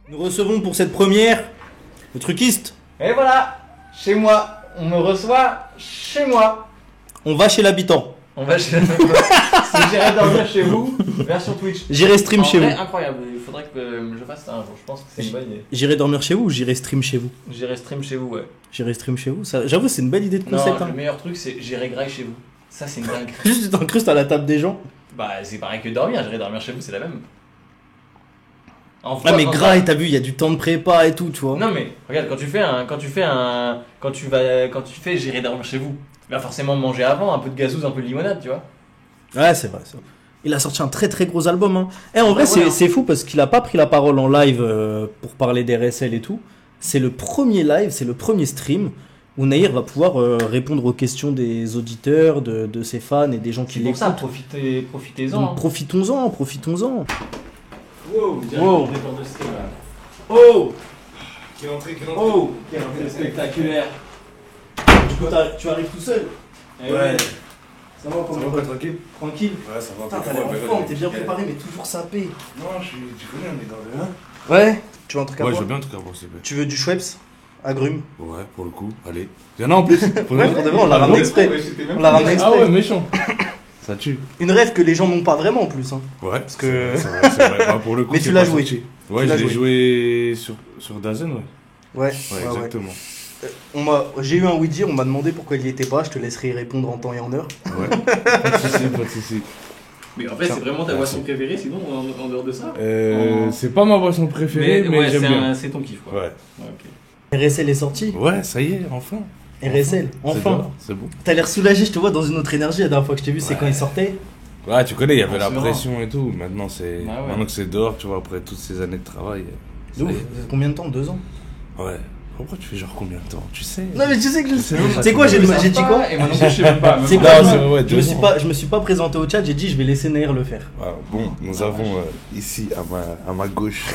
Nous recevons pour cette première le truquiste. Et voilà, chez moi, on me reçoit chez moi. On va chez l'habitant. On va chez Si j'irai dormir chez vous, version Twitch. J'irai stream chez vous. Incroyable, il faudrait que je fasse ça un jour, je pense que c'est une bonne idée. J'irai dormir chez vous ou j'irai stream chez vous? J'irai stream chez vous, ouais. J'irai stream chez vous. J'avoue, c'est une belle idée de concept. Non, le meilleur truc c'est j'irai graille chez vous. Ça c'est une dingue. Juste tu t'incrustes à la table des gens. Bah c'est pareil que dormir, j'irai dormir chez vous, c'est la même. Ah mais gras, et t'as vu, il y a du temps de prépa et tout, tu vois. Non mais regarde, quand tu fais j'irai dormir chez vous, tu vas forcément manger avant, un peu de gazouze, un peu de limonade, tu vois. Ouais, c'est vrai, ça. Il a sorti un très très gros album. Hein. Et en vrai, voilà. c'est fou parce qu'il a pas pris la parole en live pour parler d'RSL et tout. C'est le premier live, c'est le premier stream où Nahir va pouvoir répondre aux questions des auditeurs, de ses fans et des gens qui l'écoutent. C'est pour ça, profitez-en. Donc, profitons-en. Wow, wow. de stream, là. Oh, Quelle entrée spectaculaire. du coup, tu arrives tout seul. Eh Ouais. Ça va, Ça va pas, tranquille? Tranquille. Ouais, ça va. Putain, t'as l'air en forme, t'es bien préparé, mais toujours sapé. Non, tu connais, on est dans le 1. Ouais. Tu veux un truc à Ouais, je boire? veux bien un truc à boire, s'il te plaît. Tu veux du Schweppes? Agrumes? Ouais, pour le coup, allez. Il y en a en plus. Ouais, pour de vrai, on l'a ramené exprès. On l'a ramené exprès. Ah ouais, méchant. Ça tue. Une rêve que les gens n'ont pas vraiment en plus. Hein. Ouais, Parce que- c'est vrai. Bah, pour le coup, Mais c'est tu l'as pas joué. sorti. Ouais, Tu l'as je l'ai joué sur Dazen, ouais. Ouais, Ouais, exactement. J'ai eu un oui dire, on m'a demandé pourquoi il y était pas, je te laisserai y répondre en temps et en heure. Ouais. Pas de soucis, pas de soucis. Mais en fait, c'est vraiment ta boisson préférée, sinon en dehors de ça. C'est pas ma boisson préférée, mais ouais, j'aime bien. c'est ton kiff, quoi. Ouais. Ok. RSL est sorti. Ouais, ça y est, enfin. RSL, enfin. C'est bon. T'as l'air soulagé, je te vois dans une autre énergie. La dernière fois que je t'ai vu, c'est Ouais. quand il sortait. Ouais, tu connais, il y avait la Forcément. pression et tout. Maintenant, Bah ouais. maintenant que c'est dehors, tu vois, après toutes ces années de travail. De ça ouf. y est. Combien de temps? 2 ans? Ouais. Pourquoi tu fais genre combien de temps? Tu sais. Non, mais tu sais que je. C'est C'est quoi, j'ai dit quoi? Et moi non plus, je sais même pas. C'est Non, quoi, c'est- ouais, je me 2 suis ans. pas, je me suis pas présenté au chat, j'ai dit je vais laisser Nahir le faire. Ah, bon, nous avons ici à ma gauche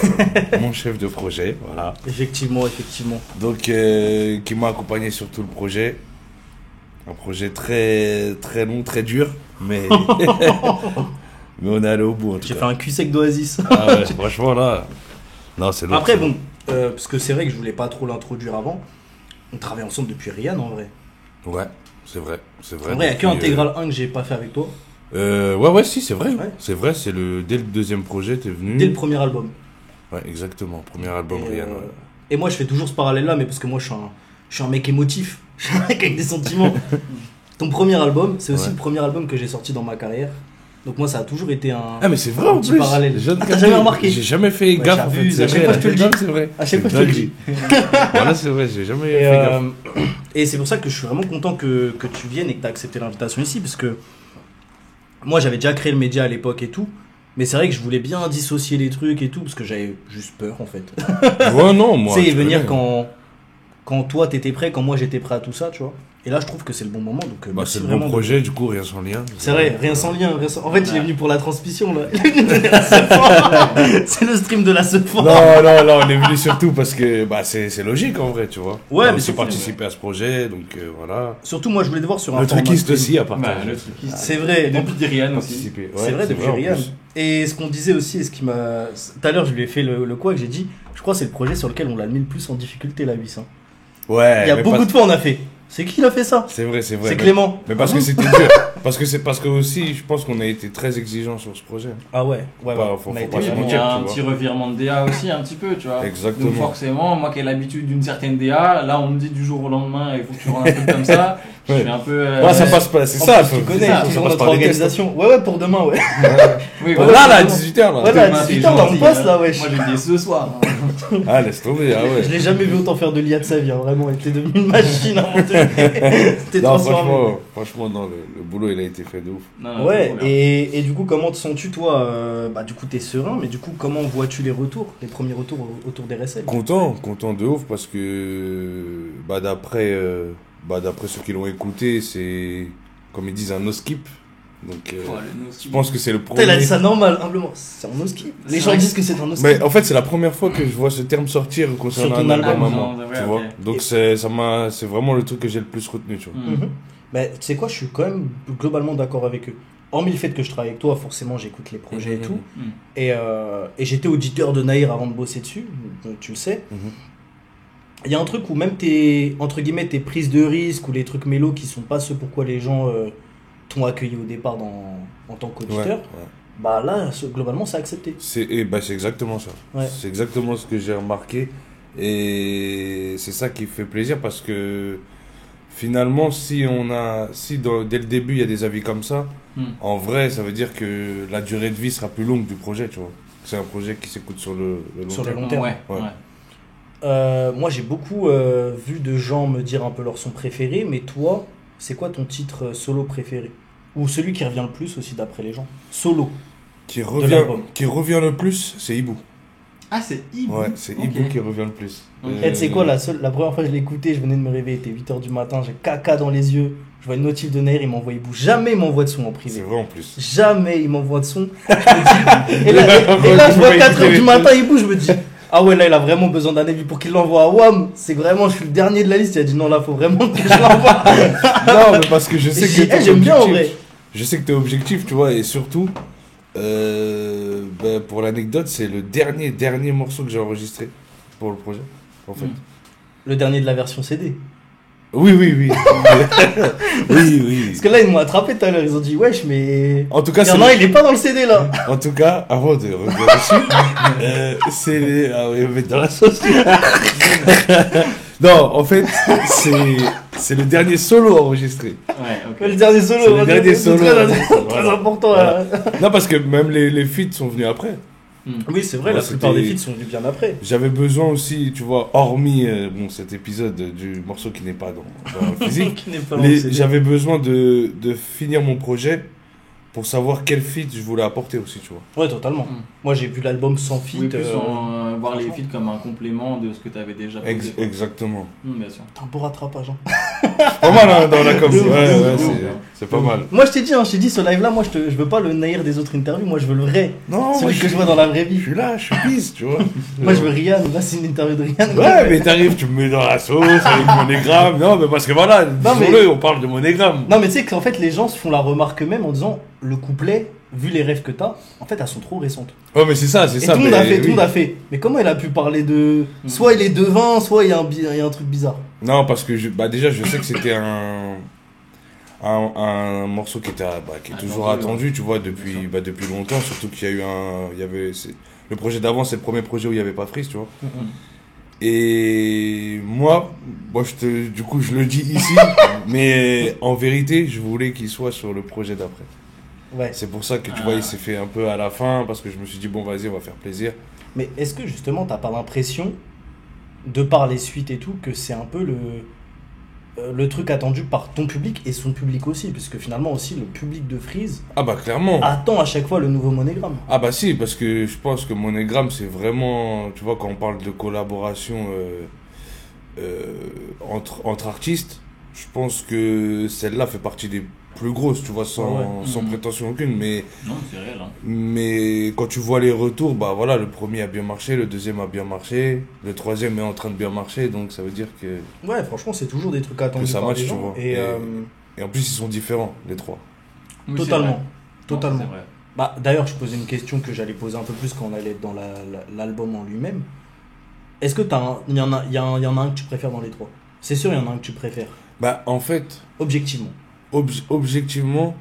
mon chef de projet, voilà. Effectivement. Donc, qui m'a accompagné sur tout le projet. Un projet très, très long, très dur, mais, mais on est allé au bout en tout J'ai cas. fait un cul sec d'Oasis. Ah ouais, franchement là. Non, c'est lourd. Après, c'est bon, lourd. parce que c'est vrai que je voulais pas trop l'introduire avant. On travaille ensemble depuis Rian en vrai. Ouais, c'est vrai. C'est vrai. En vrai, il n'y a que Depuis, Intégral 1 que j'ai pas fait avec toi. Ouais, si, c'est vrai. Ouais. C'est vrai, dès le deuxième projet, t'es venu. Dès le premier album. Ouais, exactement. Premier album, Et, Rian. Ouais. et moi, je fais toujours ce parallèle-là, mais parce que moi, je suis un mec émotif. Je suis un mec avec des sentiments. Ton premier album, c'est aussi Ouais. le premier album que j'ai sorti dans ma carrière. Donc moi, ça a toujours été un... Ah, mais c'est vrai un en petit plus. parallèle. Je viens de Ah, t'as capter. jamais remarqué? J'ai jamais fait Ouais, gaffe en j'abuse, fait. à chaque fois, je te le dis. C'est vrai. À chaque fois, je te le dis. Voilà, c'est vrai, j'ai jamais Et, fait gaffe. et c'est pour ça que je suis vraiment content que tu viennes et que tu as accepté l'invitation ici, parce que moi, j'avais déjà créé le média à l'époque et tout. Mais c'est vrai que je voulais bien dissocier les trucs et tout, parce que j'avais juste peur en fait. Ouais, non, moi. Tu sais, tu venir connais. quand toi t'étais prêt, quand moi j'étais prêt à tout ça, tu vois. Et là, je trouve que c'est le bon moment. Donc, Bah, merci c'est le vraiment bon de- projet, du coup, rien sans lien. C'est vrai, rien sans lien. En fait, il est venu pour la transmission là. Il est venu donner la seule fois. C'est le stream de la seule fois. Non, on est venu surtout parce que bah, c'est logique en vrai, tu vois. Ouais, On a mais aussi surtout, participé à ce projet, donc voilà. Surtout, moi, je voulais te voir sur un Le format truquiste stream. aussi a Bah, partagé. le truc. C'est vrai. Et depuis Dirian aussi. Participé. Ouais, C'est vrai, depuis en Rian. plus. Et ce qu'on disait aussi, et ce qui m'a. Tout à l'heure, je lui ai fait le quoi que j'ai dit. Je crois que c'est le projet sur lequel on l'a mis le plus en difficulté, la 800. Ouais. Il y a mais beaucoup pas- de fois, on a fait. C'est qui l'a fait ça? C'est vrai. C'est mais- Clément. Mais parce que c'était dur. Parce que aussi, je pense qu'on a été très exigeants sur ce projet. Ah ouais, ouais. Pas- ouais. faut On a pas été se Oui, vraiment- mais il y a tu un vois. petit revirement de DA aussi, un petit peu, tu vois. Exactement. Donc forcément, moi qui ai l'habitude d'une certaine DA, là on me dit du jour au lendemain, il faut que tu rendes un truc comme ça. Je Ouais. suis un peu. Ouais, ça passe pas, c'est En ça. plus, tu connais, ça, toujours passe notre par les tests. organisation. Ouais, pour demain, ouais. Oui, Ouais, Là, là, à ouais. 18h, là. Ouais, là, à Demain, c'est 18h, là, on gentil, passe, hein. là, wesh. Moi je le dis ce soir. Ah, laisse tomber, ah ouais. Je l'ai jamais vu autant faire de l'IA de sa vie, hein, vraiment. Il était devenu une machine à monter. C'était Non, transformé. franchement, non, le boulot, il a été fait de ouf. Non, non, Ouais, c'est trop bien. et du coup, comment te sens-tu, toi Bah, du coup, t'es serein, mais du coup, comment vois-tu les retours, les premiers retours autour des RSL? Content de ouf parce que d'après ceux qui l'ont écouté, c'est comme ils disent un no skip. Donc Oh, le no je skip. pense que c'est le Putain, il a premier. dit ça normal, humblement. C'est un no-skip. Les C'est gens vrai. disent que c'est un no-skip. Mais en fait, c'est la première fois que je vois ce terme sortir concernant Sur ton un album album, à moi, ouais, tu ok. vois. Donc c'est vraiment le truc que j'ai le plus retenu, tu vois. Mm. Mais tu sais quoi, je suis quand même globalement d'accord avec eux. Hormis le fait que je travaille avec toi, forcément j'écoute les projets et tout. Mm. Et j'étais auditeur de Nahir avant de bosser dessus. donc tu le sais. Mhm. Il y a un truc où même tes, entre guillemets, tes prises de risque ou les trucs mélos qui sont pas ceux pourquoi les gens t'ont accueilli au départ en tant qu'auditeur, Ouais. bah là, globalement, c'est accepté. C'est exactement ça. Ouais. C'est exactement ce que j'ai remarqué. Et c'est ça qui fait plaisir parce que finalement, si dès le début il y a des avis comme ça, en vrai, ça veut dire que la durée de vie sera plus longue du projet, tu vois. C'est un projet qui s'écoute sur le long Sur le terme. long terme. Ouais, Ouais. ouais. Moi, j'ai beaucoup vu de gens me dire un peu leur son préféré, mais toi, c'est quoi ton titre solo préféré? Ou celui qui revient le plus aussi d'après les gens? Solo. Qui l'album. revient le plus, c'est Hibou. Ah, c'est Hibou. Ouais, c'est Ok. Hibou qui revient le plus. Ok. Et tu sais quoi, la première fois que je l'ai écouté, je venais de me réveiller, il était 8h du matin, j'ai caca dans les yeux, je vois une notif de Nair, il m'envoie Hibou. Jamais il m'envoie de son en C'est privé. vrai en plus. Jamais il m'envoie de son. Je me dis- et là, je vois 4h du matin, Hibou, je me dis, ah ouais, là, il a vraiment besoin d'un avis pour qu'il l'envoie à WAM. C'est que vraiment, je suis le dernier de la liste. Il a dit non, là, faut vraiment que je l'envoie. Non, mais parce que je sais que t'es J'aime bien en objectif. vrai. Je sais que t'es objectif, tu vois, et surtout, pour l'anecdote, c'est le dernier morceau que j'ai enregistré pour le projet, en fait. Le dernier de la version CD. Oui. oui. Parce que là, ils m'ont attrapé tout à l'heure. Ils ont dit, wesh, mais. En tout cas, Il y en a un, il est pas dans le CD là. En tout cas, avant de revenir dessus, c'est... Ah oui, mettre dans la sauce. Non, en fait, c'est le dernier solo enregistré. Ouais, ok. Le dernier solo. C'est le dernier solo. Très Voilà. important. Voilà. Non, parce que même les feats sont venus après. Oui, c'est vrai, Ouais, la plupart des c'était- feats sont venus bien après. J'avais besoin aussi, tu vois, hormis cet épisode du morceau qui n'est pas dans le physique, Qui n'est pas dans le CD. j'avais besoin de finir mon projet pour savoir quel feat je voulais apporter aussi, tu vois. Ouais, totalement. Moi, j'ai vu l'album sans feat. Oui, plus voir les feats comme un complément de ce que tu avais déjà posé. quoi. Exactement. Bien sûr. T'as un beau rattrapage. Hein. Pas mal hein, dans la com. De ouf, Ouais, de ouf, ouais, de c'est- ouf. c'est pas mal. Moi, je t'ai dit, ce live-là, moi, je veux pas le naïr des autres interviews. Moi, je veux le vrai. Non, Celui moi, que je vois dans la vraie je vie. suis là, je suis pisse, tu vois. Moi, je veux Rian. Là, c'est une interview de Rian. Ouais, mais t'arrives, tu me mets dans la sauce avec monégramme. Non, mais parce que voilà, disons-le, on parle de monégramme. Non, mais tu sais qu'en fait, les gens se font la remarque eux-mêmes en disant le couplet, vu les rêves que t'as, en fait, elles sont trop récentes. Ouais, mais c'est ça, c'est Et ça. tout le monde mais a fait, tout le oui. monde a fait. Mais comment il a pu parler de. Soit il est devin, soit il y a un truc bizarre. Non, parce que déjà, je sais que c'était un morceau qui était qui est toujours attendu, tu vois, depuis longtemps. Surtout qu'il y a eu le projet d'avant, c'est le premier projet où il n'y avait pas Freeze, tu vois. Et moi, du coup, je le dis ici, mais en vérité, je voulais qu'il soit sur le projet d'après. Ouais. C'est pour ça que tu vois, il s'est fait un peu à la fin, parce que je me suis dit, bon, vas-y, on va faire plaisir. Mais est-ce que justement, t'as pas l'impression, de par les suites et tout, que c'est un peu le truc attendu par ton public et son public aussi, puisque finalement aussi le public de Freeze Ah bah clairement. attend à chaque fois le nouveau monégramme. Ah bah si, parce que je pense que Monégramme, c'est vraiment, tu vois, quand on parle de collaboration entre artistes, je pense que celle-là fait partie des plus grosses, tu vois, sans prétention aucune, mais... Non, c'est réel. Hein. Mais quand tu vois les retours, bah voilà, le premier a bien marché, le deuxième a bien marché, le troisième est en train de bien marcher, donc ça veut dire que Ouais, franchement, c'est toujours des trucs attendus ça par match, les tu gens. vois. Et en plus, ils sont différents, les trois. Oui, totalement. c'est vrai. Totalement. Non, c'est vrai. Bah, d'ailleurs, je posais une question que j'allais poser un peu plus quand on allait être dans l'album en lui-même. Est-ce que il y en a un que tu préfères dans les trois? C'est sûr, il y en a un que tu préfères. Bah, en fait, Objectivement. objectivement,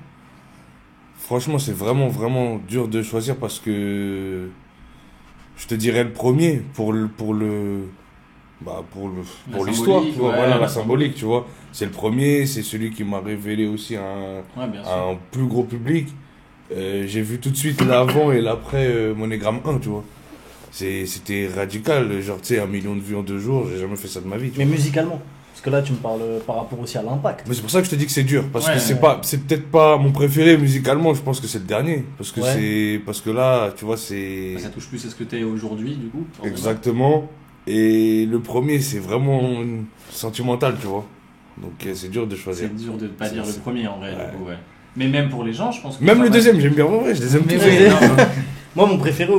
franchement, c'est vraiment, vraiment dur de choisir parce que je te dirais le premier pour l'histoire, tu vois, ouais, voilà, la la symbolique, tu vois. C'est le premier, c'est celui qui m'a révélé aussi Ouais, bien sûr. un plus gros public. J'ai vu tout de suite l'avant et l'après Monégramme 1, tu vois. C'était radical, genre, tu sais, 1 million de vues en 2 jours, j'ai jamais fait ça de ma vie, tu Mais vois. musicalement. Parce que là, tu me parles par rapport aussi à l'impact. Mais c'est pour ça que je te dis que c'est dur, parce Ouais, que c'est peut-être pas mon préféré musicalement, je pense que c'est le dernier. Parce que là, tu vois, c'est... Ça touche plus à ce que t'es aujourd'hui, du coup. forcément. Exactement. Et le premier, c'est vraiment sentimental, tu vois. Donc c'est dur de choisir. C'est dur de ne pas dire le C'est- premier en vrai, ouais. du coup, ouais. Mais même pour les gens, je pense que. Même ça le va- deuxième, j'aime bien. Ouais, je les aime Mais tous. oui, non, Moi, mon préféré,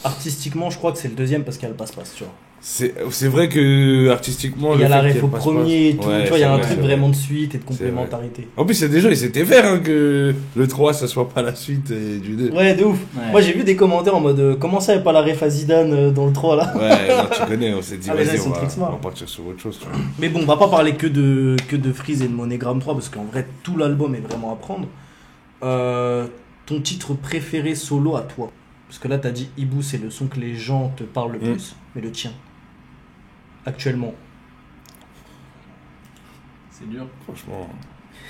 artistiquement, je crois que c'est le deuxième parce qu'il y a le passe-passe, tu vois. C'est vrai que artistiquement. Il y a le la fait ref qu'il au passe premier et tout. Ouais, Tu vois, il y a un c'est truc vrai. vraiment de suite et de C'est vrai. complémentarité. En plus, c'est déjà, ils s'étaient verts hein, que le 3, ça soit pas la suite du 2. Ouais, de ouf. Ouais. Moi, j'ai vu des commentaires en mode comment ça, il n'y a pas la ref à Zidane dans le 3 là. Ouais, non, tu connais, on s'est dit, Ah, mais là, vas-y, ils sont on trick smart. va partir sur autre chose. Tu vois. Mais bon, on va pas parler que de Freeze et de Monogram 3 parce qu'en vrai, tout l'album est vraiment à prendre. Ton titre préféré solo à toi? Parce que là, t'as dit Ibu, c'est le son que les gens te parlent le plus. Mais le tien, actuellement. C'est dur. Franchement.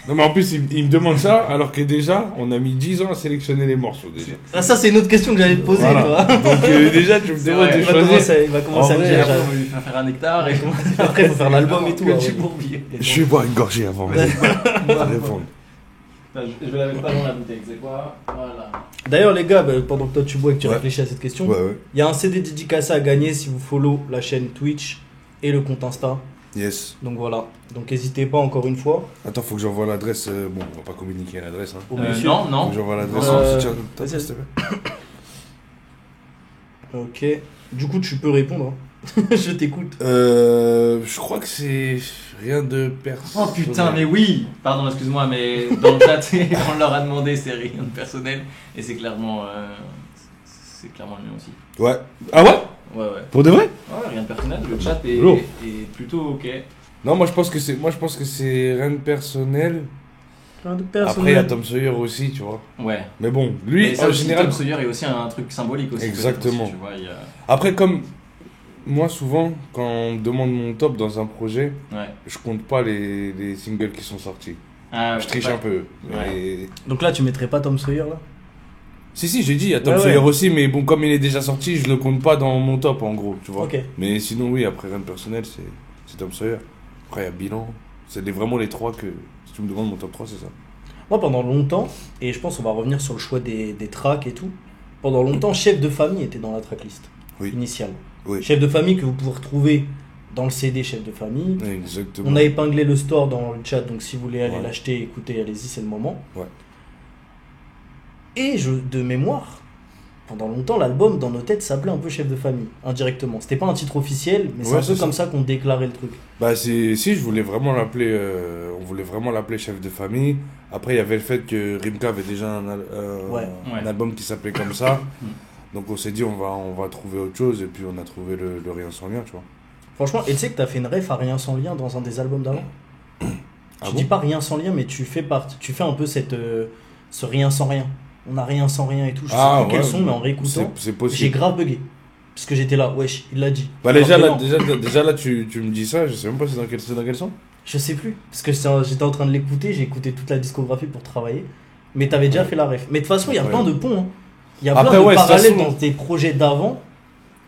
Non, mais en plus, il me demande ça, alors que déjà, on a mis 10 ans à sélectionner les morceaux. Déjà. Ah, ça, c'est une autre question que j'allais te poser, Voilà. tu vois. Donc, déjà, tu me C'est demandes vrai, de Il va choisir. commencer, il va commencer En à me vrai, dire. Après, on va lui faire un hectare et Après, il faut faire l'album et tout. Que ah tu ouais. bourbier. Je vais boire une gorgée avant. Vas-y, répondre. Je vais la mettre pas dans la bouteille, c'est quoi? Voilà. D'ailleurs, les gars, pendant que toi tu bois et que tu Ouais. réfléchis à cette question, Ouais, ouais. il y a un CD dédicacé à gagner si vous follow la chaîne Twitch et le compte Insta. Yes. Donc voilà. Donc n'hésitez pas encore une fois. Attends, faut que j'envoie l'adresse. Bon, on va pas communiquer l'adresse. Hein. Au monsieur. Non, Faut non. que j'envoie l'adresse. Euh, Tiens, vas-y, s'il te plaît. Ok. Du coup, tu peux répondre. hein. Je t'écoute. Je crois que c'est rien de personnel. Oh putain, mais oui! Pardon, excuse-moi, mais dans le chat, on leur a demandé c'est rien de personnel et c'est clairement le mien aussi. Ouais. Ah ouais? Ouais, ouais. Pour de vrai? Ouais, rien de personnel, le chat est, Lourd. est plutôt ok. Non, moi je pense que c'est rien de personnel. Plein de Après, il y a personnes. Tom Sawyer aussi, tu vois. Ouais. Mais bon, lui, Et ça en aussi, général. Tom Sawyer est aussi un truc symbolique aussi. peut-être Exactement. aussi, tu vois, il y a... Après, comme moi, souvent, quand on me demande mon top dans un projet, Ouais. je compte pas les singles qui sont sortis. Ah, Je triche ouais. un peu. Ouais. Mais- Donc là, tu mettrais pas Tom Sawyer là? Si, j'ai dit, il y a Tom Ouais, Sawyer ouais. aussi, mais bon, comme il est déjà sorti, je le compte pas dans mon top en gros, tu vois. Ok. Mais sinon, oui, après, rien de personnel, c'est Tom Sawyer. Après, il y a Bilan. Vraiment les trois que. Si tu me demandes mon top 3, c'est ça. Moi, pendant longtemps, et je pense qu'on va revenir sur le choix des tracks et tout, pendant longtemps, Chef de famille était dans la tracklist Oui. initiale. Oui. Chef de famille que vous pouvez retrouver dans le CD Chef de famille. Exactement. On a épinglé le store dans le chat, donc si vous voulez aller Ouais. l'acheter, écoutez, allez-y, c'est le moment. Ouais. Et de mémoire, pendant longtemps, l'album dans nos têtes s'appelait un peu Chef de famille, indirectement. C'était pas un titre officiel, mais c'est Ouais, un peu c'est comme ça qu'on déclarait le truc. Bah si, je voulais vraiment l'appeler, on voulait vraiment l'appeler chef de famille. Après, il y avait le fait que Rimka avait déjà Ouais. un album qui s'appelait comme ça. Mm. Donc on s'est dit, on va trouver autre chose, et puis on a trouvé le Rien sans lien, tu vois. Franchement, et tu sais que t'as fait une ref à Rien sans lien dans un des albums d'avant. Ah Tu bon dis pas Rien sans lien, mais tu fais un peu ce Rien sans rien. On a rien sans rien et tout. Je sais plus quel son, mais en réécoutant, c'est j'ai possible. grave bugué. Parce que j'étais là, wesh, il l'a dit. Bah Alors déjà que là, non. déjà là tu me dis ça, je sais même pas c'est dans quel son. Je sais plus, parce que j'étais en train de l'écouter, j'ai écouté toute la discographie pour travailler, mais t'avais déjà Ouais. fait la ref. Mais de toute façon, il y a Ouais. plein de ponts, hein. Il y a Après, plein de ouais, de toute parallèles façon- dans tes projets d'avant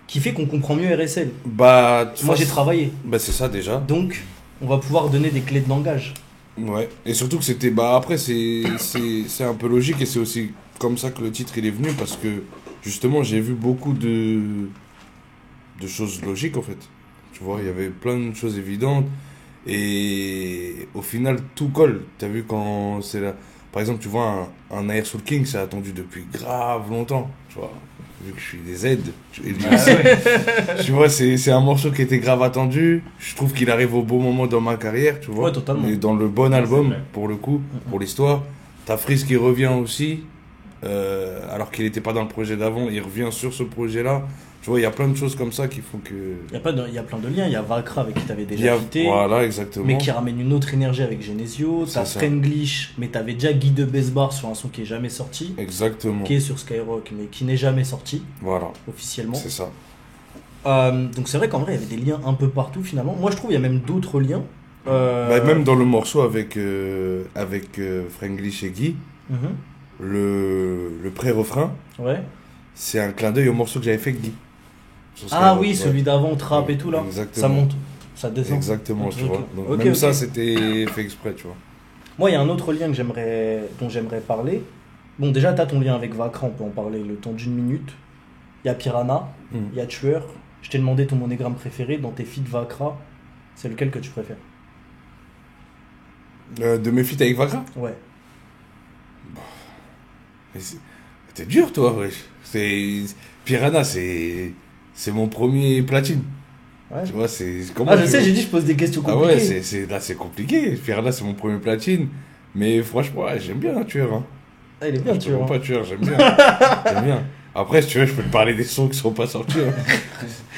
qui fait qu'on comprend mieux RSL. Bah de toute Moi j'ai façon- travaillé, Bah c'est ça déjà. donc on va pouvoir donner des clés de langage. Ouais. Et surtout que c'était bah après c'est un peu logique, et c'est aussi comme ça que le titre il est venu, parce que justement j'ai vu beaucoup de choses logiques en fait. Tu vois, il y avait plein de choses évidentes, et au final tout colle. T'as vu quand c'est là, par exemple tu vois un Air Soul King, c'est attendu depuis grave longtemps, tu vois. Vu que je suis des Z, et lui aussi, tu vois, c'est un morceau qui était grave attendu. Je trouve qu'il arrive au bon moment dans ma carrière, tu vois. Ouais, totalement. Mais dans le bon album, vrai. pour le coup, pour l'histoire. T'as Freeze qui revient aussi, alors qu'il n'était pas dans le projet d'avant, il revient sur ce projet-là. Tu vois, il y a plein de choses comme ça qui font que. Il y a plein de liens, il y a Vakra avec qui t'avais Il y déjà a- quitté. Voilà, exactement. Mais qui ramène une autre énergie avec Genesio. T'as C'est ça. Frenglish, mais t'avais déjà Guy de Besbar sur un son qui est jamais sorti, Exactement. qui est sur Skyrock, mais qui n'est jamais sorti Voilà, officiellement. c'est ça. Donc c'est vrai qu'en vrai, il y avait des liens un peu partout finalement. Moi je trouve qu'il y a même d'autres liens. Bah, même dans le morceau avec Franglish et Guy, Mhm. le pré-refrain, Ouais. c'est un clin d'œil au morceau que j'avais fait avec Guy. Sur Ah Skyrock, oui, ouais. celui d'avant, Trap et tout là. Exactement. Ça monte, ça descend. Exactement, Ok, tu vois. ok. Donc, Ok, même ok. ça, c'était fait exprès, tu vois. Moi, il y a un autre lien dont j'aimerais parler. Bon, déjà, t'as ton lien avec Vakra, on peut en parler le temps d'une minute. Il y a Piranha, Mhm. il y a Tueur. Je t'ai demandé ton monogramme préféré. Dans tes feats Vakra, c'est lequel que tu préfères? De mes feats avec Vakra. Ouais. Mais t'es dur, toi, wesh. Piranha, c'est mon premier platine. Ouais. Tu vois, c'est... Comment Ah, je sais, j'ai dit, je pose des questions Ah compliquées. ouais, là, c'est compliqué. Faire là, c'est mon premier platine. Mais franchement, ouais, j'aime bien Tueur. Hein. Ah, il est bien, Je tu te mens vois. pas Tueur, j'aime bien. J'aime bien. Après, si tu veux, je peux te parler des sons qui sont pas sortis. Hein.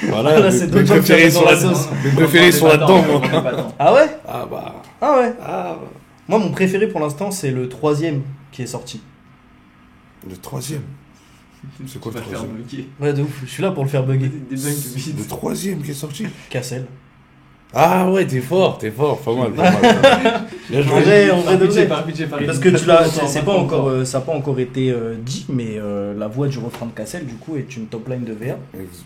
Voilà, Là, c'est mes d'autres gens qui préférés sont sont dans la là-dedans. sauce. Mes préférés sont là-dedans, moi. Ah ouais? Ah bah. Ah ouais. Ah, Moi, mon préféré pour l'instant, c'est le 3e qui est sorti. le 3e. C'est quoi Tu le vas faire 3e? bloquer. Ouais, de ouf, je suis là pour le faire bugger. Des bugs vite. Le 3e qui est sorti. Cassel. Ah ouais, t'es fort, pas mal. Pas mal. Bien joué. En vrai, de vrai. Par budget, par Parce que tu l'as, c'est pas encore, ça n'a pas encore été dit, mais la voix du refrain de Cassel, du coup, est une top line de VA.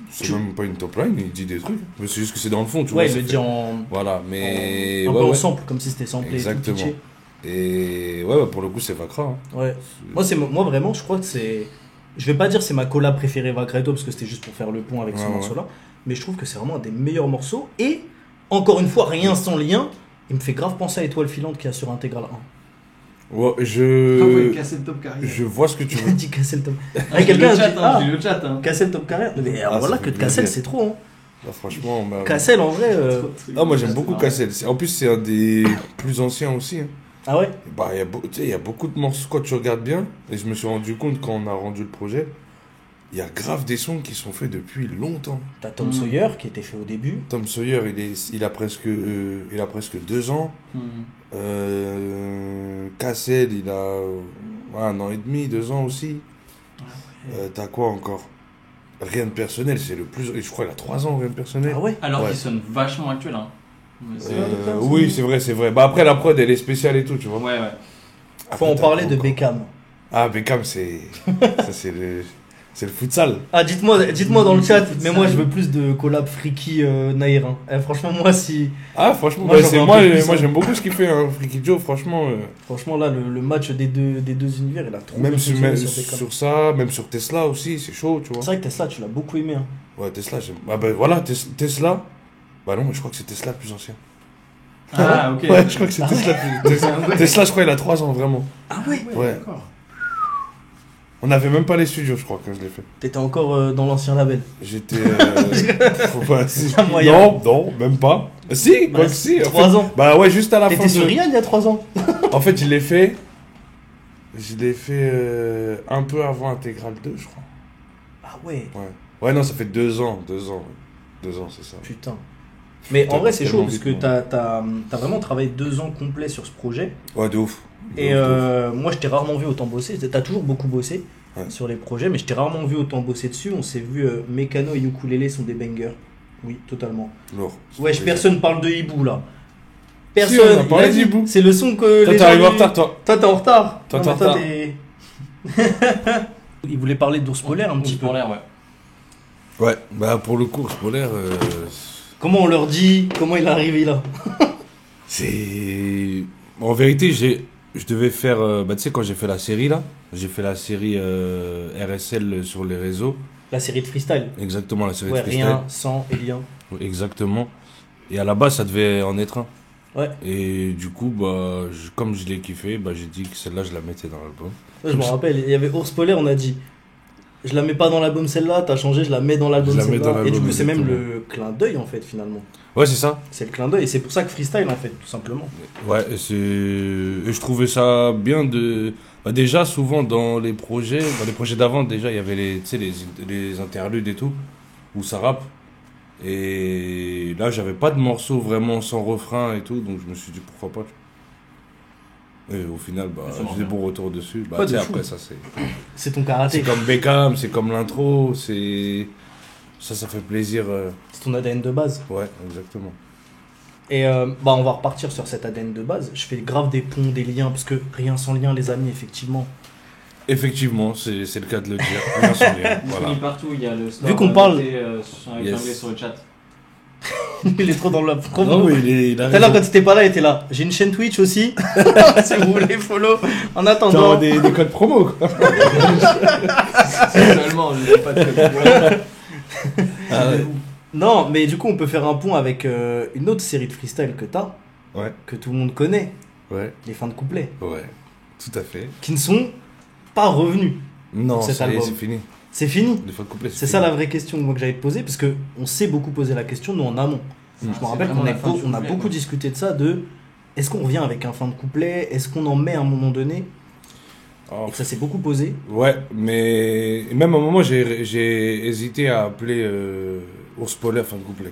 C'est même pas une top line, il dit des trucs. Mais c'est juste que c'est dans le fond, tu vois. Ouais, il ça le fait- dit en. Voilà, mais. Un ouais, peu en ouais. sample, comme si c'était samplé. Exactement. Et tout pitché. Et ouais, pour le coup, c'est Vakra. Hein. Ouais. Moi, vraiment, je crois que c'est. Je vais pas dire c'est ma collab préférée Vagredo, parce que c'était juste pour faire le pont avec ce Ouais, ouais. morceau-là. Mais je trouve que c'est vraiment un des meilleurs morceaux. Et, encore une fois, rien sans lien, il me fait grave penser à Étoile Filante qui a sur Intégral 1. Ouais, Ah ouais, casser le top carrière. je vois ce que tu Il a veux. dit Cassel top. Ah, j'ai quelqu'un le a chat, dit, j'ai le chat. Hein. Cassel top carrière. Mais Ah, voilà ça que fait de Cassel, plaisir. c'est trop. Hein. Là, franchement, bah, Cassel, en vrai. Ah, moi j'aime Ça, beaucoup c'est Cassel. En plus, c'est un des plus anciens aussi. Hein. Ah ouais? Bah, tu sais, il y a beaucoup de morceaux quand tu regardes bien. Et je me suis rendu compte quand on a rendu le projet, il y a grave des sons qui sont faits depuis longtemps. T'as Tom Sawyer qui était fait au début. Tom Sawyer, il a presque 2 ans. Hmm. Cassel, il a 1 an et demi, 2 ans aussi. T'as quoi encore? Rien de personnel, c'est le plus. Je crois qu'il a 3 ans, rien de personnel. Ah ouais? Alors Ouais. qu'il sonne vachement actuel. Hein. Mais c'est- Oui, c'est vrai. Bah après, la prod, elle est spéciale et tout, tu vois. Ouais, ouais. Faut Après, en t'as parler quoi de encore? Beckham. Ah, Beckham, c'est. Ça, c'est le futsal. Ah, dites-moi dans le chat, mais moi je veux plus de collab Freaky Nair. Hein. Franchement, moi, si. Ah, franchement, Moi, bah, j'en veux un moi, peu plus, moi hein. j'aime beaucoup ce qu'il fait, hein, Freaky Joe, franchement. Franchement, là, le match des deux univers, il a trop Même bien sur, fonctionné même sur Beckham. sur ça, même sur Tesla aussi, c'est chaud, tu vois. C'est vrai que Tesla, tu l'as beaucoup aimé. Hein. Ouais, Tesla, j'aime. Ah, bah voilà, Tesla. Bah non, mais je crois que c'est Tesla le plus ancien. Ah, ok. Ouais, je crois que c'est Ah Tesla. Tesla, je crois, il a 3 ans, vraiment. Ah ouais? Ouais. D'accord. On n'avait même pas les studios, je crois, quand je l'ai fait. T'étais encore dans l'ancien label. J'étais. Faut pas. Si. Un moyen. Non, même pas. Si, Bah, quoi que si. En 3 fait- ans. Bah ouais, juste à la fin. T'étais sur Riyad il y a 3 ans. En fait, je l'ai fait. Je l'ai fait un peu avant Intégral 2, je crois. Ah ouais, Ouais. Ouais, non, ça fait 2 ans. 2 ans, ouais. 2 ans, c'est ça. putain. Mais Putain, en vrai, c'est chaud tellement parce vite, que moi. t'as vraiment travaillé 2 ans complets sur ce projet. Ouais, de ouf. Et De ouf, de ouf. moi, je t'ai rarement vu autant bosser. T'as toujours beaucoup bossé Ouais. sur les projets, mais je t'ai rarement vu autant bosser dessus. On s'est vu, Mécano et Ukulélé sont des bangers. Oui, totalement. Lourd. Wesh, personne parle de Hibou là. Si, on a Personne. parlé Vas-y, d'Hibou. c'est le son que Toi, les t'arrives gens en retard, toi. Toi, t'es en retard. Toi, Non, t'es en mais toi, retard. t'es- Il voulait parler d'ours polaire un petit peu. Pour l'air, ouais. Ouais, bah pour le cours polaire, Comment on leur dit comment il est arrivé là? c'est. En vérité, je devais faire. Bah, tu sais, quand j'ai fait la série là, j'ai fait la série RSL sur les réseaux. La série de freestyle. Exactement, la série Ouais, de freestyle. rien, sans et lien. Exactement. Et à la base, ça devait en être un. Ouais. Et du coup, bah, comme je l'ai kiffé, bah, j'ai dit que celle-là, je la mettais dans l'album. Ouais, je me rappelle, il y avait Ours Polaire, on a dit je la mets pas dans l'album celle-là, t'as changé, je la mets dans l'album Je la mets celle-là. dans Et du l'album, coup, c'est même exactement. le clin d'œil en fait, finalement. Ouais, c'est ça. C'est le clin d'œil, et c'est pour ça que freestyle en fait, tout simplement. Ouais, et je trouvais ça bien de. Bah, déjà, souvent dans les projets d'avant, déjà, il y avait tu sais, les interludes et tout, où ça rappe. Et là, j'avais pas de morceau vraiment sans refrain et tout, donc je me suis dit pourquoi pas. Et au final, bah, Ça marche j'ai des bien. bons retours dessus. Bah, Pas tu sais, de fou. après, ça, c'est. C'est ton C'est karaté, comme Beckham, c'est comme l'intro, c'est. Ça fait plaisir. c'est ton ADN de base. Ouais, exactement. Et bah, on va repartir sur cet ADN de base. Je fais grave des ponts, des liens, parce que rien sans lien, les amis, effectivement. Effectivement, c'est le cas de le dire. Rien sans rien, Il voilà. finit partout, il y a le store. Vu qu'on parle- avec Yes. l'anglais sur le chat. Il est trop dans la promo. Non, mais il a Tout à l'heure, raison. quand t'étais pas là, il était là. J'ai une chaîne Twitch aussi. Si vous voulez follow. En T'as attendant. des codes promo, quoi. Seulement, je n'ai pas de code. Ah ouais. Non, mais du coup, on peut faire un pont avec une autre série de freestyle que t'as, Ouais, que tout le monde connaît, ouais, les fins de couplet, ouais. Tout à fait. qui ne sont pas revenus. Non, Cet ça y est, album. c'est fini. C'est fini. Les fins de couplet, C'est ça la vraie question moi, que j'allais te poser, parce qu'on s'est beaucoup posé la question, nous, en amont. Je me rappelle qu'on a beaucoup discuté de ça, de est-ce qu'on revient avec un fin de couplet, est-ce qu'on en met à un moment donné, et que ça s'est beaucoup posé. Ouais, mais même à un moment, j'ai hésité à appeler Ours Polaire fin de couplet.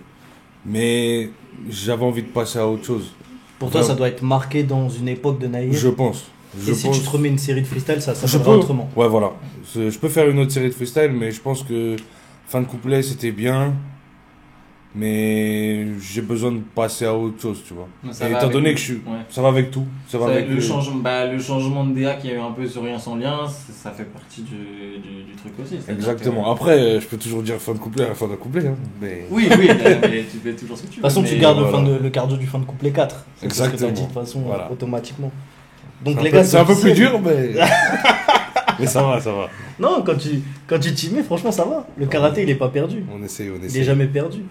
Mais j'avais envie de passer à autre chose. Pour toi, ça doit être marqué dans une époque de Naïr. Je pense. Et si tu te remets une série de freestyle, ça je sera autrement. Ouais, voilà. Je peux faire une autre série de freestyle, mais je pense que fin de couplet, c'était bien. Mais j'ai besoin de passer à autre chose, tu vois. Et étant donné que ça va avec tout. Ça va avec le changement de DA qu'il y a eu un peu sur Rien sans lien, ça fait partie du truc aussi. Exactement. Que... Après, je peux toujours dire fin de couplet à la fin d'un couplet. Hein, mais... Oui, mais tu fais toujours ce que tu veux. De toute façon, tu gardes le cardio du fin de couplet 4. Exactement. Ce que tu as dit de toute façon, automatiquement. Donc les gars, c'est un peu plus dur, mais... mais ça va. Non, quand tu t'y mets, franchement, ça va. Le karaté, il est pas perdu. On essaye. Il est jamais perdu.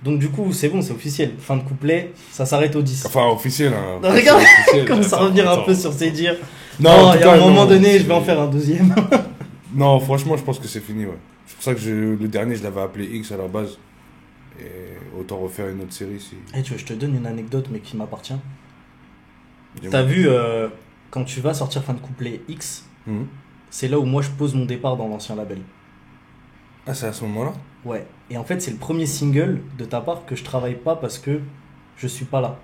Donc du coup, c'est bon, c'est officiel. Fin de couplet, ça s'arrête au 10. Enfin, officiel. Hein. Regarde, comme ça revenir un peu sur ses dires. Non, il y a un moment donné, je vais en faire un deuxième. Non, franchement, je pense que c'est fini, ouais. C'est pour ça que le dernier, je l'avais appelé X à la base. Et autant refaire une autre série si... Et tu veux, je te donne une anecdote, mais qui m'appartient. T'as vu, quand tu vas sortir fin de couplet X, c'est là où moi je pose mon départ dans l'ancien label. Ah, c'est à ce moment-là? Ouais. Et en fait, c'est le premier single de ta part que je travaille pas parce que je suis pas là.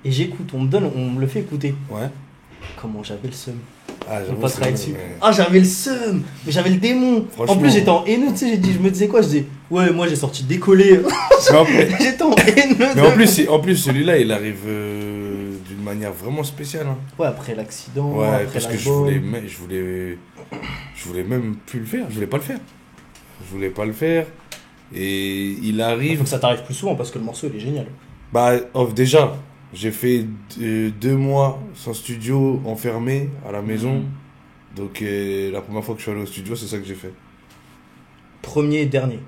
Et j'écoute, on me le fait écouter. Ouais. Comment j'avais le seum. Ah, on passera dessus. Mais... Ah, j'avais le seum. Mais j'avais le démon. Franchement... En plus, j'étais en haineux, tu sais, je me disais quoi? Je disais, ouais, moi j'ai sorti décoller. J'étais en haineux. Mais en plus, celui-là, il arrive d'une manière vraiment spéciale. Hein. Ouais, après l'accident. Ouais, après parce que je voulais même plus le faire. Je voulais pas le faire. Et il arrive. Il faut que ça t'arrive plus souvent parce que le morceau il est génial. Bah, déjà, j'ai fait 2 mois sans studio, enfermé à la maison. Donc, la première fois que je suis allé au studio, c'est ça que j'ai fait. Premier et dernier.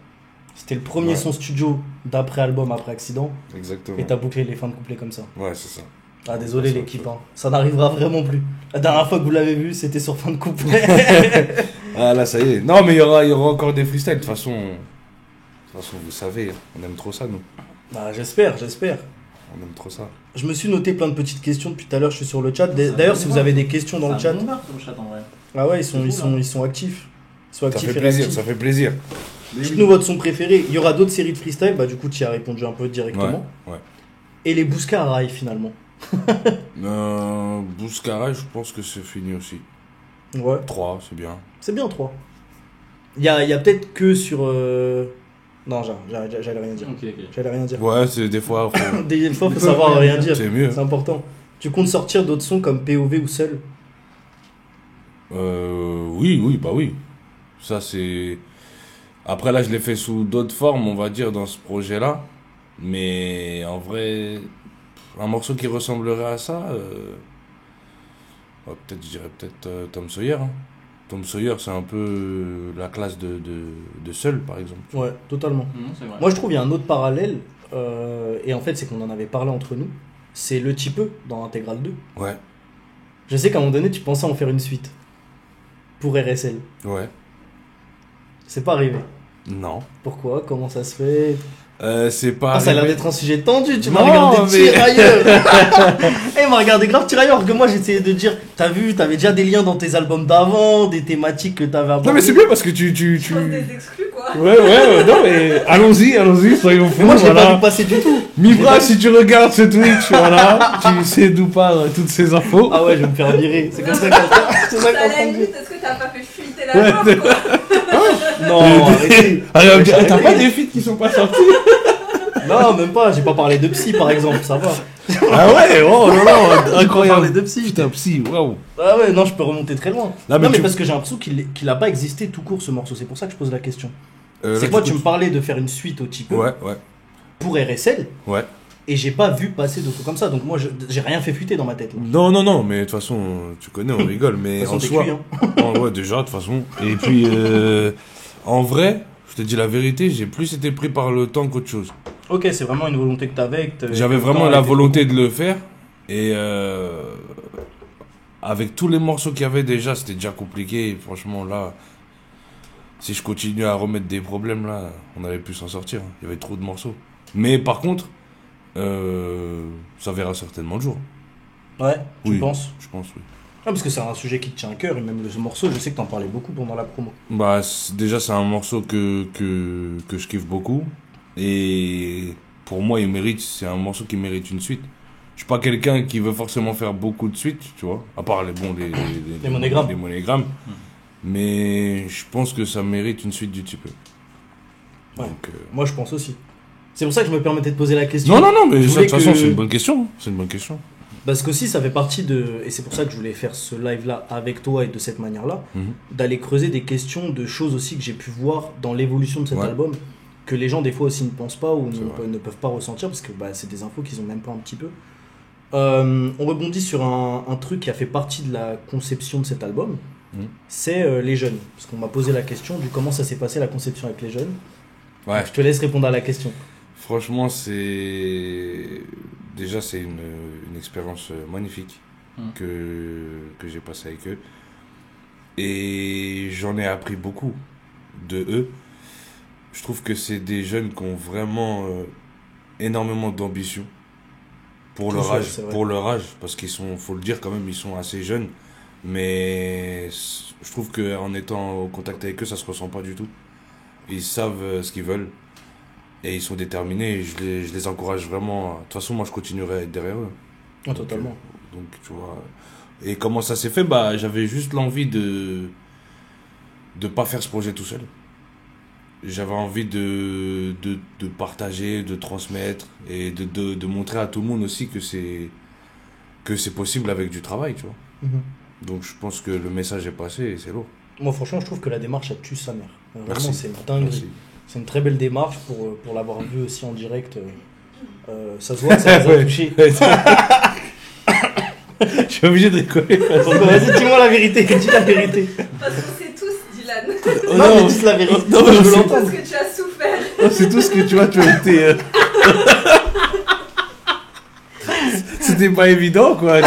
C'était le premier son studio d'après-album, après accident. Exactement. Et t'as bouclé les fins de couplet comme ça. Ouais, c'est ça. Ah, désolé l'équipe, hein. Ça n'arrivera vraiment plus. La dernière fois que vous l'avez vu, c'était sur fin de couplet. Ah là, ça y est. Non, mais il y aura encore des freestyles. De toute façon, vous savez, on aime trop ça, nous. Bah, j'espère. On aime trop ça. Je me suis noté plein de petites questions depuis tout à l'heure, je suis sur le chat. D'ailleurs, si vous avez des questions dans le chat... Ah ouais, ils sont actifs. Ça fait plaisir. Dites-nous votre son préféré. Il y aura d'autres séries de freestyle, bah du coup, tu y as répondu un peu directement. Ouais. Et les Bouscaray, finalement. Bouscaray, je pense que c'est fini aussi. Ouais. 3, c'est bien. C'est bien 3. Il y a peut-être que sur... Non, j'allais rien dire. Okay. J'allais rien dire. Ouais, c'est des fois... Des fois, faut savoir rien dire. C'est mieux. C'est important. Tu comptes sortir d'autres sons comme POV ou Seul? Oui. Ça, c'est... Après, là, je l'ai fait sous d'autres formes, on va dire, dans ce projet-là. Mais en vrai, un morceau qui ressemblerait à ça... je dirais Tom Sawyer. Hein. Tom Sawyer, c'est un peu la classe de Seul, par exemple. Ouais, totalement. C'est vrai. Moi, je trouve qu'il y a un autre parallèle, et en fait, c'est qu'on en avait parlé entre nous. C'est le petit peu dans Intégral 2. Ouais. Je sais qu'à un moment donné, tu pensais en faire une suite pour RSL. Ouais. C'est pas arrivé. Non. Pourquoi? Comment ça se fait? C'est pas. Ça a l'air d'être un sujet tendu, tu m'as regardé tirailleur. Il m'a regardé grave tirailleur, alors que moi j'essayais de dire, t'as vu, t'avais déjà des liens dans tes albums d'avant, des thématiques que t'avais abordées. Non mais c'est bien parce que tu... des exclus quoi. Ouais, non mais allons-y, soyons fous. Moi je l'ai pas vu passer du tout. Mibra, si tu regardes ce Twitch, voilà, tu sais d'où partent toutes ces infos. Ah ouais, je vais me faire virer, c'est comme ça qu'on À la limite, est-ce que t'as pas fait fuiter la jambe quoi? Non, arrêtez. T'as pas des feats qui sont pas sortis? Non, même pas, j'ai pas parlé de Psy par exemple, ça va. Ah ouais, oh non, incroyable. Parler de Psy. Putain, Psy, waouh. Ah ouais, non, je peux remonter très loin. Non, mais parce que j'ai l'impression qu'il a pas existé tout court ce morceau, c'est pour ça que je pose la question. C'est là, quoi, tu me parlais de faire une suite au petit peu Ouais. Pour RSL. Ouais. Et j'ai pas vu passer de trucs comme ça, donc moi j'ai rien fait fuiter dans ma tête. Là. Non, mais de toute façon, tu connais, on rigole, mais en soi. Ouais, déjà, de toute façon. Et puis, en vrai, je te dis la vérité, j'ai plus été pris par le temps qu'autre chose. Ok, c'est vraiment une volonté que t'avais. J'avais vraiment la volonté de le faire, et avec tous les morceaux qu'il y avait déjà, c'était déjà compliqué, et franchement, là. si je continue à remettre des problèmes là, on aurait pu s'en sortir. Hein. Il y avait trop de morceaux. Mais par contre, ça verra certainement le jour. Ouais, tu Oui. penses? Je pense, oui. Ah, parce que c'est un sujet qui te tient à cœur, et même ce morceau, je sais que t'en parlais beaucoup pendant la promo. Bah, déjà, c'est un morceau que je kiffe beaucoup. Et pour moi, c'est un morceau qui mérite une suite. Je suis pas quelqu'un qui veut forcément faire beaucoup de suites, tu vois. À part Les monogrammes. Les monogrammes. Mais je pense que ça mérite une suite du type. Ouais. Donc, Moi, je pense aussi. C'est pour ça que je me permettais de poser la question. non, mais Je ça, de toute voulais façon, que- c'est une bonne question. C'est une bonne question. Parce qu'aussi, ça fait partie de. Et c'est pour ça que je voulais faire ce live-là avec toi et de cette manière-là, d'aller creuser des questions, de choses aussi que j'ai pu voir dans l'évolution de cet Ouais. album, que les gens, des fois aussi, ne pensent pas ou C'est vrai. ne peuvent pas ressentir, parce que bah, c'est des infos qu'ils ont même pas un petit peu. On rebondit sur un truc qui a fait partie de la conception de cet album, c'est les jeunes. Parce qu'on m'a posé la question du comment ça s'est passé la conception avec les jeunes. Ouais. Je te laisse répondre à la question. Franchement, déjà c'est une expérience magnifique que j'ai passée avec eux. Et j'en ai appris beaucoup de eux. Je trouve que c'est des jeunes qui ont vraiment énormément d'ambition pour Tout leur ça, âge, c'est vrai. parce qu'ils sont, faut le dire quand même, ils sont assez jeunes. Mais je trouve qu'en étant au contact avec eux, ça se ressent pas du tout. Ils savent ce qu'ils veulent. Et ils sont déterminés et je les encourage vraiment. De toute façon, moi, je continuerai à être derrière eux. Ah, totalement. Donc, tu vois. Et comment ça s'est fait? Bah, j'avais juste l'envie de pas faire ce projet tout seul. J'avais envie de partager, de transmettre et de montrer à tout le monde aussi que c'est possible avec du travail, tu vois. Mhm. Donc, je pense que le message est passé et c'est lourd. Moi, franchement, je trouve que la démarche, elle tue sa mère. Vraiment, Merci. c'est une dinguerie. Merci. C'est une très belle démarche pour l'avoir vu aussi en direct. Ça se voit, ça nous a touché. Je suis obligé de rigoler. Vas-y, dis-moi la vérité, dis la vérité. Parce qu'on sait tous, Dylan. Non, mais dis la vérité. Non, Moi, je veux c'est- l'entendre. Parce que tu as souffert. C'est tout ce que tu vois, tu as été. C'était pas évident, quoi.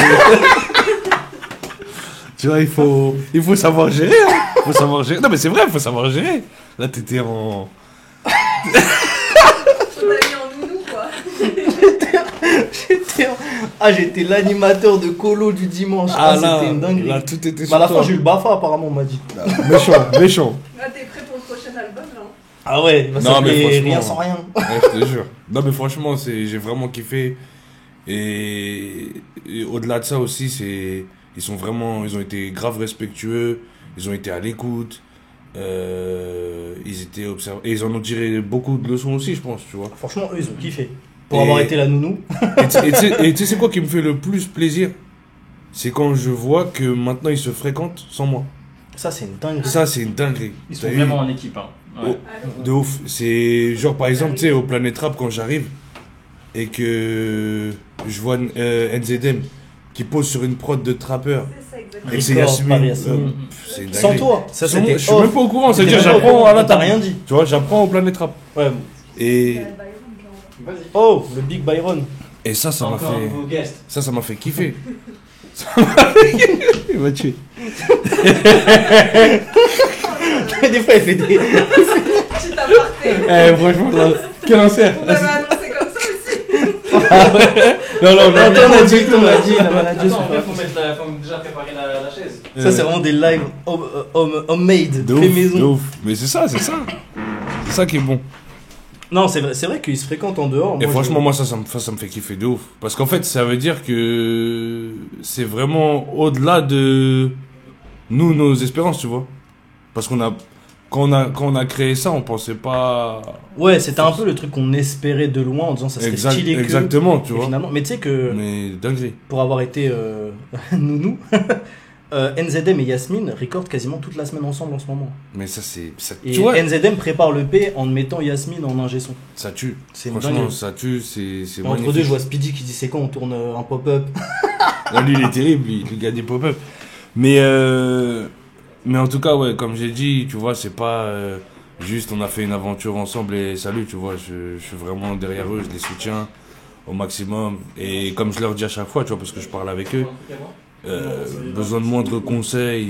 Tu vois, il faut savoir gérer. Hein. Faut savoir gérer. Non, mais c'est vrai, il faut savoir gérer. Là, t'étais en. On t'a mis en nounou, quoi. J'étais l'animateur de Colo du dimanche. C'était une dinguerie. là, tout était Mais sur à la toi. fin, j'ai eu le BAFA, apparemment, on m'a dit. Méchant. Là, t'es prêt pour le prochain album, là. Ah ouais, il va Non, mais s'appeler franchement- Rien sans rien. Ouais, je te jure. Non, mais franchement, j'ai vraiment kiffé. Et au-delà de ça aussi, ils ont été grave respectueux. Ils ont été à l'écoute. Ils étaient observés. Et ils en ont tiré beaucoup de leçons aussi, je pense, tu vois. Franchement, eux, ils ont kiffé. Pour Et- avoir été la nounou. Et tu sais c'est quoi qui me fait le plus plaisir? C'est quand je vois que maintenant ils se fréquentent sans moi. Ça, c'est une dinguerie. Ça, c'est une dinguerie. Ils T'as sont vu? vraiment en équipe. Hein. Ouais. Oh, de ouf. C'est genre par exemple, tu sais, au Planet Rap, quand j'arrive et que je vois NZM qui pose sur une prod de trappeur C'est ça, exactement. et que c'est Record Yasmine. par Yasmine. C'est une Sans dinguerie. toi, ça Sans- c'était je suis off. même pas au courant, T'étais c'est-à-dire même pas au j'apprends courant, à la t'as table. rien dit. Tu vois, j'apprends au Planet Rap. Ouais. Et, Byron, genre. Oh, le Big Byron. et ça m'a Encore un fait. nouveau guest. Ça m'a fait kiffer. Il m'a tué. Des fois, il fait des. Tu t'as parté. Franchement, là, quel enfer. On m'avait annoncé comme ça aussi. Non, non, Attends, on a dit, la manager, Attends, en c'est fait, faut déjà préparer la chaise. Ça, c'est vraiment des lives homemade, de fait ouf, maison. de ouf. Mais c'est ça, c'est ça. C'est ça qui est bon. Non, c'est vrai qu'ils se fréquentent en dehors. Et Moi, franchement, moi, ça me fait kiffer de ouf. Parce qu'en fait, ça veut dire que c'est vraiment au-delà de nous, nos espérances, tu vois. Parce quand on a créé ça, on pensait pas. Ouais, c'était un peu le truc qu'on espérait de loin en disant ça serait stylé que. Exactement, tu Et vois. finalement, mais tu sais que Mais dinguerie. pour avoir été nounou, NZM et Yasmine recordent quasiment toute la semaine ensemble en ce moment. Mais ça, c'est. Et Tu vois, NZM prépare le P en mettant Yasmine en ingé son. ça tue. C'est une Franchement, dinguerie. ça tue, c'est Entre magnifique. deux, je vois Speedy qui dit c'est quand on tourne un pop-up. Non, lui, il est terrible, il gagne des pop-up. Mais en tout cas, ouais, comme j'ai dit, tu vois, c'est pas juste on a fait une aventure ensemble et salut, tu vois, je suis vraiment derrière eux, je les soutiens au maximum. Et comme je leur dis à chaque fois, tu vois, parce que je parle avec eux, besoin de moindre conseil,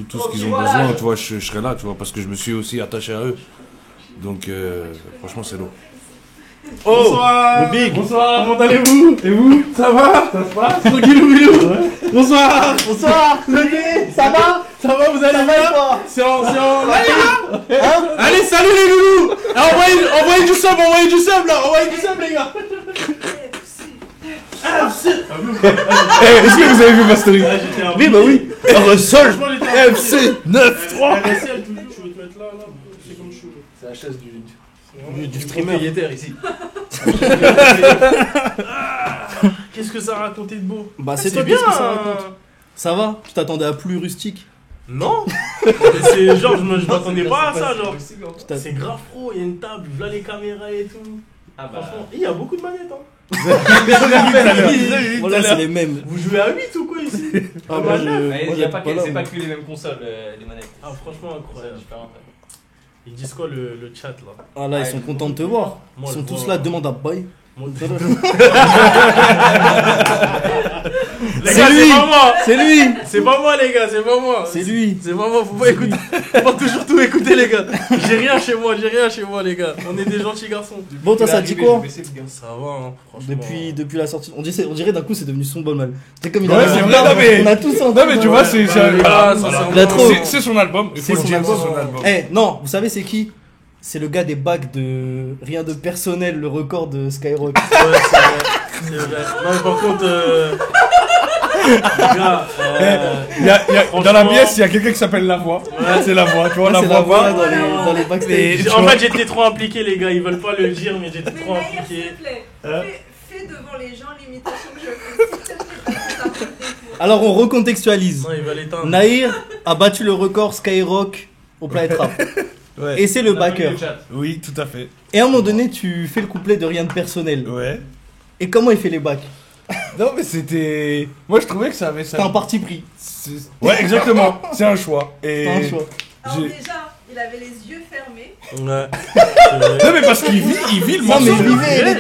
tout ce qu'ils ont besoin, tu vois, je serai là, tu vois, parce que je me suis aussi attaché à eux. Donc, franchement, c'est lourd. Oh, bonsoir. Le Big. Bonsoir. Comment allez-vous? Et vous? Ça va? Ça se passe? Tranquillou, bilou. Bonsoir. Bonsoir. Ok, ça va? Ça va, vous allez bien? C'est en live là? Allez, salut les loulous. Envoyez du sub là. Envoyez du sub les gars. Est-ce que vous avez vu ma story? Oui, bah oui. Russell FC 9-3. RSL toujours, je veux te mettre là. C'est comme chaud. C'est la chaise Du streamer. propriétaire ici. Qu'est-ce que ça a raconté de beau? Bah, C'est c'était bien. bien ce que ça raconte. Ça va? Tu t'attendais à plus rustique? Non. Mais c'est genre, je m'attendais pas à ça, genre. T'as- C'est grave pro, il y a une table, voilà les caméras et tout. Ah bah. Franchement, il y a beaucoup de manettes, hein. Voilà, c'est les mêmes. Vous jouez à 8 ou quoi ici? Ah, moi, C'est pas que les mêmes consoles, les manettes. Ah, franchement, C'est incroyable. différent. Ils disent quoi le chat là? Ah là, ils sont contents de te voir. Moi, Ils sont je tous vois- là, demande à boy. Moi, C'est Les gars, lui. c'est pas moi! C'est lui. C'est pas moi, les gars, c'est pas moi! C'est lui. C'est pas moi, faut pas écouter. Faut pas toujours tout écouter, les gars. J'ai rien chez moi, les gars. On est des gentils garçons. Bon, toi, ça dit quoi? Ça va, hein, franchement. Depuis la sortie, on dirait d'un coup c'est devenu son bon mal. C'est comme il Ouais, a c'est vrai, non, mais- on a tous Non, mais tu vois, c'est Ah, sincèrement. Il a trop. c'est son album. Il faut le son dire, album. c'est son album. Eh non, vous savez c'est qui? C'est le gars des bacs de rien de personnel, le record de Skyrock. Ouais, c'est vrai. C'est vrai. Non, mais par contre, les gars, Dans la pièce, il y a quelqu'un qui s'appelle La Voix. C'est La Voix, tu vois, La C'est la Voix. voix dans les backstage. en fait, j'étais trop impliqué, les gars. Ils veulent pas le dire, mais j'étais Mais trop Naïr, impliqué. s'il te plaît, Hein fais devant les gens l'imitation que je fais. S'il te plaît, parce que ça me fait défaut. Alors on recontextualise. Non, ils veulent éteindre. Nahir a battu le record Skyrock au Planet Rap. Ouais. Et c'est le backer. Oui, tout à fait. Et à un moment donné, tu fais le couplet de rien de personnel. Ouais. Et comment il fait les bacs? Non, mais c'était. Moi, je trouvais que ça avait ça. C'est un parti pris. Ouais, exactement. C'est un choix. Et. C'est un choix. Alors J'ai- déjà, il avait les yeux fermés. Ouais. Non, mais parce qu'il vit le Non, mais morceau. il vivait,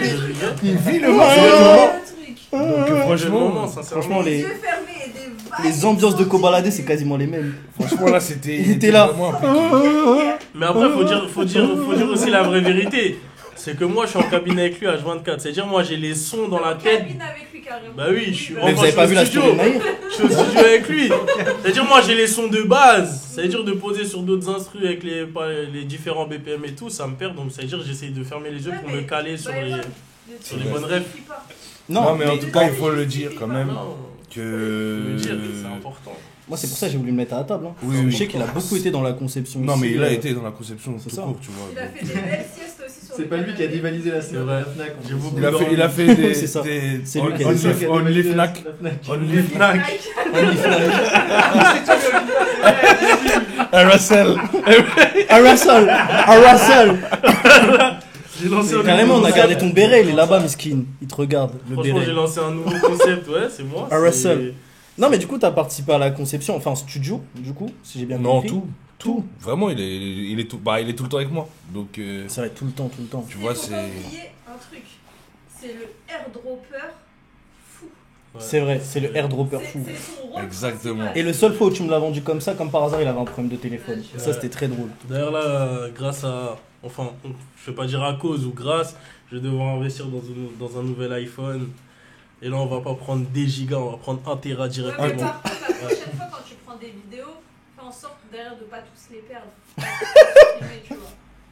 Il vit le C'est morceau. le truc. Franchement, Franchement, Les les, yeux fermés et des vibes. les ambiances de Kobalade, c'est quasiment les mêmes. Franchement, là, c'était. Il était là. vraiment impliqué. Mais après, faut dire aussi la vraie vérité. C'est que moi, je suis en cabinet avec lui H24. C'est-à-dire, moi, j'ai les sons dans la tête. Cabine avec lui carrément. Bah oui, je suis. Mais enfin, vous avez je pas suis vu au la studio. story de Nahir? Je suis au studio avec lui. C'est-à-dire, moi, j'ai les sons de base. C'est-à-dire, de poser sur d'autres instrus avec les différents BPM et tout, ça me perd. Donc, c'est-à-dire, j'essaye de fermer les yeux pour me caler sur les. sur les bonnes rêves. Non, mais en tout cas, il faut le dire quand même. Non, Que. le dire, c'est important. Moi, c'est pour ça que j'ai voulu le mettre à la table. Hein. Oui, Parce que oui. je sais qu'il a beaucoup été dans la conception. Non, mais aussi, il a été dans la conception c'est tout ça. court, tu vois. Il a fait des belles siestes aussi sur C'est le pas lui qui a canapé. dévalisé la C'est vrai. Fnac. J'ai beaucoup Il a fait des. C'est ça. des- C'est lui qui a dit ça. Only Fnac. Only Fnac. Un Russell. Un Russell. Un Russell. J'ai lancé un Carrément, on nouveau a gardé concept. ton béret, il est là-bas, miskin. Il te regarde, le Franchement, j'ai béret. lancé un nouveau concept, ouais, c'est moi. Un c'est- Russell. Non, mais du coup, t'as participé à la conception, enfin, en studio, du coup, si j'ai bien Non, compris. tout. Vraiment, il est tout le temps avec moi. Donc, Ça va être tout le temps, tout le temps. tu vois, Il faut c'est. pas oublier un truc. C'est le airdropper fou. Ouais. C'est vrai, c'est le airdropper fou. C'est son rôle Exactement. principal. Et le seul fois où tu me l'as vendu comme ça, comme par hasard, il avait un problème de téléphone. Ouais. Ça, c'était très drôle. D'ailleurs, là, grâce à. Enfin, je vais pas dire à cause ou grâce, je vais devoir investir dans un nouvel iPhone. Et là, on va pas prendre des gigas, on va prendre 1 Tera Ouais, directement. mais par contre, la prochaine fois, quand tu prends des vidéos, fais en sorte derrière de pas tous les perdre. Tu vois.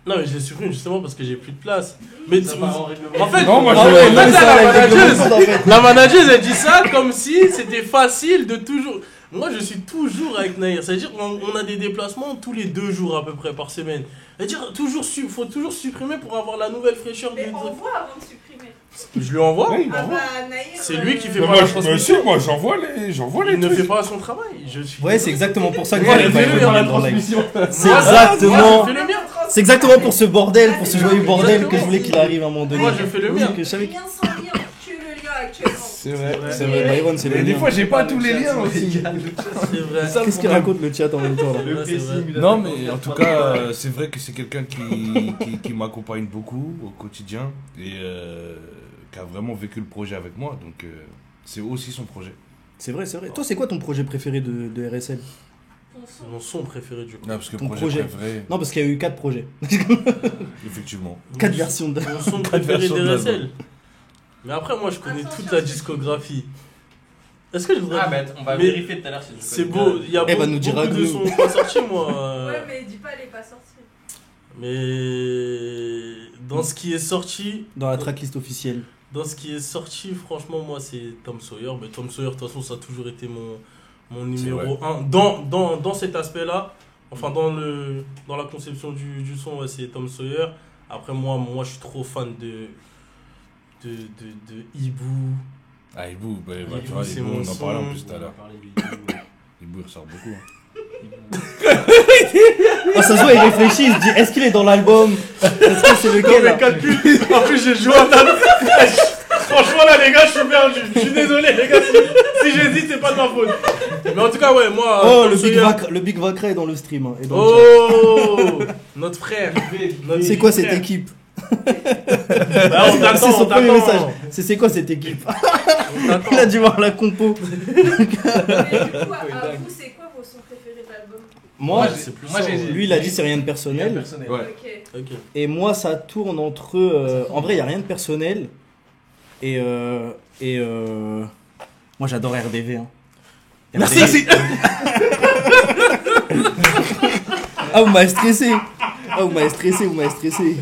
Non, mais je les supprime justement parce que j'ai plus de place. Mais en fait, Non, moi, Ah je- ouais, en non, fait, mais ça, la là, il manageuse, règle en fait. la manageuse, elle dit ça comme si c'était facile de toujours. Moi, je suis toujours avec Nahir. C'est-à-dire qu'on a des déplacements tous les 2 jours à peu près par semaine. C'est-à-dire, faut toujours supprimer pour avoir la nouvelle fraîcheur Mais du. envoie avant de supprimer. Je lui envoie. Oui, Ah bah, Naïr. C'est lui qui fait Mais pas moi, la je transmission. moi, j'envoie les Il ne trucs. fait pas son travail. Je suis. Ouais, c'est exactement pour ça que Ouais, j'avais pas fais-le aimé dans la dans live. C'est Moi, exactement. je fais le mien. C'est exactement pour ce bordel, pour ce joyeux bordel que je voulais qu'il arrive à un moment donné. Moi, je fais le mien. Que je savais que- Lien sans lien. Tu es le lien actuellement. C'est vrai. C'est vrai, Byron, c'est le Mais des lien. fois, j'ai pas tous les liens aussi. C'est vrai. Qu'est-ce qu'il raconte le chat en même temps là? Ouais, c'est vrai. Non, mais en tout cas, c'est vrai que c'est quelqu'un qui m'accompagne beaucoup au quotidien et qui a vraiment vécu le projet avec moi. Donc, c'est aussi son projet. C'est vrai, c'est vrai. Toi, c'est quoi ton projet préféré de RSL? Mon son préféré du coup. Non, parce que Ton projet projet. préféré, Non, parce qu'il y a eu 4 projets. effectivement. 4 versions de. Mon son Quatre préféré versions de d'RSL. l'album. Mais après, moi, je connais Attention, toute la c'est- discographie. Est-ce que je voudrais. Ah, bah, on va Mais vérifier tout à l'heure si je C'est connais beau, bien. il y a Eh, va beaucoup, nous dire beaucoup de Agnew. sons pas sortis, moi. Ouais, mais dis pas, elle est pas sortie. Mais dans ce qui est sorti, Dans la tracklist officielle. dans ce qui est sorti, franchement, moi, c'est Tom Sawyer. Mais Tom Sawyer, de toute façon, ça a toujours été mon numéro 1. Dans cet aspect-là, enfin, dans la conception du son, ouais, c'est Tom Sawyer. Après, moi, je suis trop fan de Hibou. Ah, Hibou, bah, Hibou, tu vois, c'est Hibou, mon on en parlait en son. plus tout à On va l'heure. parler du Hibou. Hibou, il ressort beaucoup. Hein. Ah, ça se voit, il réfléchit, il se dit est-ce qu'il est dans l'album? Est-ce que c'est lequel là calcul. En plus, j'ai joué à Franchement, là, les gars, je suis perdu. Je suis désolé, les gars. Si j'hésite, c'est pas de ma faute. Mais en tout cas, ouais, moi. Oh, Tom Sawyer- le Big Vakra est dans le stream. Hein, et dans le chat. Oh, notre frère. C'est quoi cette équipe? Bah, on C'est t'attend, son on premier t'attend. message. C'est quoi cette équipe? On t'attend. Il a dû voir la compo. Mais du coup, à vous, c'est quoi vos sons préférés de l'album? Moi, c'est plus moi, ça, j'ai- ouais. lui, il a dit c'est rien de personnel. Ouais. Ok. Ok. Et moi, ça tourne entre. En vrai, il n'y a rien de personnel. Et. Moi, j'adore RDV. Hein. Merci. Ah, vous m'avez stressé. Vous m'avez stressé.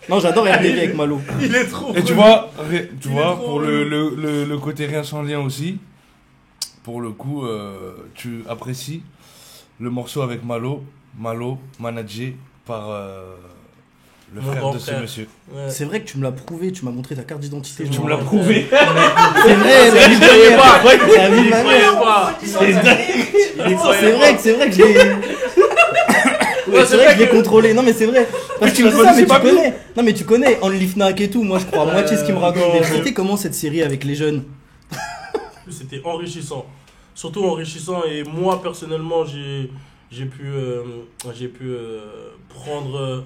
Non, j'adore RDV avec Malo. Il est trop. Et tu relou. vois, Il est trop pour le côté rien sans lien aussi, pour le coup, tu apprécies le morceau avec Malo, managé par le Mon frère grand de ce frère. monsieur. Ouais. C'est vrai que tu me l'as prouvé, tu m'as montré ta carte d'identité. Tu je me m'en l'as rappelle. prouvé. C'est vrai, la vie de croyais mère. pas. La vie de ma Il croyait mère. pas. C'est vrai que je l'ai. Ouais, c'est vrai que je l'ai contrôlé. Non, mais c'est vrai. Parce que tu tu l'as ça, pas mais dit, tu c'est pas connais. Non, mais tu connais Only Fnac et tout. Moi, je crois à moitié ce qu'il me raconte. non. Mais c'était comment cette série avec les jeunes? C'était enrichissant. Surtout enrichissant. Et moi, personnellement, j'ai pu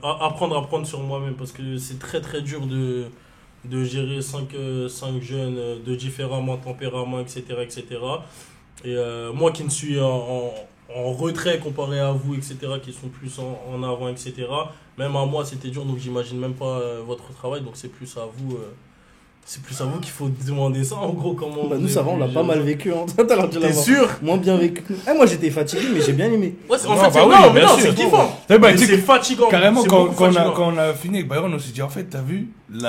apprendre à prendre sur moi-même. Parce que c'est très très dur de gérer 5 jeunes de différents tempéraments, etc. etc. Et moi qui ne suis en retrait comparé à vous, etc., qui sont plus en avant, etc., même à moi c'était dur, donc j'imagine même pas votre travail, donc c'est plus à vous. C'est plus à vous qu'il faut demander ça, en gros, comment... Bah, vous nous, ça avez va, on l'a pu pas gérer mal vécu. Hein. T'as l'air de T'es l'avoir sûr? moins bien vécu. Moi, j'étais fatigué, mais j'ai bien aimé. Ouais, en Non, fait, bah c'est oui, non, mais bien non, sûr. c'est kiffant. Eh ben, Mais tu sais c'est fatigant. Carrément, C'est quand beaucoup fatigant. on a fini avec Byron, on s'est dit en fait, t'as vu, Ouais.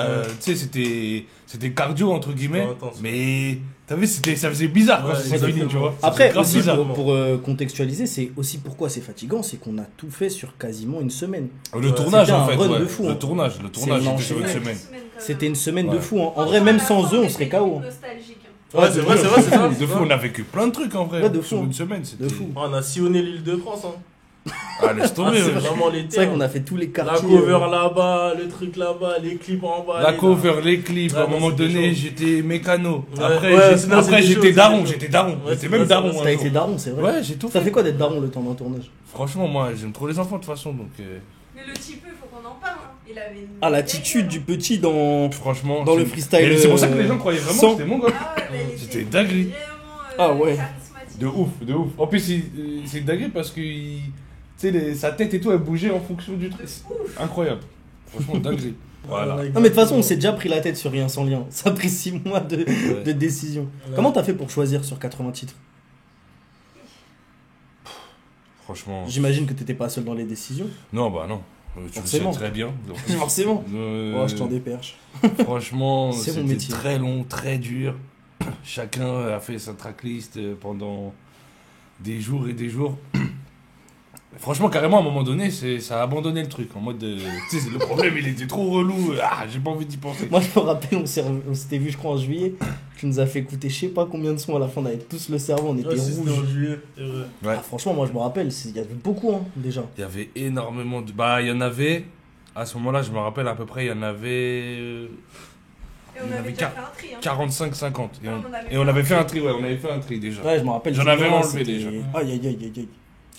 tu sais, c'était cardio entre guillemets, Ouais, intense. mais t'as vu, ça faisait bizarre quand Ouais, c'est fini, exactement. tu vois. Après, C'est grave aussi, bizarre. pour contextualiser, c'est aussi pourquoi c'est fatigant, c'est qu'on a tout fait sur quasiment une semaine. Le tournage c'était en un fait, run ouais. de fou, hein. Le tournage, C'est c'était sur une l'enchaînement. semaine. C'était une semaine de Ouais. fou. Hein. En vrai, même sans eux, on serait KO. Nostalgique. Ouais, c'est vrai, c'est ça. De fou, on a vécu plein de trucs en vrai. Ouais, de fou. Sur une semaine, c'était. De fou. On a sillonné l'île de France. Hein. Ah, laisse tomber. C'est ouais. vraiment l'été. C'est vrai hein. qu'on a fait tous les La quartiers. cover là-bas, le truc là-bas, les clips en bas. La les- cover, les clips, Ouais, à un non, moment c'était donné, chaud. j'étais mécano. Ouais, Après, ouais, j'ai- c'est- non, après, c'était chaud, j'étais daron, c'était j'étais daron. Ouais, J'étais c'est même vrai, daron. c'est un T'as jour. été daron, c'est vrai. Ouais, j'ai tout Ça fait. fait quoi d'être daron le temps d'un tournage? Franchement, moi, j'aime trop les enfants de toute façon, donc Mais le petit peu, faut qu'on en parle. Hein. Il avait une. Ah, l'attitude du petit dans franchement. le c'est- freestyle. Et c'est pour ça que les gens croyaient vraiment sans- que c'était mon gars. Ah ouais, mais il C'était était dinguerie. vraiment, Ah ouais. charismatique. De ouf, de ouf. En plus, c'est dingue parce que tu sais, sa tête et tout, elle bougeait en fonction du truc. C'est incroyable. Franchement, dinguerie. Voilà. Non, mais de toute façon, on s'est déjà pris la tête sur Rien sans lien. Ça a pris 6 mois de décision. Ouais. Comment t'as fait pour choisir sur 80 titres? Franchement. J'imagine que t'étais pas seul dans les décisions. Non, bah non. Tu le sais Forcément. très bien. Donc, Forcément. euh, Oh, je t'en déperche. Franchement, C'est mon c'était métier. très long, très dur. Chacun a fait sa tracklist pendant des jours et des jours. Franchement, carrément, à un moment donné, ça a abandonné le truc. En mode, tu sais, le problème, il était trop relou. Ah, j'ai pas envie d'y penser. Moi, je me rappelle, on s'était vu, je crois, en juillet. Tu nous as fait écouter je sais pas combien de sons à la fin. On avait tous le cerveau, on était Ouais, c'était rouges. en juillet, c'est vrai. Ouais. Ah, franchement, moi, je me rappelle, il y avait beaucoup, hein, déjà. Il y avait énormément de. Bah, il y en avait. À ce moment-là, je me rappelle à peu près, il y en avait Et on Il y avait avait déjà fait un tri. Hein. 45-50. Et, Ah, on avait fait un tri, ouais, on avait fait un tri déjà. Ouais, je me rappelle. J'en ce avais moment-là, enlevé c'était- déjà. Aïe, aïe, aïe, aïe, aïe.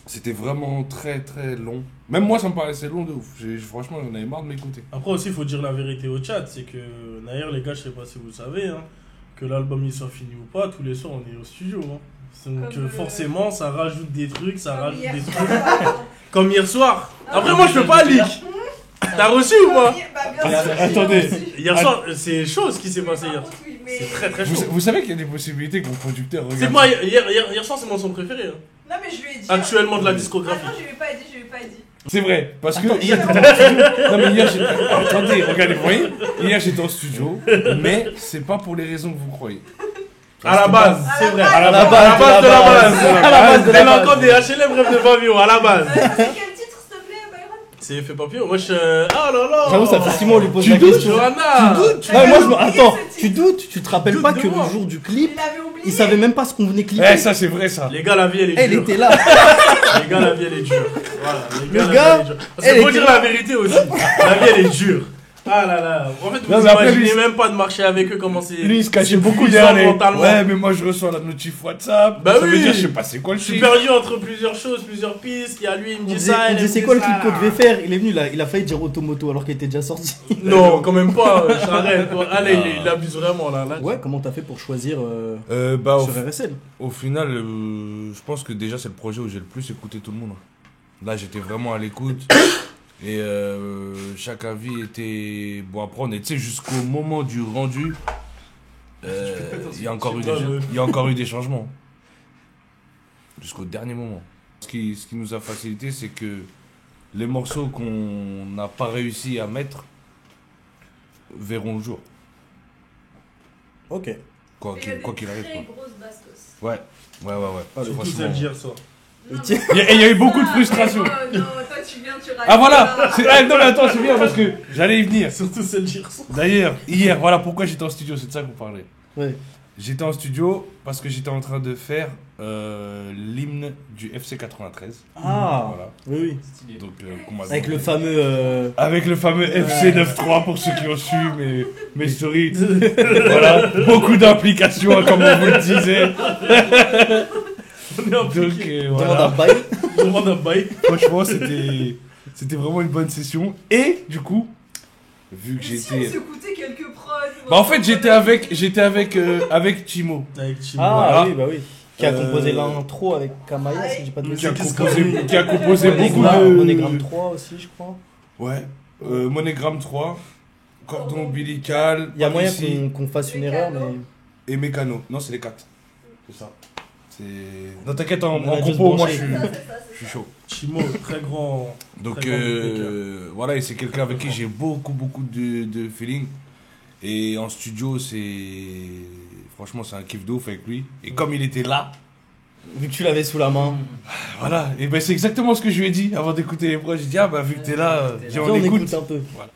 C'était vraiment très très long. Même moi, ça me paraissait long de ouf. Franchement, j'en avais marre de m'écouter. Après aussi, il faut dire la vérité au chat, c'est que d'ailleurs les gars, je sais pas si vous savez, hein, que l'album il soit fini ou pas, tous les soirs on est au studio. Hein. Donc Comme forcément, ça rajoute des trucs, ça Comme rajoute hier des soir. trucs. Comme hier soir. Après, moi, je peux pas leak. T'as reçu ou pas? Bah, bien sûr, Attendez. j'ai reçu. Hier soir, c'est chaud ce qui s'est passé Par hier. contre, oui, mais- C'est très très chaud. Vous savez qu'il y a des possibilités que mon producteur regarde. C'est moi, hier soir, c'est mon son préféré. Hein. Non, mais je lui ai dit. Actuellement de la Ah discographie. non, je lui ai pas dit, je lui ai pas dit. C'est vrai, parce que Attends, hier t'étais en studio. Non mais hier attendez, regardez, vous voyez. Hier j'étais en studio, mais c'est pas pour les raisons que vous croyez. À la base, À c'est la vrai. base. À la base de la base. À la base de la Elle a base. encore des HLM rêve de Fabio, à la base. C'est quel titre, s'il te plaît, Byron? C'est effet papillon. Moi, je. Oh là là. J'avoue, ça fait 6 mois on lui pose Tu la doutes, question. Johanna. Tu doutes Ouais, moi je me. oublié Attends, ce titre. tu doutes Tu te rappelles Doute pas de que moi. le jour du clip, Il l'avait oublié. il savait même pas ce qu'on venait Eh clipper. ça c'est vrai ça. Les gars, la vie, elle est Elle dure. était là. Les gars, la vie, elle est dure. Voilà, les Le la gars, vie, elle est dure. Parce elle qu'il faut était dire la vérité aussi. La vie, elle est dure. Ah là là. En fait, vous Non, mais après, imaginez lui, même pas de marcher avec eux, comment c'est. Lui il se cachait c'est beaucoup puissant derrière les... mentalement. Ouais mais moi je reçois la notif WhatsApp. Bah ça veut oui. dire je sais pas c'est quoi le Je suis chiffre. perdu entre plusieurs choses, plusieurs pistes. Il y a lui, il me On dit disait, ça. on elle disait me c'est dit quoi le ça. clip qu'on devait faire. Il est venu là, il a failli dire Automoto alors qu'il était déjà sorti. Non, quand même pas. J'arrête. Allez, il abuse vraiment là. Ouais, comment t'as fait pour choisir Bah sur RSL? au final je pense que déjà c'est le projet où j'ai le plus écouté tout le monde. Là j'étais vraiment à l'écoute. Et chaque avis était bon à prendre. Et tu sais, jusqu'au moment du rendu, il y a encore eu des changements. Jusqu'au dernier moment. Ce qui nous a facilité, c'est que les morceaux qu'on n'a pas réussi à mettre verront le jour. Ok. Quoi Il y a qu'il des arrive. très Quoi. grosses bastos. Ouais. Ah, Surtout Franchement. celle d'hier soir. Non, Tiens. Il y a eu beaucoup de frustration. Non, non, toi tu viens, tu racontes. Ah voilà non mais attends, c'est bien parce que j'allais y venir. Surtout celle d'hier soir. D'ailleurs, hier, voilà pourquoi j'étais en studio, c'est de ça que vous parlez. Ouais. J'étais en studio parce que j'étais en train de faire l'hymne du FC 93. Ah, Voilà. oui, oui. Donc, qu'on m'a Avec demandé. le fameux. Avec le fameux FC 93 pour ceux qui ont su mes stories. Voilà, beaucoup d'implications, hein, comme on vous le disait. On est Donc, impliqués. Demande à voilà. bail. Demande un bail. Franchement, c'était vraiment une bonne session. Et du coup, vu que Si on j'étais. s'écoutait quelques prods. Bah, en fait, j'étais avec Timo. Avec Chimo. Ah, Voilà. oui, bah oui. Qui a Euh, composé l'intro avec Kamaya, si j'ai pas de Qui a bêtises. composé beaucoup de. Monogramme 3 aussi, je crois. Ouais. Monogramme 3, cordon ombilical, Il y a moyen ici, qu'on fasse une erreur, mais. et mécano. Non, c'est les 4. C'est ça. Non, t'inquiète, en On a juste compo, moi branché. je suis, Ça, c'est ça, je c'est suis ça. chaud. Chimo, très grand. Donc Très grand voilà, et c'est quelqu'un avec qui j'ai beaucoup de feeling. Et en studio, franchement, c'est un kiff de ouf avec lui. Et comme il était là, Vu que tu l'avais sous la main. voilà, et ben c'est exactement ce que je lui ai dit avant d'écouter les proches. J'ai dit, ah bah vu que t'es là, viens, Viens, on on écoute. écoute un peu. Voilà.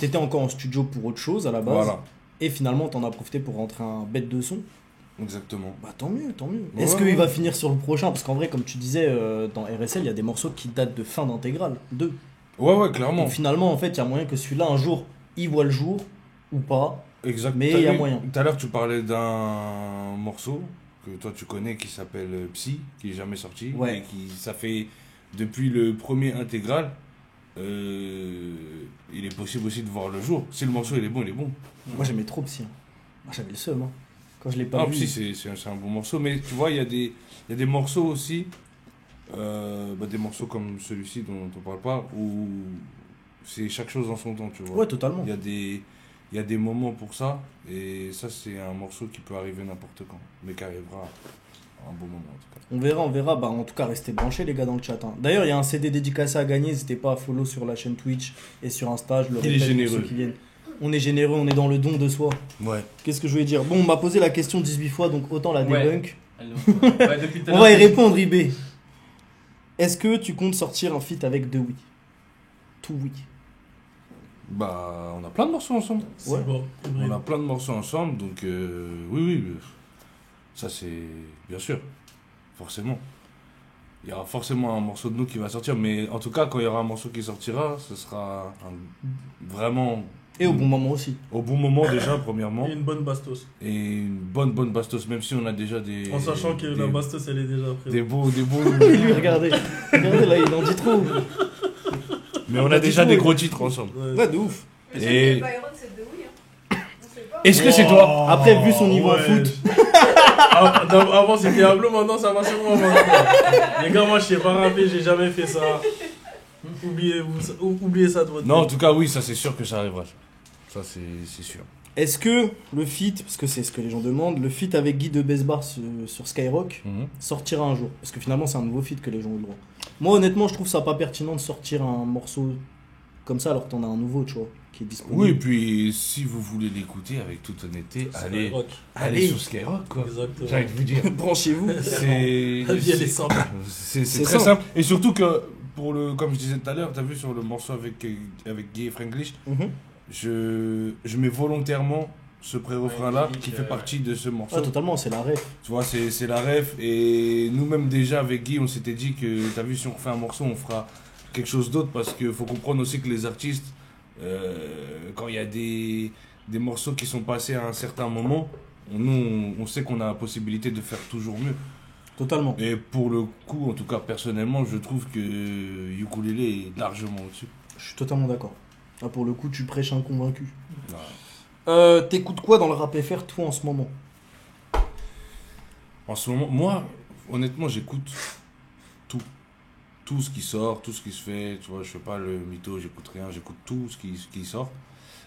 T'étais encore en studio pour autre chose à la base. Voilà, Et finalement, t'en as profité pour rentrer un bête de son. exactement. Bah tant mieux, tant mieux. Ouais, Est-ce ouais. qu'il va finir sur le prochain? Parce qu'en vrai, comme tu disais, dans RSL, il y a des morceaux qui datent de fin d'intégrale. 2. Ouais, clairement. Donc finalement, en fait, il y a moyen que celui-là, un jour, il voit le jour ou pas. Exact. Mais T'as il y a vu, moyen. Tout à l'heure, tu parlais d'un morceau que toi tu connais qui s'appelle Psy, qui est jamais sorti. Ouais. Et ça fait depuis le premier intégral. Il est possible aussi de voir le jour. Si le morceau il est bon, il est bon. Moi, j'aimais trop Psy. Moi, j'avais le seum. Hein. Quand je l'ai pas Ah, vu. Psy, c'est un bon morceau. Mais tu vois, il y a des morceaux aussi, des morceaux comme celui-ci dont on parle pas, où c'est chaque chose en son temps, tu vois. Ouais, totalement. Il y a des moments pour ça, et ça, c'est un morceau qui peut arriver n'importe quand, mais qui arrivera à un bon moment, en tout cas. On verra. Bah, en tout cas, restez branchés, les gars, dans le chat. Hein. D'ailleurs, il y a un CD dédicacé à gagner. N'hésitez pas à follow sur la chaîne Twitch et sur Insta. Je le Il est répète pour généreux. ceux qui viennent. On est généreux, on est dans le don de soi. Ouais. Qu'est-ce que je voulais dire? Bon, on m'a posé la question 18 fois, donc autant la Ouais. débunk. Ouais, depuis tout à On va y l'heure, répondre, IB. Est-ce que tu comptes sortir un feat avec deux oui? Tout oui. Bah, on a plein de morceaux ensemble. C'est Ouais. bon. On a plein de morceaux ensemble, donc oui, ça c'est bien sûr, forcément. Il y aura forcément un morceau de nous qui va sortir, mais en tout cas, quand il y aura un morceau qui sortira, ce sera vraiment Et au bon moment aussi. au bon moment déjà, premièrement, Et une bonne bastos. et une bonne bastos, même si on a déjà des... En sachant que la bastos, elle est déjà des présente. beaux... Et lui, regardez. Regardez là, il en dit trop. mais on a déjà des gros titres ensemble. Ouais. Ouais, de ouf. Mais Et- Byron, c'est de oui. Hein. On sait pas. Est-ce que c'est toi? Après, vu son niveau en foot. Avant c'était Diablo, maintenant ça va sur moi. Les gars, moi je sais pas rapper, j'ai jamais fait ça. Oubliez ça de votre Non, en tête. tout cas, oui, ça c'est sûr que ça arrivera. Ça c'est sûr. Est-ce que le feat, parce que c'est ce que les gens demandent, le feat avec Guy de Besbar sur Skyrock sortira un jour? Parce que finalement, c'est un nouveau feat que les gens ont le droit. Moi, honnêtement, je trouve ça pas pertinent de sortir un morceau comme ça alors que t'en as un nouveau, tu vois, qui est disponible. Oui, et puis si vous voulez l'écouter avec toute honnêteté, allez Allez. sur Skyrock, quoi. Exactement. J'ai envie de vous dire. Branchez-vous. C'est La vie elle est simple. c'est très simple. Et surtout que, comme je disais tout à l'heure, t'as vu sur le morceau avec Guy et Franglish, Mhm. je mets volontairement ce pré-refrain-là Ouais, qui fait partie de ce morceau. Ah, totalement, c'est la ref. Tu vois, c'est la ref. Et nous-mêmes, déjà, avec Guy, on s'était dit que, t'as vu, si on refait un morceau, on fera quelque chose d'autre. Parce qu'il faut comprendre aussi que les artistes, quand il y a des morceaux qui sont passés à un certain moment, nous, on sait qu'on a la possibilité de faire toujours mieux. Totalement. Et pour le coup, en tout cas, personnellement, je trouve que Ukulélé est largement au-dessus. Je suis totalement d'accord. Ah, pour le coup, tu prêches un convaincu. Ouais. T'écoutes quoi dans le rap FR, toi, en ce moment? En ce moment, moi, honnêtement, j'écoute tout. Tout ce qui sort, tout ce qui se fait. Tu vois, je fais pas le mytho, j'écoute rien, j'écoute tout ce qui sort.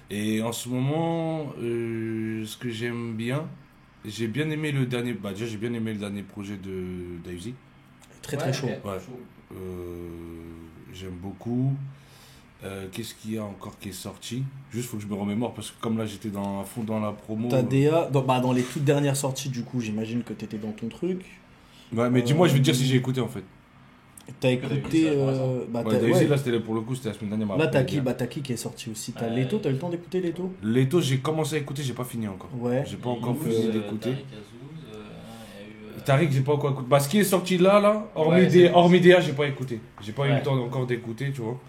Et en ce moment, ce que j'aime bien, j'ai bien aimé le dernier. Bah, déjà, j'ai bien aimé le dernier projet de Davesy. Très très chaud. Ouais. J'aime beaucoup. Qu'est-ce qu'il y a encore qui est sorti? Juste, faut que je me remémore parce que comme là, j'étais à fond dans la promo. T'as DA, dans les toutes dernières sorties, du coup, j'imagine que t'étais dans ton truc. Ouais, mais dis-moi, je vais te dire si j'ai écouté en fait. T'as écouté. Davesy, là, pour le coup, c'était la semaine dernière. Là, t'as qui est sorti aussi? T'as Leto, t'as eu le temps d'écouter Leto? Leto, j'ai commencé à écouter, j'ai pas fini encore. Ouais. J'ai pas encore fini d'écouter. Tariq Tariq, j'ai pas encore écouté. Bah, ce qui est sorti là, hormis DA, j'ai pas écouté. J'ai pas eu le temps encore d'écouter, tu vois.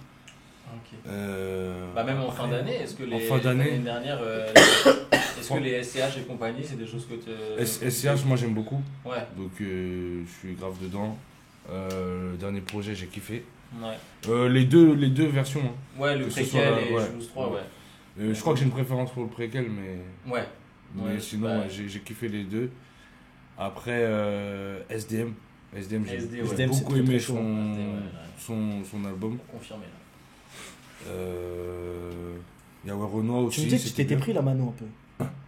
Bah même en fin d'année, est-ce que l'année dernière, est-ce que les SCH et compagnie, c'est des choses que tu... SCH, moi j'aime beaucoup. Ouais. Donc je suis grave dedans. Le dernier projet, j'ai kiffé. Ouais. Les deux versions. Hein. Ouais, le Que ce préquel soit et ouais. Choose 3, ouais. Je crois que j'ai une préférence pour le préquel, mais. Ouais. Mais sinon, bah, ouais, j'ai kiffé les deux. Après, SDM. SDM, j'ai beaucoup aimé son album. Confirmé là. Il y a Renoir aussi. Tu me disais que tu t'étais pris la mano un peu.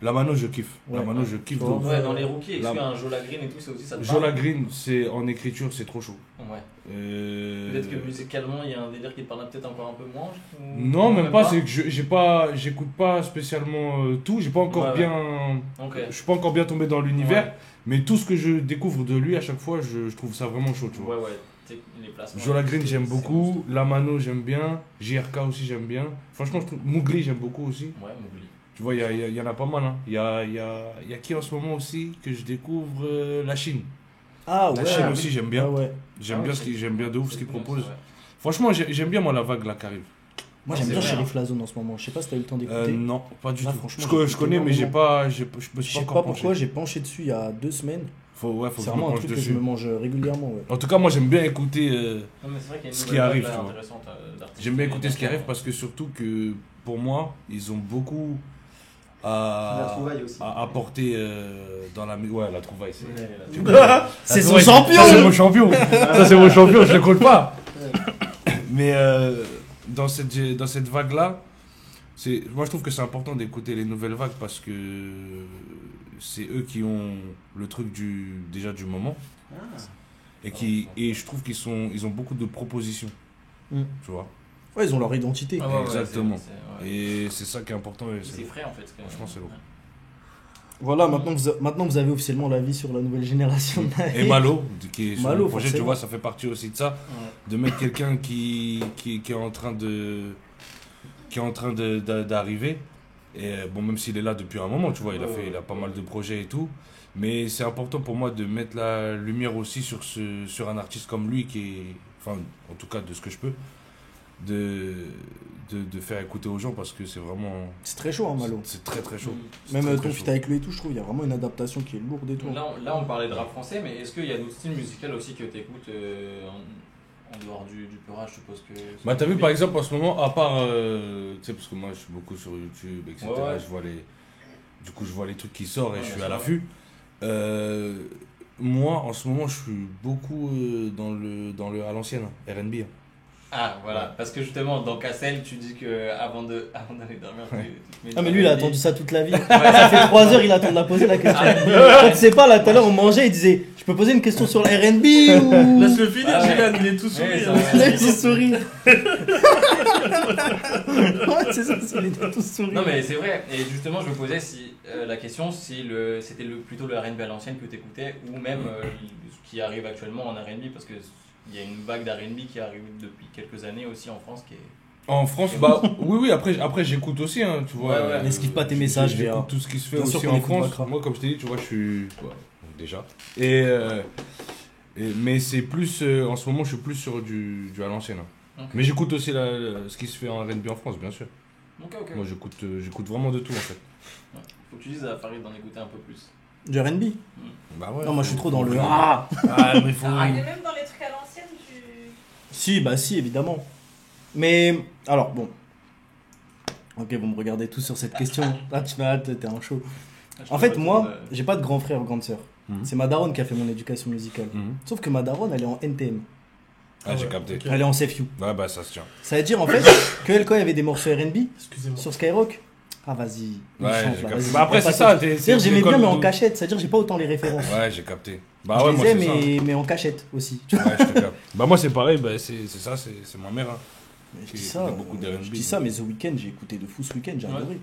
La mano, je kiffe. Ouais. La mano, je kiffe. Ouais, de ouf. Ouais, dans les rookies, est-ce qu'un Jola Green et tout, c'est aussi ça te Jola parle? Green, c'est en écriture, c'est trop chaud. Ouais. Peut-être que musicalement, il y a un délire qui te parle peut-être encore un peu moins. Non, même pas. C'est que j'écoute pas spécialement tout. J'ai pas encore Ouais, bien. Ok. Je suis pas encore bien tombé dans l'univers. Ouais. Mais tout ce que je découvre de lui à chaque fois, je trouve ça vraiment chaud, tu vois. Ouais. Les placements. Jola Green, j'aime c'est beaucoup. monstrueux. Lamano, j'aime bien. JRK aussi, j'aime bien. Franchement, je trouve Mougli, j'aime beaucoup aussi. Ouais, m'oublie. Tu vois, il y en a pas mal. Hein. Il y a qui en ce moment aussi que je découvre La Chine. Ah ouais. La Chine aussi, j'aime bien. Ah ouais. J'aime bien j'aime bien de ouf ce qu'il propose. Ouais. Franchement, j'aime bien moi la vague là qui arrive. Moi Ah, j'aime c'est bien vrai, Sheriff hein. Lazone en ce moment. Je sais pas si t'as eu le temps d'écouter. Non, pas du Ah, tout. franchement, Je connais, mais je me Je suis sais pas pas encore pourquoi, penché. j'ai penché dessus il y a 2 semaines. Faut que C'est je me vraiment un penche truc que dessus. je me mange régulièrement. Ouais. En tout cas, moi j'aime bien écouter. Non, mais c'est vrai qu'il y a une Ce qui nouvelle arrive, vague, là, tu vois. intéressante, d'artistes. J'aime bien écouter ce qui arrive parce que surtout que pour moi, ils ont beaucoup La trouvaille aussi. à apporter dans la ouais la trouvaille. C'est La son trouvaille, champion. Ça c'est mon champion. Ça c'est mon champion, je le compte pas. Mais dans cette vague là, moi je trouve que c'est important d'écouter les nouvelles vagues parce que c'est eux qui ont le truc du moment et je trouve ils ont beaucoup de propositions. Tu vois. Ouais, ils ont leur identité. Ah ouais, Exactement. ouais. Et c'est ça qui est important. et C'est frais en fait. Franchement, c'est lourd. Voilà, maintenant vous avez officiellement l'avis sur la nouvelle génération de Et Malo, qui est sur Malo, le projet, tu forcément. vois, ça fait partie aussi de ça. Ouais. De mettre quelqu'un qui est en train d'arriver. Et bon, même s'il est là depuis un moment, tu vois, il a pas mal de projets et tout. Mais c'est important pour moi de mettre la lumière aussi sur un artiste comme lui qui est, enfin, en tout cas de ce que je peux, de faire écouter aux gens parce que c'est vraiment. C'est très chaud, hein, Malo. C'est très très chaud. C'est Même très, ton très feat chaud. avec lui et tout, je trouve, il y a vraiment une adaptation qui est lourde et tout. Là, on parlait de rap français, mais est-ce qu'il y a d'autres styles musicaux aussi que tu écoutes en dehors du peurage, je suppose que... Bah t'as vu par exemple en ce moment, à part, tu sais parce que moi je suis beaucoup sur YouTube, etc. Ouais. Je vois Du coup, je vois les trucs qui sortent et je suis à l'affût. Moi, en ce moment, je suis beaucoup dans le à l'ancienne, R&B. Ah, voilà, parce que justement, dans Cassel, tu dis que avant d'aller dormir, tu te mets Ah mais du lui il a R&B. attendu ça toute la vie. Ça fait 3 heures il attend de la poser la question. Quand tu sais pas là tout à l'heure on mangeait il disait je peux poser une question sur le R&B ou... Laisse-le finir, Ah ouais. Gillian, il est tout sourire. Ouais, ça Il va. a tout sourire. Ouais c'est ça, il était tout sourire. Non mais c'est vrai, et justement je me posais la question si c'était plutôt le R&B à l'ancienne que tu écoutais ou même ce qui arrive actuellement en R&B parce que il y a une vague d'R&B qui arrive depuis quelques années aussi en France qui est... En France, bah oui, après j'écoute aussi, hein, tu vois. Ouais. N'esquive pas tes messages, j'écoute Véa. tout ce qui se fait Bien sûr aussi qu'on en écoute France. Vakra. Moi, comme je t'ai dit, tu vois, je suis. Ouais, déjà. Mais c'est plus. En ce moment, je suis plus sur du à l'ancienne. Hein. Ok. Mais j'écoute aussi ce qui se fait en R&B en France, bien sûr. Ok. Moi, j'écoute vraiment de tout, en fait. Faut que tu dises à Farid d'en écouter un peu plus. Du R&B. Bah ouais. Non moi je suis trop dans le... Ah, mais faut. Et même dans les trucs à l'ancienne, Si bah si évidemment. Mais alors bon. Ok vous me regardez tous sur cette question. Là tu m'as hâte, t'es un show. En fait moi j'ai pas de grand frère ou grande sœur. Mhm. C'est ma daronne qui a fait mon éducation musicale. Mhm. Sauf que ma daronne elle est en NTM. Ah, j'ai capté. Ok. Elle est en CFU. Ouais, bah ça se tient. Ça veut dire en fait que elle quand il y avait des morceaux R&B Excusez-moi. sur Skyrock. Ah vas-y. Ouais, chante, j'ai là, capté. vas-y. Bah après, Pas c'est ça. C'est-à-dire j'aimais bien mais en cachette. C'est-à-dire j'ai pas autant les références. Ouais, j'ai capté. Bah Je ouais, les moi ai, c'est ça. mais en cachette aussi. Ouais, je te capte. Bah moi c'est pareil, bah, c'est ça, c'est ma mère. Hein. Je Qui dis ça, écoutait beaucoup d'R&B. je dis ça, mais The Weeknd, j'ai écouté de fou ce week-end, j'ai Ouais. adoré.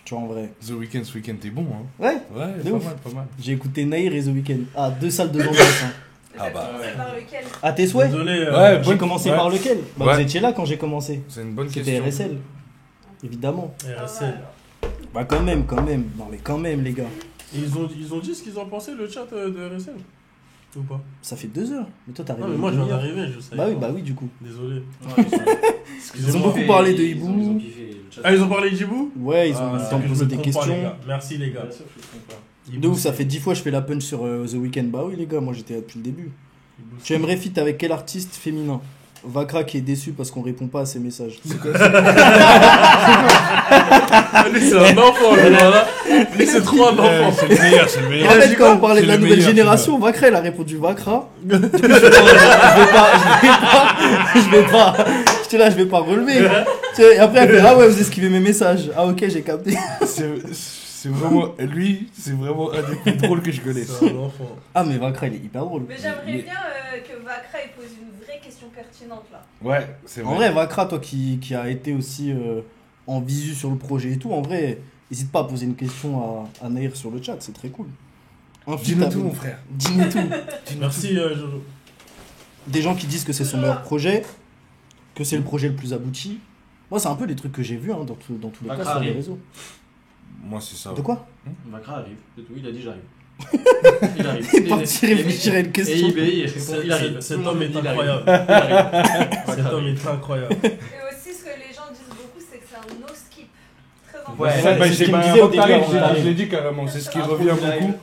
Tu vois, en vrai. The Weeknd, ce week-end, t'es bon, hein. Ouais, Ouais, De pas ouf. mal, pas mal. j'ai écouté Naïr et The Weeknd. Ah, 2 salles de ambiance. Hein. Ah bah. c'est par lequel? À tes souhaits Désolé. Ouais, J'ai commencé ouais. par lequel Bah, Ouais. vous étiez là quand j'ai commencé. C'est une bonne C'était question. RSL. Évidemment. RSL. Bah, quand même, quand même. Non, mais quand même, les gars. Et ils ont dit ce qu'ils ont pensé, le chat de RSL ou pas? Ça fait 2 heures. Mais toi, t'arrives. Non, mais moi je viens d'arriver, je sais. Bah oui, du coup. Désolé. Ils ont beaucoup parlé de Ils Hibou. ont kiffé le chat. Ah, ils ont parlé de Djibou? Ouais, ils ont Ah, ils ont que je posé me des trompe pas, les questions. gars. Merci les gars. Bien sûr, je te trompe pas. De ouf, ça fait 10 fois que je fais la punch sur The Weeknd. Bah oui, les gars, moi j'étais là depuis le début. Tu aimerais fit avec quel artiste féminin? Vakra qui est déçu parce qu'on répond pas à ses messages. C'est quoi ça? Lui, c'est un enfant, lui, voilà. Lui, c'est trop un enfant. C'est le meilleur, c'est le En meilleur. fait, quand on parlait c'est de la le nouvelle meilleur, génération, Vakra, il a répondu Vakra. Du coup, je vais pas relever. Tu sais, et après, elle fait, ah ouais, vous esquivez mes messages. Ah ok, j'ai capté. C'est vraiment. Lui, c'est vraiment un des plus drôles que je connaisse. C'est un enfant. Ah, mais Vakra, il est hyper drôle. Mais j'aimerais bien que Vakra il pose une vraie question pertinente là. Ouais, c'est En vrai, Vakra, toi qui a été aussi en visu sur le projet et tout, en vrai, n'hésite pas à poser une question à Naïr sur le chat, c'est très cool. Un feat Dis-nous avec- tout, mon frère. Dis-nous tout. Merci, Jojo. Des gens qui disent que c'est son meilleur projet, que c'est le projet le plus abouti. Moi, c'est un peu des trucs que j'ai vus hein, dans tous les cas Vakra sur les arrive. réseaux. Moi, c'est ça. De quoi? Vakra arrive, c'est tout, il a dit j'arrive. Il arrive. Il est parti réfléchir à une question. Et IBI, il répond, il arrive. Cet Tout le homme monde est dit, il arrive. incroyable. Il arrive. Cet Vakra homme arrive. est incroyable. Et aussi ce que les gens disent beaucoup c'est que c'est un no skip. Très important. Ouais, c'est Bah, ce j'ai qu'il me bah, disait au avant que début, t'arrives, avant que t'arrives. je l'ai dit carrément, c'est ce qui revient beaucoup.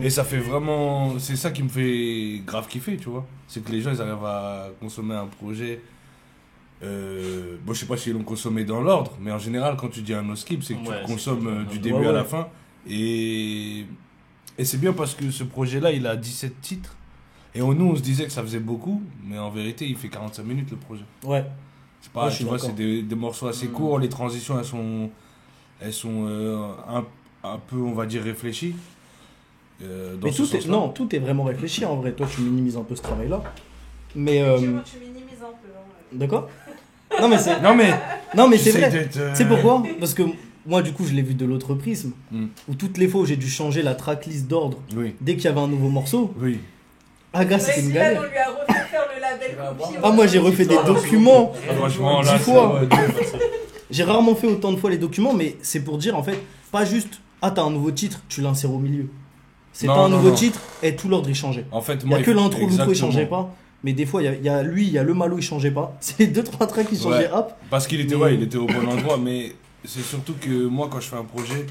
Et ça fait vraiment. C'est ça qui me fait grave kiffer, tu vois. C'est que les gens, ils arrivent à consommer un projet. Bon, je sais pas s'ils l'ont consommé dans l'ordre, mais en général, quand tu dis un no-skip, c'est que Ouais, tu c'est consommes que- du Ouais, début à la ouais. fin. Et c'est bien parce que ce projet-là, il a 17 titres. Et nous, on se disait que ça faisait beaucoup, mais en vérité, il fait 45 minutes le projet. Ouais. C'est pas, Ouais, je suis tu vois, d'accord. c'est des morceaux assez courts, les transitions, elles sont un peu, on va dire, réfléchies. Dans Mais ce sens-là. tout est vraiment réfléchi en vrai. Toi, tu minimises un peu ce travail-là. Mais. Effectivement, tu minimises un peu. Hein. De quoi? Non, mais c'est. Non, mais, Non, mais c'est j'essaie vrai. d'être, C'est pourquoi? Parce que moi, du coup, je l'ai vu de l'autre prisme. Mm. Où toutes les fois où j'ai dû changer la tracklist d'ordre Oui, dès qu'il y avait un nouveau morceau, oui. ah, gars, Ouais, c'était une si là, galère. on lui a refait faire le label copie. Ah, moi, j'ai refait des documents. Franchement, 10 là, fois. c'est- J'ai rarement fait autant de fois les documents, mais c'est pour dire en fait, pas juste, ah, t'as un nouveau titre, tu l'insères au milieu. C'est Non, pas un non, nouveau non. titre et tout l'ordre il changeait. En fait, Il y moi, a que l'intro, l'outro il exactement. changeait pas. Mais des fois, il y a lui, il y a le malo il changeait pas. C'est les 2-3 tracks qui changeaient, Ouais. hop. Parce qu'il était, Mais- ouais, il était au bon endroit, mais c'est surtout que moi, quand je fais un projet,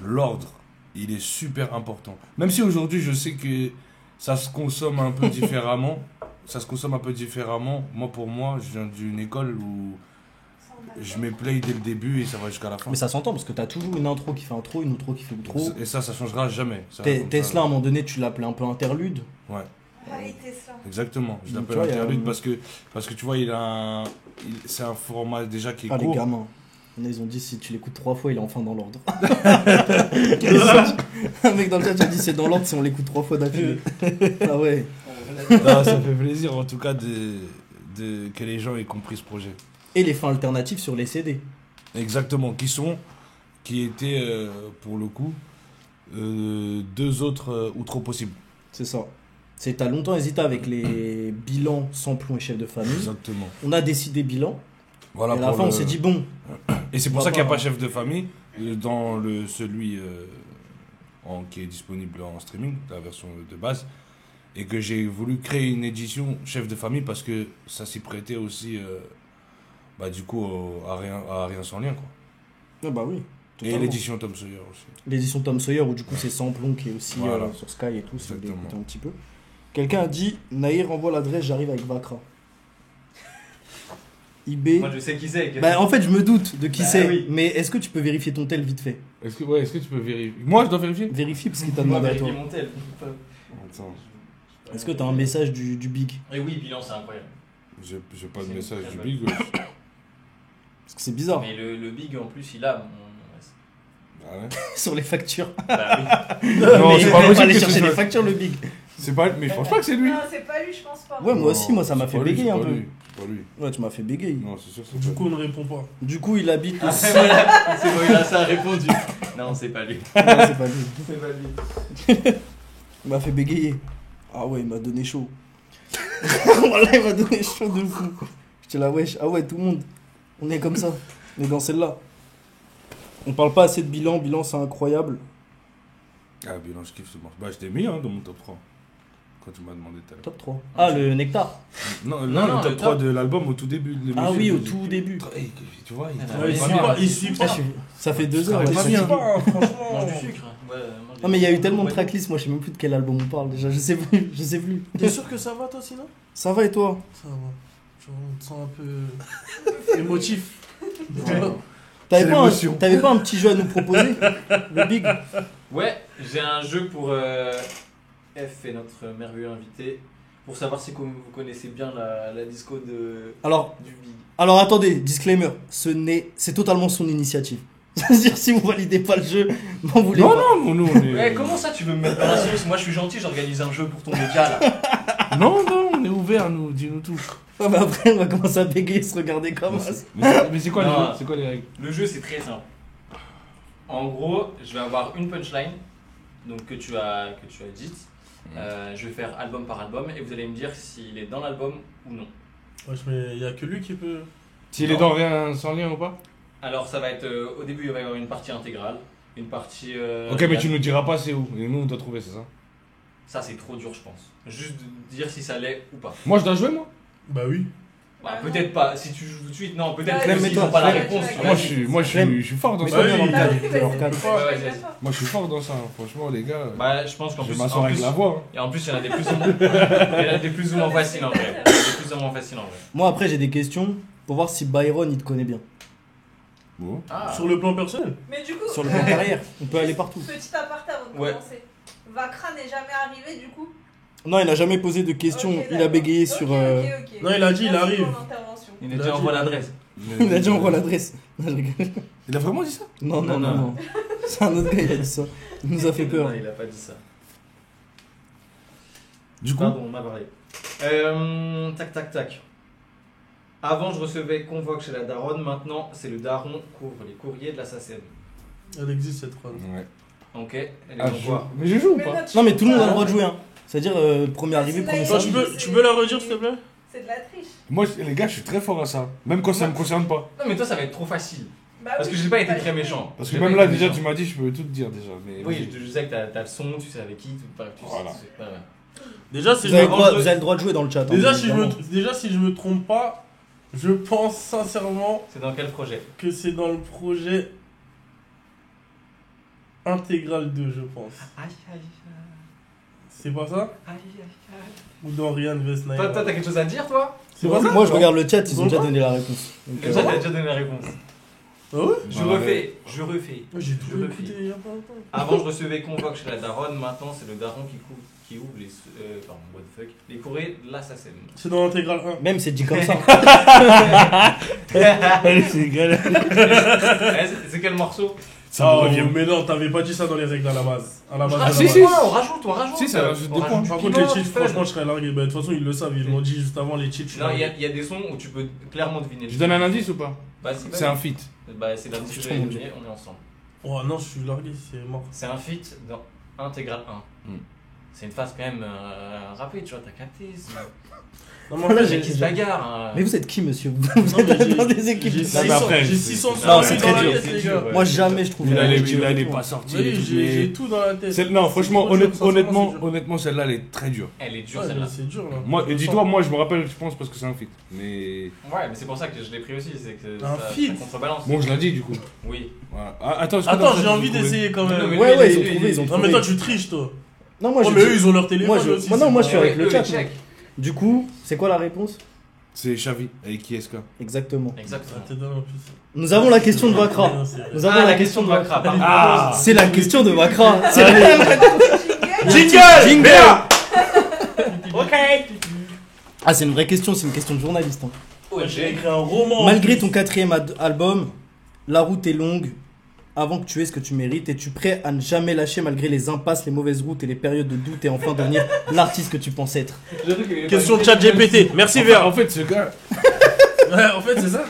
l'ordre, il est super important. Même si aujourd'hui, je sais que ça se consomme un peu différemment. Ça se consomme un peu différemment. Moi, pour moi, je viens d'une école où je mets play dès le début et ça va jusqu'à la fin. Mais ça s'entend parce que t'as toujours une intro qui fait intro, une outro qui fait outro. Et ça changera jamais. Ça va comme Tesla, ça. à un moment donné, tu l'appelais un peu interlude. Ouais, Allez, Tesla. exactement. Je Donc, l'appelle tu vois, interlude il y a- parce que tu vois, c'est un format déjà qui est Ah, les court. gamins. Ils ont dit si tu l'écoutes 3 fois, il est enfin dans l'ordre. Un mec dans le chat a dit c'est dans l'ordre si on l'écoute 3 fois d'affilée. Ah ouais. Non, ça fait plaisir en tout cas que les gens aient compris ce projet. Et les fins alternatives sur les CD. Exactement, qui étaient pour le coup 2 autres outros possibles. C'est ça. T'as longtemps hésité avec les bilans sans plomb et chef de famille. Exactement. On a décidé bilan. Voilà et à la fin, on s'est dit bon. Et c'est pour on ça va qu'il n'y a pas- pas chef de famille dans celui qui est disponible en streaming, la version de base. Et que j'ai voulu créer une édition chef de famille parce que ça s'y prêtait aussi, du coup, à rien sans lien, quoi. Ah bah oui. Et totalement. l'édition Tom Sawyer aussi. L'édition Tom Sawyer où du coup c'est sans plomb qui est aussi Voilà. sur Sky et tout, si vous voulez Exactement. écouter un petit peu. Quelqu'un a dit Nahir envoie l'adresse, j'arrive avec Vakra. IB. Moi je sais qui c'est. Bah en fait je me doute de qui Bah c'est, oui. mais est-ce que tu peux vérifier ton tel vite fait? Est-ce que tu peux vérifier? Moi, je dois vérifier? Vérifie parce qu'il t'a Moi demandé à toi. vérifier mon tel. Attends, Est-ce que t'as un message du Big? Et oui, bilan c'est incroyable. j'ai pas de C'est message très du bon. Big. Ouais. Parce que c'est bizarre. Mais le big en plus il a. Ah ouais. Sur les factures. Bah oui. Non, Mais c'est il pas va possible aller que chercher ce les soit- factures le Big. C'est pas, mais je pense pas que c'est lui. Non, c'est pas lui, je pense pas. Ouais, moi Non, aussi, moi ça m'a c'est fait pas lui, bégayer c'est un pas peu. lui, C'est pas lui. Ouais, tu m'as fait bégayer. Non, c'est sûr, c'est Du pas coup, on ne répond pas. Du coup, il habite Ah, aussi. voilà, c'est bon, là ça a répondu. Non, c'est pas lui. Non, c'est pas lui. C'est pas lui. Il m'a fait bégayer. Ah ouais, il m'a donné chaud. Voilà, il m'a donné chaud de fou. J'étais là, wesh. Ah ouais, tout le monde. On est comme ça. On est dans celle-là. On parle pas assez de bilan. Bilan, c'est incroyable. Ah, bilan, je kiffe ce morceau. Bah, je t'ai mis dans mon top 3. Quand tu m'as demandé tout à l'heure. Top 3. Ah, le nectar. Non, Non, le top le 3 top. de l'album au tout début. de Ah l'émission. oui, au tout début. Hey, tu vois, il Ah, travaille il pas suit bien. pas, il suit Ah, pas. ça fait 2 heures. travaille là, pas je bien. suis fatigué. Franchement. Mange du sucre. Ouais, mange Non, mais il y a eu du- tellement de tracklists. Moi, je sais même plus de quel album on parle déjà. Je sais plus. Je sais plus. T'es sûr que ça va, toi, sinon? Ça va et toi? Ça va. On te sens un peu émotif. T'avais C'est pas, l'émotion. t'avais pas un petit jeu à nous proposer? Le Big? Ouais, j'ai un jeu pour F et notre merveilleux invité. Pour savoir si vous connaissez bien la disco Alors, du Big. Alors attendez, disclaimer, c'est totalement son initiative. C'est-à-dire si vous validez pas le jeu, m'en voulez Non, pas. non, nous, on est. Ouais, comment ça tu veux me mettre dans la sauce? Moi je suis gentil, j'organise un jeu pour ton média là. Non, non, on est ouvert, nous, dis-nous tout. Ouais, mais après on va commencer à bégayer, se regarder comme ça. Mais c'est quoi, Non. c'est quoi les règles? Le jeu c'est très simple. En gros, je vais avoir une punchline donc que tu as dite. Je vais faire album par album et vous allez me dire s'il est dans l'album ou non. Wesh, mais il y a que lui qui peut. S'il est dans rien sans lien ou pas? Alors ça va être au début il va y avoir une partie intégrale, une partie. Ok, mais tu nous diras pas c'est où. Et nous, on doit trouver, c'est ça? Ça c'est trop dur je pense. Juste de dire si ça l'est ou pas. Moi, je dois jouer, moi? Bah oui. Bah, peut-être pas. Si tu joues tout de suite, non. Peut-être Ouais, que mais s'ils toi, n'ont pas la ouais, réponse. ouais, tu ouais. vois. Moi, je suis fort dans Mais ça. toi, bien dans le oui. cadre, Ah oui, dans leur vas-y. cadre. Ouais, ouais, vas-y. Moi, je suis fort dans ça. Franchement, les gars, Bah, je pense qu'en je plus. vais m'asseoir en avec plus- la voix. Et en plus, il y en a des plus ou moins, il y en a des plus ou moins faciles en vrai. Il y en a des plus ou moins faciles en vrai. Moi après j'ai des questions pour voir si Byron il te connaît bien. Bon. Ah. Sur le plan personnel. Mais du coup, Sur le plan carrière, on peut aller partout. petit aparté avant de Ouais. commencer. Vakra n'est jamais arrivé du coup. Non, il a jamais posé de questions, Ok, il a d'accord. bégayé Ok, sur... ok. Non, il a dit, il Merci arrive. pour l'intervention. Il a déjà envoyé l'adresse. Il a dit envoie l'adresse. Non, je rigole. Il a vraiment dit ça? Non, non, Non, non, non. non. C'est un autre gars, il a dit ça. Il nous a fait peur. Non, il a pas dit ça. Du coup, Pardon, on m'a parlé. Tac, tac, tac. Avant, je recevais convoque chez la daronne. Maintenant, c'est le daron couvre les courriers de la SACEM. Elle existe cette phrase. ouais. Ok, elle est Ah, en quoi? mais je joue ou Mais pas? là, tu Non mais peux tout le monde a pas. le droit de jouer hein. C'est-à-dire premier arrivé, premier Toi, servi. tu peux la redire, s'il te plaît? C'est de la triche. Moi, les gars, je suis très fort à ça. Même quand ça me concerne pas. Non, mais toi, ça va être trop facile. Bah Parce oui, que j'ai pas été bah, très méchant. Parce que J'ai même pas là, été déjà, méchant. tu m'as dit, je peux tout te dire déjà. Mais Oui, je sais que t'as le son, tu sais avec qui, bref, tu sais. Voilà. tu sais, voilà. Déjà, si Vous avez, je vous avez le droit de jouer dans le chat. hein, Déjà, si évidemment. je me trompe pas, je pense sincèrement C'est dans quel projet? que c'est dans le projet Intégral 2, je pense. Aïe, aïe, C'est pas ça? aïe, aïe, Ou dans Ryan Vesnaï. Toi, t'as quelque chose à dire, toi? C'est pas ça? Moi, je regarde le chat, ils ont déjà donné la réponse. Donc, Comme ça, t'as déjà donné la réponse. Ah ouais? Je refais. J'ai tout Je écouté il y a pas longtemps. Avant, je recevais convoque chez la daronne. Maintenant, c'est le daron qui ouvre les. Pardon, what the fuck. Les courriers de l'assassin. C'est dans l'intégrale 1. Même c'est dit comme ça. Allez, c'est galère. C'est quel morceau? Ça me revient. Mais non, t'avais pas dit ça dans les règles à la base. À la base. Ah, de si, la si. base. On rajoute. Si, ça rajoute deux points. Par contre, les cheats, franchement, je serais largué. Bah, de toute façon, ils le savent, ils l'ont dit juste avant les cheats. je suis Non, il largué. y a des sons où tu peux clairement deviner. Je donne un indice ou pas? Bah, C'est un feat. Bah, c'est l'indice que j'avais donné, on est ensemble. Oh non, je suis largué, c'est mort. C'est un feat dans Intégral 1. C'est une phase quand même rapide, tu vois, t'as capté. Non, mais en Voilà, fait, j'ai- Qui se bagarre. hein. Mais vous êtes qui, monsieur? Vous Non, mais êtes dans des équipes. J'ai Non, mais après, 600 Non, c'est dans très la dur, tête, c'est les dur, gars. ouais. Moi, jamais je trouve Il la allait réponse. pas sortir. Oui, j'ai tout dans la tête. Non, franchement, C'est dur, honnêtement, c'est dur. honnêtement, celle-là, elle est très dure. Elle est dure Ouais, celle-là. mais c'est dur là. Moi, et dis-toi, moi, je me rappelle, je pense, parce que c'est un feat. Mais Ouais, mais c'est pour ça que je l'ai pris aussi, c'est que Un ça feat. contrebalance. bon, je l'ai dit du coup. Oui. Voilà. Ah, attends, Attends, j'ai envie d'essayer quand Non, même. mais Ouais, lui, ouais, lui, ils ont lui, trouvé, lui, ils ont Non, trouvé. mais toi, tu triches, toi. Non, moi, Oh, je mais dis- eux, ils ont leur téléphone Moi, je- aussi. moi, non, c'est moi, pas- je suis avec le eux, chat. ils check. Du coup, c'est quoi la réponse? C'est Xavi, avec Kieska. Exactement. Exactement. Ah, t'es dingue, en plus. Nous avons la question de Vakra. Non, c'est vrai. Nous avons la question de Vakra. Vakra. Ah C'est la question de Vakra. C'est Jingle Jingle. Ok. Ah, c'est une vraie question, c'est une question de journaliste. hein. Ouais, j'ai écrit un roman. Malgré ton 4e album, la route est longue. Avant que tu aies ce que tu mérites, es-tu prêt à ne jamais lâcher malgré les impasses, les mauvaises routes et les périodes de doute et enfin devenir l'artiste que tu penses être? Question de chat GPT. Merci, En Véa. fait, ce gars, Ouais, en fait, c'est ça.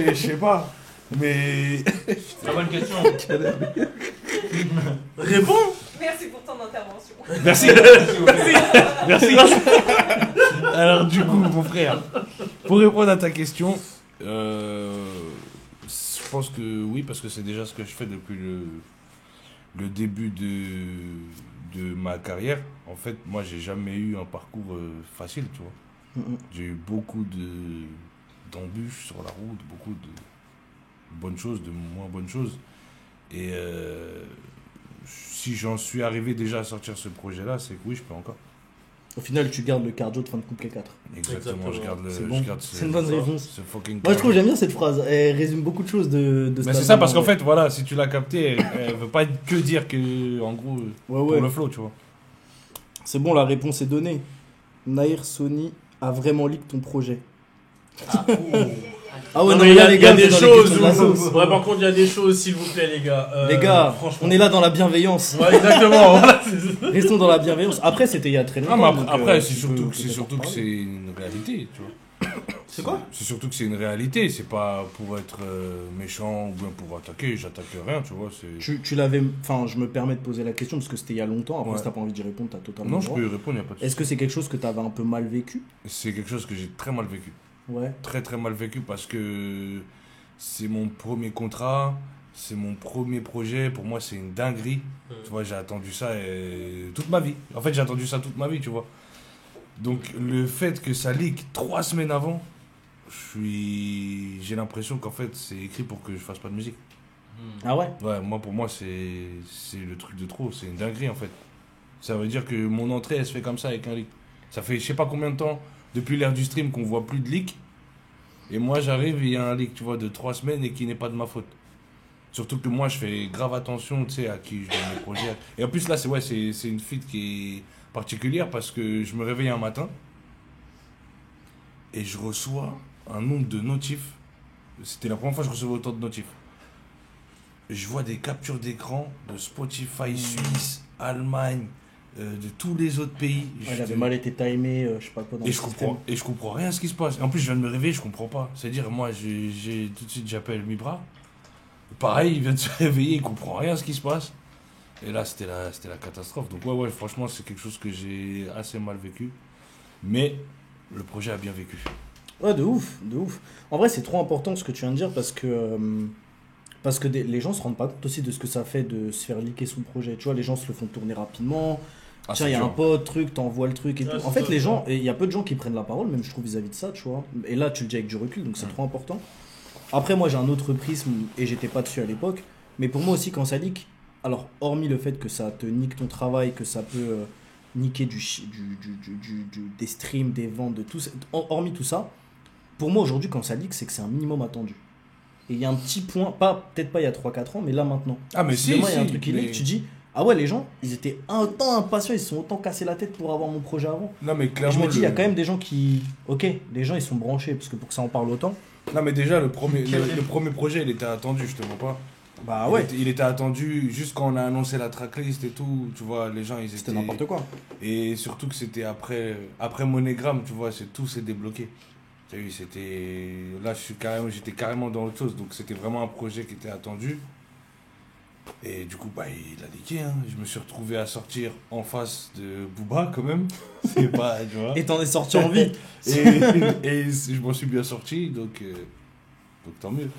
je sais pas, mais. C'est la bonne question. Réponds. Merci pour ton intervention. Merci. Merci. Alors, du coup, mon frère, pour répondre à ta question, je pense que oui, parce que c'est déjà ce que je fais depuis le début de ma carrière. En fait, moi, j'ai jamais eu un parcours facile, tu vois. J'ai eu beaucoup d'embûches sur la route, beaucoup de bonnes choses, de moins bonnes choses. Et si j'en suis arrivé déjà à sortir ce projet-là, c'est que oui, je peux encore. Au final, tu gardes le cardio de fin de couplet 4. Exactement, je garde le. C'est bon. je garde C'est une bonne réponse. ce fucking. Moi, je trouve, j'aime bien cette phrase. Elle résume beaucoup de choses de Mais cet c'est ça, album, parce qu'en en vrai. fait, voilà, si tu l'as capté, elle veut pas que dire que, en gros, Ouais, pour ouais. le flow, tu vois. C'est bon, la réponse est donnée. Nair Sony a vraiment leak ton projet. Ah ouais, Non, non, mais mais il y là, a les il y a gars, des vous êtes dans les choses questions de la où. sauce. Ouais, par contre, il y a des choses, s'il vous plaît, les gars. Les gars, franchement. on est là dans la bienveillance. Ouais, exactement. Voilà, c'est ça. Restons dans la bienveillance. Après, c'était il y a très longtemps. Non, mais donc, après, c'est tu surtout, peux c'est peut-être en surtout que parler. c'est une réalité, tu vois. C'est quoi? C'est surtout que c'est une réalité, c'est pas pour être méchant ou bien pour attaquer, j'attaque rien, tu vois. Tu l'avais. Enfin, je me permets de poser la question parce que c'était il y a longtemps. Après, Ouais. si t'as pas envie d'y répondre, t'as totalement Non, le je droit. peux y répondre, y a pas de Est-ce souci. que c'est quelque chose que t'avais un peu mal vécu? C'est quelque chose que j'ai très mal vécu. Ouais. Très très mal vécu parce que c'est mon premier contrat, c'est mon premier projet. Pour moi, c'est une dinguerie. Tu vois, j'ai attendu ça toute ma vie. En fait, j'ai attendu ça toute ma vie, tu vois. Donc, le fait que ça leak 3 semaines avant, j'ai l'impression qu'en fait, c'est écrit pour que je fasse pas de musique. Ah ouais? Ouais, moi, pour moi, c'est le truc de trop. C'est une dinguerie, en fait. Ça veut dire que mon entrée, elle se fait comme ça avec un leak. Ça fait je sais pas combien de temps, depuis l'ère du stream, qu'on voit plus de leak. Et moi, j'arrive, il y a un leak, tu vois, de 3 semaines et qui n'est pas de ma faute. Surtout que moi, je fais grave attention, tu sais, à qui je donne mes projets. Et en plus, là, c'est une feat qui est particulière parce que je me réveille un matin et je reçois un nombre de notifs. C'était la première fois que je recevais autant de notifs. Je vois des captures d'écran de Spotify Suisse, Allemagne, de tous les autres pays. Ouais, il avait mal été timé, je sais pas quoi dans Et le je système. comprends rien à ce qui se passe. En plus, je viens de me réveiller, je comprends pas. C'est-à-dire, moi, j'ai tout de suite, j'appelle Mibra. Pareil, il vient de se réveiller, il comprend rien à ce qui se passe. Et là, c'était la catastrophe. Donc, ouais, franchement, c'est quelque chose que j'ai assez mal vécu. Mais le projet a bien vécu. Ouais, de ouf, de ouf. En vrai, c'est trop important ce que tu viens de dire parce que les gens se rendent pas compte aussi de ce que ça fait de se faire leaker son projet. Tu vois, les gens se le font tourner rapidement. Ah, Tiens, c'est il y a dur. un pote, truc, t'envoies le truc et Ouais, tout. c'est En fait, ça, les c'est gens, ça. et il y a peu de gens qui prennent la parole, même je trouve vis-à-vis de ça, tu vois. Et là, tu le dis avec du recul, donc c'est trop important. Après, moi, j'ai un autre prisme et j'étais pas dessus à l'époque. Mais pour moi aussi, quand ça leak, alors, hormis le fait que ça te nique ton travail, que ça peut niquer des streams, des ventes, de tout ça. Hormis tout ça, pour moi aujourd'hui, quand ça leak, c'est que c'est un minimum attendu. Et il y a un petit point, peut-être pas il y a 3-4 ans, mais là maintenant. Ah, mais si, demain, il y a un truc qui leak, tu dis, ah ouais, les gens, ils étaient autant impatients, ils se sont autant cassés la tête pour avoir mon projet avant. Non, mais Et clairement. je me dis, il y a quand même des gens qui. Ok, les gens ils sont branchés, parce que pour que ça en parle autant. Non, mais déjà, le premier projet, il était attendu, je te mens pas. Bah ouais. Il était attendu juste quand on a annoncé la tracklist et tout, tu vois, les gens ils étaient. C'était n'importe quoi. Et surtout que c'était après Monégramme, tu vois, tout s'est débloqué. Tu as vu, là j'étais carrément dans autre chose, donc c'était vraiment un projet qui était attendu. Et du coup, bah il a leaké, hein. Je me suis retrouvé à sortir en face de Booba quand même. C'est pas, tu vois. Et t'en es sorti en vie. et je m'en suis bien sorti, donc tant mieux.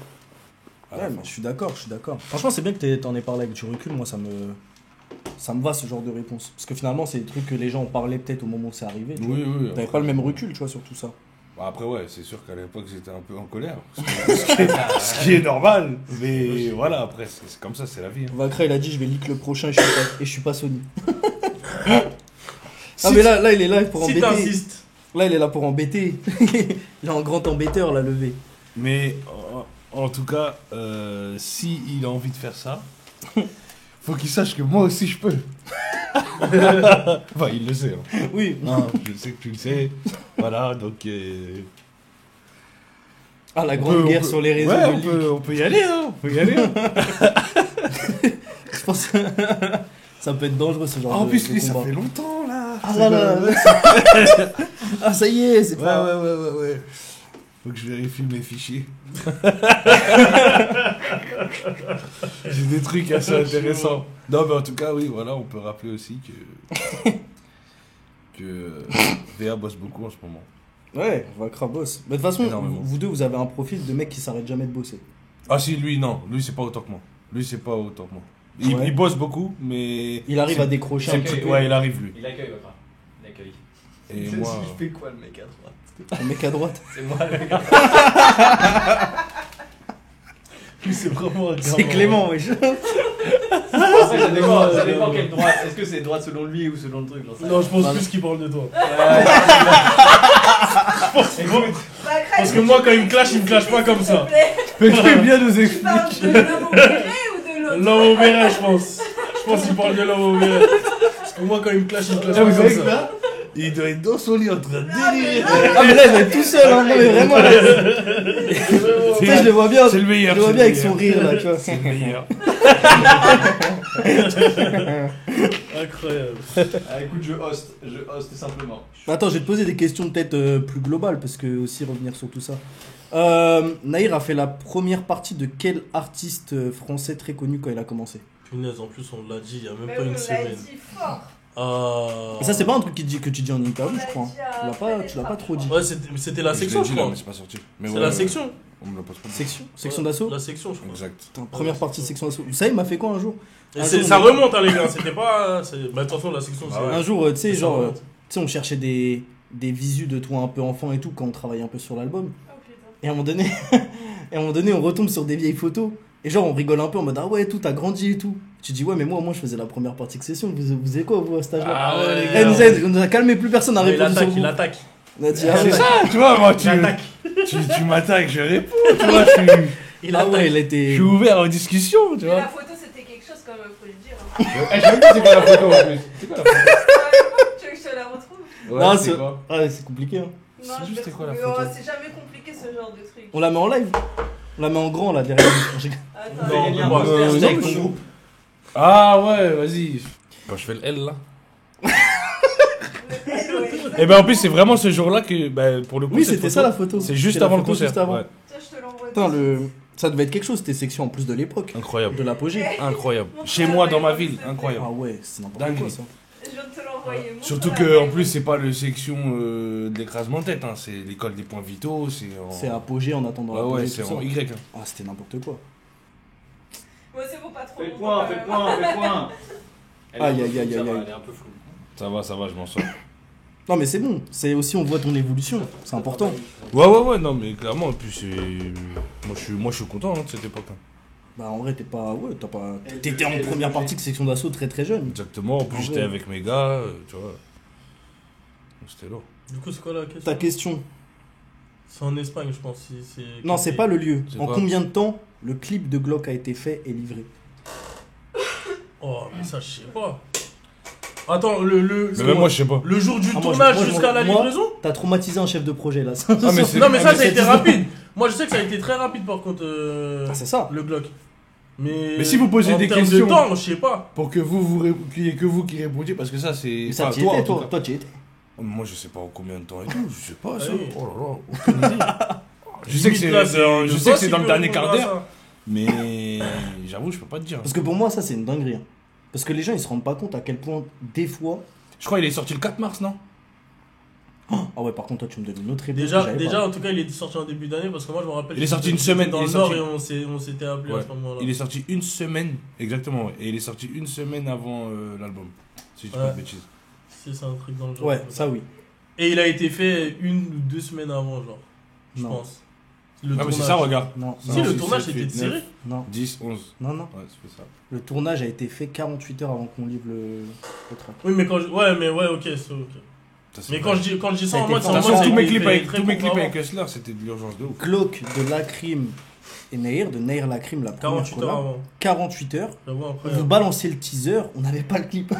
Ouais, mais je suis d'accord. Franchement, c'est bien que t'en aies parlé avec du recul. Moi, ça me va ce genre de réponse. Parce que finalement, c'est des trucs que les gens ont parlé peut-être au moment où c'est arrivé. Oui. T'avais pas le même recul, tu vois, sur tout ça. Bah après, ouais, c'est sûr qu'à l'époque, j'étais un peu en colère. Ce qui est normal. Mais voilà, après, c'est comme ça, c'est la vie. Hein. Vacra, il a dit, je vais leak le prochain et je suis pas Sony. Ah, mais là, il est là pour embêter. t'insistes. Là, il est là pour embêter. Il est en grand embêteur, là, levé. Mais en tout cas, si il a envie de faire ça, faut qu'il sache que moi aussi je peux. Enfin, il le sait. Hein. Oui. Non, je sais que tu le sais. Voilà, donc. Ah, la grande guerre sur les réseaux. Ouais, on peut y aller, hein. Je pense que ça peut être dangereux, ce genre En de plus, lui, ça combat. fait longtemps, là. Ah là là. Ah, ça y est, c'est pas... Ouais. Faut que je vérifie mes fichiers. J'ai des trucs assez intéressants. Non, mais en tout cas, oui, voilà, on peut rappeler aussi que VA bosse beaucoup en ce moment. Ouais, Vacra bosse. Mais de toute façon, Énormément. vous deux, vous avez un profil de mec qui s'arrête jamais de bosser. Ah si, lui, non. Lui, c'est pas autant que moi. Ouais. Il bosse beaucoup, mais... Il arrive à décrocher un petit peu. Ouais, il arrive, lui. Il accueille, Vacra. Il accueille. Et moi... Je fais quoi, le mec à droite? Un mec à droite. C'est moi, le gars. Lui, c'est vraiment un C'est Clément, wesh. Ça dépend quelle droite. Est-ce que c'est droite selon lui ou selon le truc? Non, je pense plus qu'il parle de toi. Parce que moi, quand il me clash pas comme ça. Mais tu veux bien nous Tu expliquer. parles de l'homme au béret ou de l'autre? L'homme au béret, je pense. Je pense qu'il parle de l'homme au béret. Parce que moi, quand il me clash pas Vous comme savez que ça. là, il doit être dans son lit en train de délirer. Ah, mais là, il va être tout seul, hein. Non, mais vraiment, là. Tu sais, je le vois bien. C'est le meilleur. Je le vois c'est bien le avec son meilleur. rire, là, tu vois. C'est le meilleur. Incroyable. Ah, écoute, je hoste simplement. Attends, je vais te poser des questions peut-être plus globales, parce que aussi revenir sur tout ça. Naïr a fait la première partie de quel artiste français très connu quand il a commencé? Punaise, en plus, on l'a dit il y a même Mais pas oui, une on l'a semaine. dit fort. Ah. Et ça, c'est pas un truc que tu dis en interview, On je l'a crois. dit à Tu l'as pas trop dit. Ouais, c'était la section, je l'ai dit, là, crois. mais c'est pas sorti. Mais C'est ouais, la ouais, section. On me l'a pas trop dit. Section d'assaut. La section, je crois. Exact. Putain, première partie de section d'assaut. Vous savez, il m'a fait quoi un jour? Et Un c'est- jour, ça on- remonte, hein, les gars. C'était pas. Bah, de toute façon, la section, c'est. Ah ouais. Un jour, tu sais, Ça genre, remonte. tu sais, on cherchait des visus de toi un peu enfant et tout quand on travaillait un peu sur l'album. Oh putain. Et à un moment donné, on retombe sur des vieilles photos. Et genre, on rigole un peu en mode, ah ouais, tout, t'as grandi et tout. Tu dis, ouais, mais moi, je faisais la première partie de session. Vous faisiez quoi, vous, à cet âge-là? Ah ouais, les Eh, gars. on nous a calmé, plus personne n'a Il répondu sur attaque, vous. il attaque. On a dit, ah C'est ouais. ça, tu vois, moi, tu m'attaques, je réponds, tu vois, Il Ah attaque. ouais, il je était. suis ouvert aux discussions, tu Mais vois. la photo, c'était quelque chose quand même, faut le dire. Hein. Eh, j'ai même dit c'est quoi la photo en plus. C'est quoi la photo? Tu veux que je te la retrouve? Non, c'est c'est quoi? ah, ouais, c'est compliqué, hein. Non, je juste vais quoi, la trouver. photo Oh, c'est jamais compliqué ce genre de truc. On la met en live. On la met en grand, là, derrière. Attends, Non, Il y a un bah, poster, C'était c'est avec avec ton groupe. Ah ouais, vas-y. Quand je fais le L là. ouais. Et ben en plus, c'est vraiment ce jour-là que, bah, pour le coup, Oui, cette c'était photo, ça la photo. C'est juste C'était la avant le photo concert. juste avant. Ouais. Tiens, je te l'envoie. Putain, ça devait être quelque chose, c'était section en plus de l'époque. Incroyable. De l'apogée. Incroyable. Montre-moi Chez moi, la dans ma photo, ville, s'il te plaît. incroyable. Ah ouais, c'est n'importe Dingue. quoi ça. Je viens de te l'envoyer. Surtout Montre-la, que en la plus photo. c'est pas le section de l'écrasement de tête, hein. C'est l'école des points vitaux, c'est en... C'est apogée en attendant Ah ouais, l'apogée, c'est tout en ça. Y. Hein. Ah, c'était n'importe quoi. Ouais, c'est bon, pas trop. Fais le point, fais le point, fais le point. Elle est Aïe, un peu aïe, floue, aïe, ça aïe, va, aïe. Elle est un peu floue. Ça va, je m'en sors. Non mais c'est bon, c'est aussi on voit ton évolution, c'est important. Ouais, non mais clairement, et puis c'est... Moi je suis content hein, de cette époque. Hein. Bah en vrai t'es pas... Ouais, t'étais en première partie de section d'assaut très très jeune. Exactement, en plus En j'étais vrai. avec mes gars, tu vois. Donc, c'était lourd. Du coup, c'est quoi la question? Ta question. C'est en Espagne, je pense. Non, c'est pas le lieu. C'est En quoi combien de temps le clip de Glock a été fait et livré? Oh, mais ça, je sais pas. Attends, le Mais même moi, je sais pas. le jour du Ah, tournage moi, jusqu'à la moi, livraison? T'as traumatisé un chef de projet là. Ah, mais c'est- Non, mais ça, ah, ça a mais été c'est- rapide. Moi, je sais que ça a été très rapide, par contre, Ah, c'est ça. le Glock. Mais si vous posez en des termes questions- de temps, je sais pas. Pour que qu'il y ait que vous qui répondiez, parce que ça, c'est. Mais ça Enfin, t'y étais, en tout toi. cas. Toi, t'y étais. Moi, je sais pas en combien de temps et tout. Je sais pas, ça. oui. Oh là là, aucune idée. Je sais que c'est Limite, là, je sais que c'est dans le boss, il dernier peut quart répondre à d'heure, ça. mais j'avoue, je peux pas te dire. Parce que pour moi, ça, c'est une dinguerie. Hein. Parce que les gens, ils se rendent pas compte à quel point, des fois. Je crois qu'il est sorti le 4 mars, non? Ah ouais, par contre, toi, tu me donnes une autre réponse. que Déjà, j'avais déjà pas. en tout cas, il est sorti en début d'année parce que moi, je me rappelle. Il est sorti j'étais une semaine, dans il le est Nord sorti- et on s'était appelé Ouais. à ce moment-là. Il est sorti une semaine, exactement, ouais. Et il est sorti une semaine avant l'album. Si je dis pas Ouais. de bêtises. Si c'est un truc dans le genre. Ouais, ça oui. Et il a été fait 1 ou 2 semaines avant, genre. Je Non. pense. Le Ah, mais c'est ça, regarde. Non, Si, Non, le c'est tournage 7, était 8, tiré. non, 10, 11. non. Ouais, c'est ça. Le tournage a été fait 48 heures avant qu'on livre le track. Oui, mais quand je... Ouais, mais ouais, ok, c'est ok. Ça, c'est Mais vrai. quand je dis Ça ça a en été mode, c'est fait. en De toute mode. façon, c'est tous mes qu'il clips fait avec, très tous mes court clips avant. avec Hustler, c'était de l'urgence de ouf. Glock de Lacrim et Nair, de Nair Lacrim, la première 48 heures collab. avant. 48 heures. J'avoue, Vous après. balancez le teaser, on n'avait pas le clip.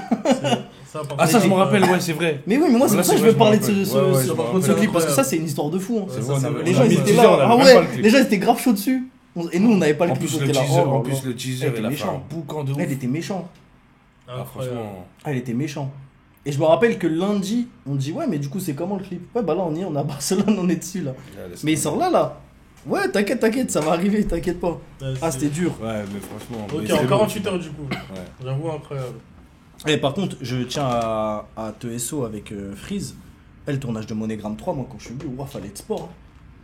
Ça, par Ah, ça, contre, je me rappelle, ouais, c'est vrai. Mais oui, mais moi, c'est Là, pour ça que c'est je veux vrai, parler je de me ce, rappelle. Ouais, ouais, ce- je me ce rappelle. clip, parce que C'est ça, c'est une histoire de fou. Hein. Ouais, C'est ça, vrai, c'est on vrai. avait- Les on gens, a ils mis étaient le là. teaser, on avait Ah même ouais, pas le clip. les gens, ils étaient grave chauds dessus. Et nous, on n'avait pas le En clip. plus, on le était là, teaser, oh en là plus, là. le teaser, Elle était il a fait méchant. un boucan de ouf. Elle était méchant. Ah, Incroyable. franchement. Ah, elle était méchant. Et je me rappelle que lundi, on dit ouais, mais du coup, c'est comment le clip? Ouais, bah là, on y est, on est à Barcelone, on est dessus là. Mais il sort là. Ouais, t'inquiète, ça va arriver, t'inquiète pas. Ouais, Ah, c'est- c'était dur. Ouais, mais franchement. Ok, mais en c'est 48 lourd. heures du coup. Ouais. J'avoue, incroyable. Et par contre, je tiens à te SO avec Freeze. Le tournage de Monogramme 3, moi, quand je suis venu, ouah, fallait être sport. Hein.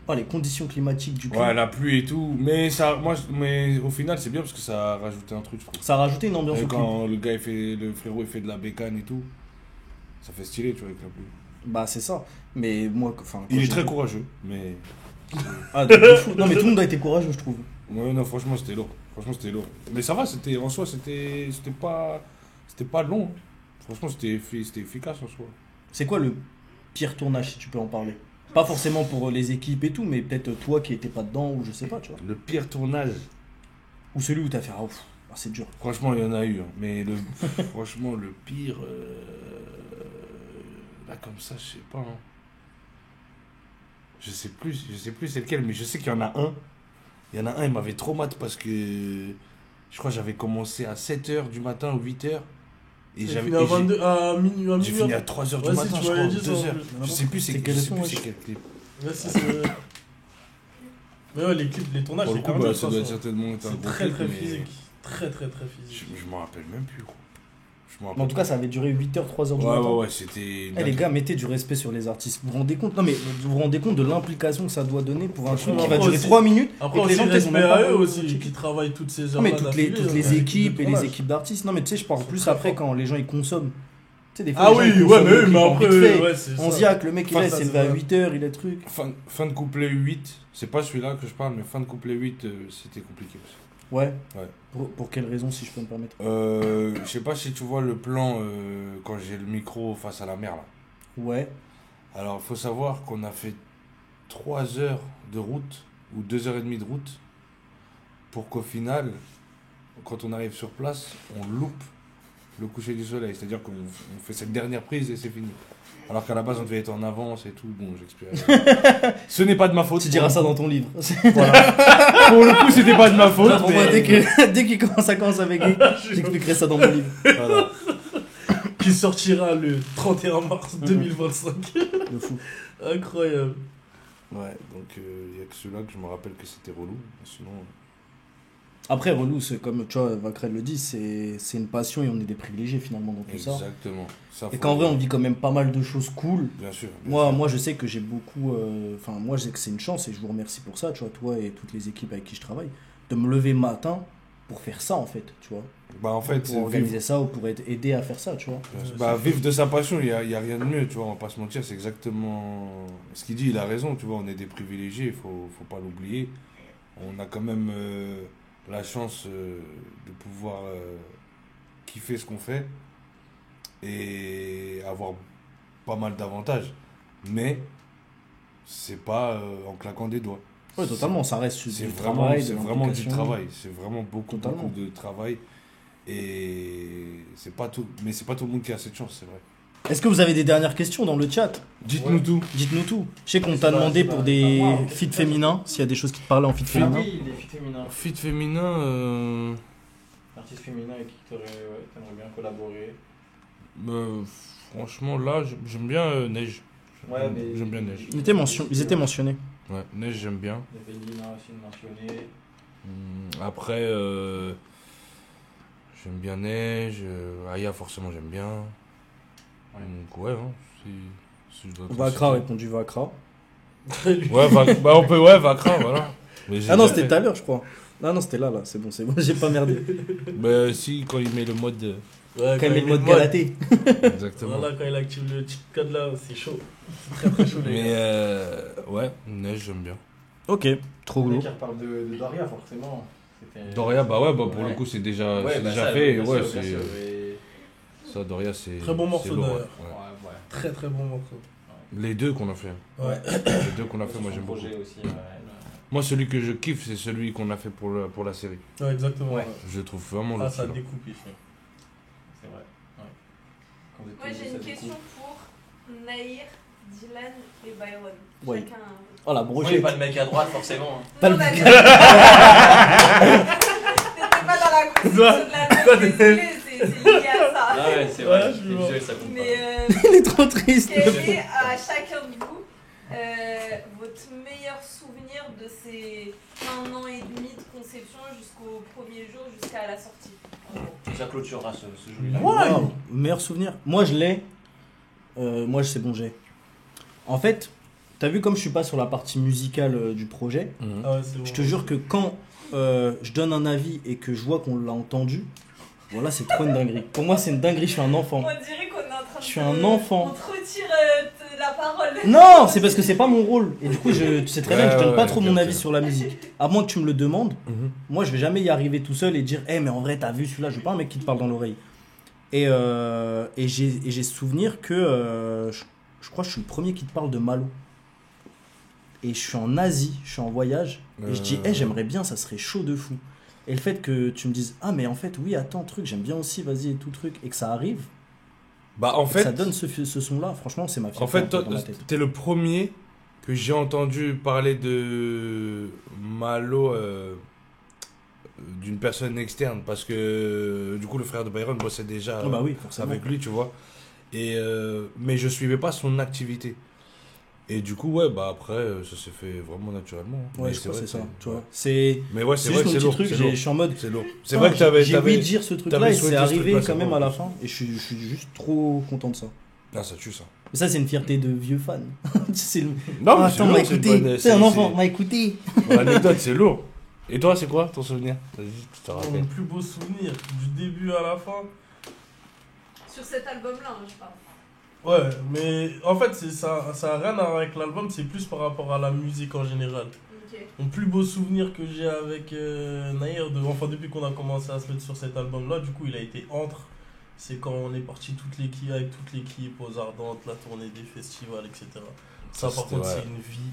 Ah, les conditions climatiques du clip. Ouais, la pluie et tout. Mais, ça, mais au final, c'est bien parce que ça a rajouté un truc, je trouve. Ça a rajouté une ambiance Et au clip. quand le frérot, il fait de la bécane et tout, ça fait stylé, tu vois, avec la pluie. Bah, c'est ça. Mais moi, enfin. quand Il est j'ai très vu- courageux, mais. Ah, de fou. Non, mais tout le monde a été courageux, je trouve. Ouais, non, franchement, c'était lourd. Franchement, c'était lourd. Mais ça va, c'était en soi, c'était pas long. Franchement, c'était efficace en soi. C'est quoi le pire tournage, si tu peux en parler? Pas forcément pour les équipes et tout, mais peut-être toi qui étais pas dedans, ou je sais pas, tu vois. Le pire tournage, Ou celui où t'as fait, ah, ouf, ah, c'est dur. franchement, il y en a eu. Hein. Mais franchement, le pire. Là, comme ça, je sais pas. Hein. Je sais plus c'est lequel, mais je sais qu'il y en a un. Il y en a un, il m'avait trop mat parce que. Je crois que j'avais commencé à 7h du matin ou 8h. Et J'ai j'avais. fini à 22, à minuit. J'ai fini à 3h du Ouais, si, matin, tu je crois, m'avais ou dit ça, 2h. en plus. Je sais plus c'est C'est quel, quel je sais son, plus ouais. c'est quel clip. Ouais, si, c'est vrai. Mais ouais, les clips, les tournages, Pour le c'est coup, cardio, bah, de ça toute doit être façon. certainement être un C'est gros très clip, très mais physique. Très très très physique. Je m'en rappelle même plus, gros. Je m'en Mais en rappelle tout cas, ça avait duré 8h, 3h du Ouais, matin. ouais, c'était. Eh, les gars, mettez du respect sur les artistes. Vous vous rendez compte? Non, mais vous vous rendez compte de l'implication que ça doit donner pour un truc qui va Après durer aussi- 3 minutes Après et que les aussi, gens peut-être ont respect même pas à eux checké. aussi, qui travaillent toutes ces heures Non, mais toutes les équipes et les équipes. équipes d'artistes. Non, mais tu sais, je parle Ils sont plus très après forts. quand les gens ils consomment. Tu sais, des fois, Ah les gens, oui, ils ouais, consomment mais le oui, clip mais en après, vite fait. ouais, c'est On ça. se dit, ah, que le mec il Enfin, est ça, s'est c'est levé à vrai. 8h, il a truc. Fin de couplet 8, c'est pas celui-là que je parle, mais fin de couplet 8, c'était compliqué aussi. Ouais. Ouais. Pour quelle raison, si je peux me permettre? Je sais pas si tu vois le plan quand j'ai le micro face à la mer là. Ouais. Alors, il faut savoir qu'on a fait 3 heures de route, ou 2h30 de route, pour qu'au final, quand on arrive sur place, on loupe le coucher du soleil. C'est-à-dire qu'on fait cette dernière prise et c'est fini. Alors qu'à la base, on devait être en avance et tout. Bon, j'explique. Ce n'est pas de ma faute. Tu diras ça dans ton livre. Voilà. Pour le coup, c'était pas de ma faute. Pour moi, mais- dès qu'il commence à bégayer, j'expliquerai ça dans mon livre. Voilà. Qui sortira le 31 mars 2025. De fou. Incroyable. Ouais, donc il y a que celui-là que je me rappelle que c'était relou. Sinon, Après, relou, c'est comme tu vois, Vacrel le dit, c'est une passion et on est des privilégiés finalement dans tout ça. exactement. Ça, Et faut- qu'en vrai, on vit quand même pas mal de choses cool. Bien sûr. bien Moi, je sais que j'ai beaucoup. Enfin, moi, je sais que c'est une chance et je vous remercie pour ça, tu vois, toi et toutes les équipes avec qui je travaille, de me lever matin pour faire ça en fait, tu vois. sûr. Bah, en fait, Pour organiser ça ou pour aider à faire ça, tu vois. Bah, vivre de sa passion, il y a rien de mieux, tu vois, on va pas se mentir, c'est exactement ce qu'il dit, il a raison, tu vois, on est des privilégiés, faut pas l'oublier. On a quand même la chance de pouvoir kiffer ce qu'on fait et avoir pas mal d'avantages. Mais c'est pas en claquant des doigts. Oui, totalement, ça reste C'est du vraiment, travail, c'est de vraiment du l'implication. travail. C'est vraiment beaucoup Totalement. de travail. Et c'est pas tout le monde qui a cette chance, c'est vrai. Est-ce que vous avez des dernières questions dans le chat? Dites-nous tout. Dites-nous tout. Je sais qu'on t'a demandé pour des feats féminins, s'il y a des choses qui te parlaient en feat féminin. Oui, les feats féminins. Feat féminin, Artiste féminin avec qui t'aimerais bien collaborer. franchement, là, j'aime bien Neige. Ouais, mais- J'aime bien Neige. Ils étaient mentionnés. Ouais, Neige, j'aime bien. Il y avait Lina aussi mentionné. Après, j'aime bien Neige. Aya, forcément, j'aime bien. Ouais. Donc, ouais, hein, si je dois tout Vakra a citer. répondu Vakra. Ouais, on peut, Vakra, voilà. Mais j'ai Ah non, déjà c'était fait. tout à l'heure, je crois. Non, c'était là, c'est bon, j'ai pas merdé. Bah, si, quand il met le mode. Ouais, Quand il met le mode mode- galaté. Exactement. Voilà, quand il active le cheat code là, c'est chaud. C'est très très chaud, les Mais, gars. ouais, Neige, j'aime bien. Ok, trop Les lourd. qui reparlent de Doria, forcément. C'était- Doria, bah pour Ouais. le coup, c'est déjà, Ouais, c'est bah déjà ça, fait. bien Ouais, sûr, bien c'est. sûr, mais- Ça, Doria, c'est. Très bon morceau, c'est lourd, d'ailleurs. ouais. Ouais, ouais. Très très bon morceau. Les deux qu'on a fait. Ouais. Les deux qu'on a fait, Sur moi son j'aime beaucoup. projet aussi, ouais. Moi, celui que je kiffe, c'est celui qu'on a fait pour la série. Ouais, exactement. Ouais. Ouais. Je le trouve vraiment Ah, lourd, ça celui-là. découpe ici. C'est vrai. Ouais. Quand vous êtes Moi tous j'ai deux, une ça question découpe. pour Nahir, Dylan et Byron. Ouais. Chacun. Oh la Oui, brochette. pas le mec à droite, forcément. Pas Non, le- d'accord. T'étais pas dans la construction de la note, désolé, c'est lié à ça. Ah ouais, c'est Ouais, vrai. je Les vois. visuels, ça compte Mais Il est trop triste. quel est à chacun de vous votre meilleur souvenir de ces 1 an et demi de conception jusqu'au premier jour, jusqu'à la sortie? pas. Ça clôturera ce jeu-là. Ouais. Wow, meilleur souvenir. Moi, je l'ai. Moi, c'est bon, j'ai. En fait, t'as vu comme je suis pas sur la partie musicale du projet, Mhm. Ah ouais, c'est bon. je te jure que quand je donne un avis et que je vois qu'on l'a entendu, voilà, c'est trop une dinguerie. Pour moi, c'est une dinguerie, je suis un enfant. On dirait qu'on est en train de. Je suis un enfant. On te retire la parole. Non, c'est parce que c'est pas mon rôle. Et du coup, tu sais très bien que je donne Ouais, pas ouais, trop ok, mon ok. avis sur la musique. À moins que tu me le demandes. Mhm. Moi, je vais jamais y arriver tout seul et dire, mais en vrai, t'as vu celui-là, je veux pas un mec qui te parle dans l'oreille. Et j'ai ce souvenir que je crois que je suis le premier qui te parle de Malo. Et je suis en Asie, je suis en voyage, et je dis, j'aimerais bien, ça serait chaud de fou. Et le fait que tu me dises, ah, mais en fait, oui, attends, truc, j'aime bien aussi, vas-y, et tout truc, et que ça arrive, Bah, en et que fait, ça donne ce son-là, franchement, c'est ma fierté en fait, toi, dans ma tête. t'es le premier que j'ai entendu parler de Malo d'une personne externe parce que du coup le frère de Byron bossait déjà Ah bah oui, forcément. avec lui, tu vois. Et mais je suivais pas son activité. Et du coup, ouais, bah après, ça s'est fait vraiment naturellement. Ouais, Mais je crois que vrai c'est ça, tu ouais. vois. C'est Mais ouais, c'est juste vrai mon que c'est petit lourd. truc, c'est lourd. je suis en mode. C'est lourd. C'est vrai que t'avais. J'ai oublié de dire ce truc-là t'avais et c'est souhaité ce arrivé truc-là, quand c'est même bon. à la fin et je suis juste trop content de ça. Ah, ça tue ça. Mais ça, c'est une fierté de vieux fan. c'est le... Non, Ah, mais c'est attends, m'a lourd, c'est une écouté. bonne- C'est un enfant, m'a écouté. Bon, l'anecdote, c'est lourd. Et toi, c'est quoi ton souvenir? Vas-y, tu te Mon rappelles. plus beau souvenir, du début à la fin. Sur cet album-là, hein, je parle. Ouais, mais en fait, ça a rien à voir avec l'album, c'est plus par rapport à la musique en général. Ok. Mon plus beau souvenir que j'ai avec Nahir, enfin depuis qu'on a commencé à se mettre sur cet album-là, du coup il a été entre. C'est quand on est parti avec toute l'équipe aux Ardentes, la tournée des festivals, etc. Ça par c'était contre vrai. c'est une vie,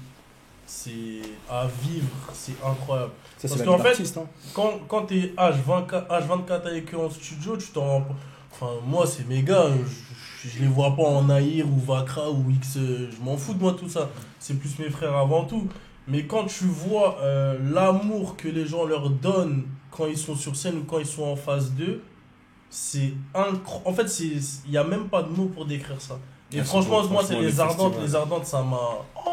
c'est à vivre, c'est incroyable. Ça, Parce c'est qu'en la fait, artiste, hein. Quand t'es H24 avec eux en studio, tu t'en rends pas. Enfin, moi, c'est mes gars, je les vois pas en Nahir ou Vakra ou X, je m'en fous de moi tout ça. C'est plus mes frères avant tout. Mais quand tu vois l'amour que les gens leur donnent quand ils sont sur scène ou quand ils sont en phase 2, c'est incroyable. En fait, il n'y a même pas de mots pour décrire ça. Et Ah, franchement, c'est beau, moi, c'est franchement, les les Ardentes. festivals. Les Ardentes, ça m'a.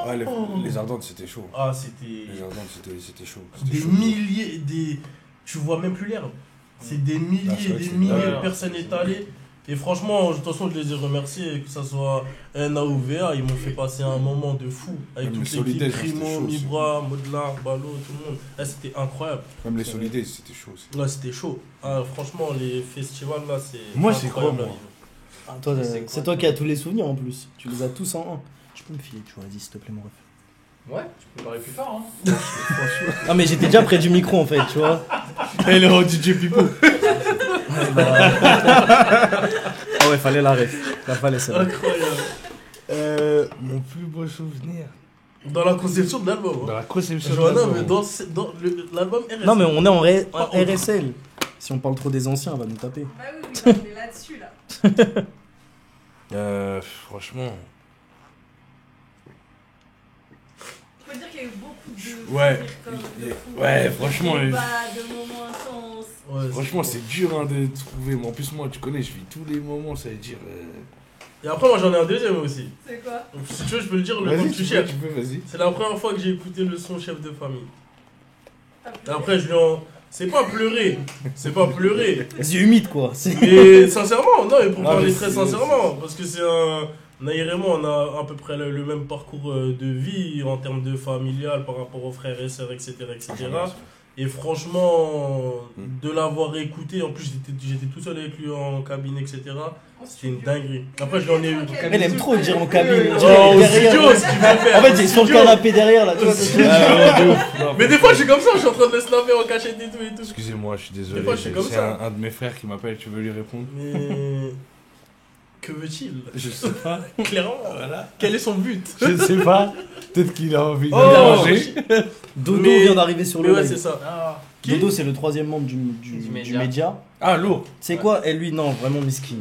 Ah, les Ardentes, c'était chaud. Ah, c'était. Les Ardentes, c'était chaud. C'était Des chaud. milliers, tu vois même plus l'herbe. C'est des milliers Ah, c'est vrai et que des c'est milliers dingue. de personnes étalées. Et franchement, de toute façon, je les ai remerciés, que ce soit NA ou VA, ils m'ont fait passer un moment de fou. Avec Même toute les l'équipe, Solidaires, c'était Primo, chaud aussi. Mibra, Modelar, Balo, tout le monde. Là, c'était incroyable. Même les Solidaires, c'était chaud aussi. Là, c'était chaud. Ah, franchement, les festivals, là, c'est. Moi, c'est incroyable quoi, à moi vivre. Ah, toi, C'est quoi, c'est toi qui as tous les souvenirs en plus. Tu les as tous en un. Tu peux me filer, tu vois, vas-y, s'il te plaît, mon ref. Ouais, tu peux parler plus fort, hein. Ah, mais j'étais déjà près du micro en fait, tu vois. Et le DJ Pipo. Ah ouais, fallait la ref. La fallait celle-là. Incroyable. Mon plus beau souvenir. Dans la conception de l'album. Dans la conception de Johanna, l'album. mais dans l'album RSL. Non, mais on est en Par contre. RSL. Si on parle trop des anciens, elle va nous taper. Bah oui, on est là-dessus là. Franchement. Je peux dire qu'il y a eu beaucoup de. Ouais. souvenirs comme de fou, Ouais, de franchement, combats, de moments intenses. Ouais, Franchement, c'est dur hein, de trouver. Mais en plus, moi, tu connais, je vis tous les moments, ça veut dire. Et après, moi j'en ai un deuxième aussi. C'est quoi? Donc, si tu veux, je peux le dire le temps Vas-y, que tu tu cherches. peux, vas-y. C'est la première fois que j'ai écouté le son chef de famille. T'as Et pleuré? après, je lui en. C'est pas pleurer. C'est pas pleurer. C'est humide, quoi. Mais sincèrement, non, et pour Ah, parler mais très c'est- sincèrement, parce que c'est un. Naïr et moi, on a à peu près le même parcours de vie en termes de familial par rapport aux frères et sœurs, etc. etc. Et franchement, de l'avoir écouté, en plus j'étais tout seul avec lui en cabine, etc. C'était une dinguerie. Après, je l'en ai eu. Elle aime trop dire en cabine. Oh, au Derrière. studio, ce qu'il veut faire. En fait, j'ai sur le canapé derrière là. Tu vois, Mais des fois, je suis comme ça, je suis en train de le snapper en cachette et tout et tout. Excusez-moi, je suis désolé. Des fois, je suis comme C'est ça. un de mes frères qui m'appelle, tu veux lui répondre? Mais. Que veut-il? Je sais pas. Clairement. Voilà. Quel est son but? Je ne sais pas. Peut-être qu'il a envie de Oh, manger. Dodo Mais- vient d'arriver sur Mais le ouais, live. c'est ça. Ah, Qui? Dodo, c'est le troisième membre du média. média. Ah, lourd. C'est quoi? Et lui, non, vraiment miskin.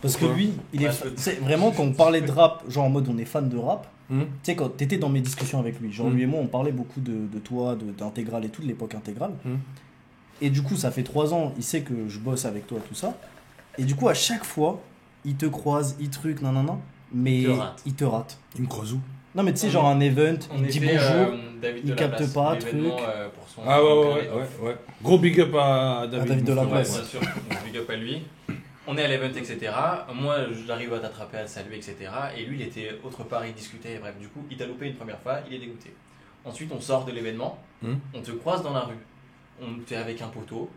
Parce que Pourquoi lui, il est. Ouais, je peux- C'est vraiment quand on parlait de rap, genre en mode on est fan de rap. Hmm. Tu sais, quand t'étais dans mes discussions avec lui, genre Mm. lui et moi, on parlait beaucoup de toi, d'intégral et tout, de l'époque intégrale. Mm. Et du coup, ça fait 3 ans, il sait que je bosse avec toi, tout ça. Et du coup, à chaque fois, il te croise, il truc, nanana, mais Il te rate. il te rate. Il me croise où? Non, mais tu sais, genre un event, on il dit était, bonjour. David il de capte Laplace, pas, l'événement, truc. pour son Ah, ouais, son ouais, carnet. ouais, ouais. Gros big up à David. David de mon la frère, Place. Bien sûr, donc big up à lui. On est à l'event, etc. Moi, j'arrive à t'attraper, à te saluer, etc. Et lui, il était autre part, il discutait. Et bref, du coup, il t'a loupé une première fois, il est dégoûté. Ensuite, on sort de l'événement, on te croise dans la rue. On t'est avec un poteau,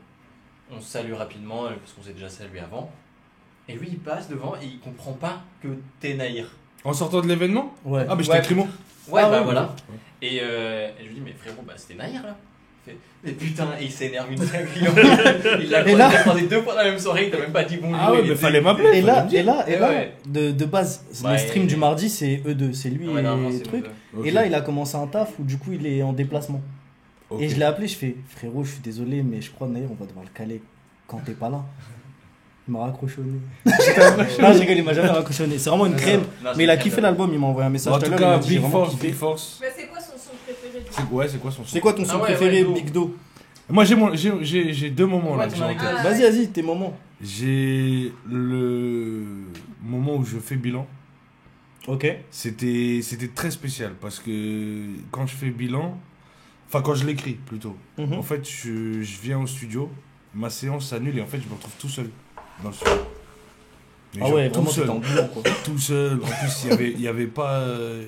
on se salue rapidement, parce qu'on s'est déjà salué avant. Et lui, il passe devant et il comprend pas que t'es Naïr. En sortant de l'événement? Ouais. Ah, mais j'étais Ouais. Crimo. Ouais, Ah bah ouais, voilà. Et je lui dis, mais frérot, bah c'était Naïr là. Il fait, mais putain, et il s'énerve une dinguerie. Il l'a Et là- croisé 2 fois dans la même soirée, il t'a même pas dit bonjour. Ah ouais, il mais était- fallait m'appeler. Et là, Et ouais. de base, Bah, les streams et- du mardi, c'est eux deux, c'est lui Ouais, et normalement, les c'est trucs. nous deux. Et là, il a commencé un taf où du coup, il est en déplacement. Ok. Et je l'ai appelé, je fais frérot, je suis désolé, mais je crois d'ailleurs on va devoir le caler quand t'es pas là. Il m'a raccroché au nez. Non, je rigole, il m'a jamais raccroché au nez. C'est vraiment une crème. Non, Mais il a c'est kiffé une l'album, il m'a envoyé un message En tout à tout l'heure. il m'a cas, dit, j'ai Big vraiment Force, kiffé. Big Force. Mais c'est quoi son son préféré du Ouais, c'est quoi son son? C'est quoi ton son Ah ouais, préféré, ouais, Big Do? Moi, j'ai deux moments là Ouais, que tu j'ai m'en en as tête. Ah, Vas-y, ouais. vas-y, tes moments. J'ai le moment où je fais bilan. Ok. C'était très spécial parce que quand je fais bilan, enfin quand je l'écris plutôt, Mhm. en fait je viens au studio, ma séance s'annule et en fait je me retrouve tout seul dans le studio. Mais Ah genre, ouais, tout vraiment, seul, t'étais en bilan, quoi. tout seul. En plus il y avait pas,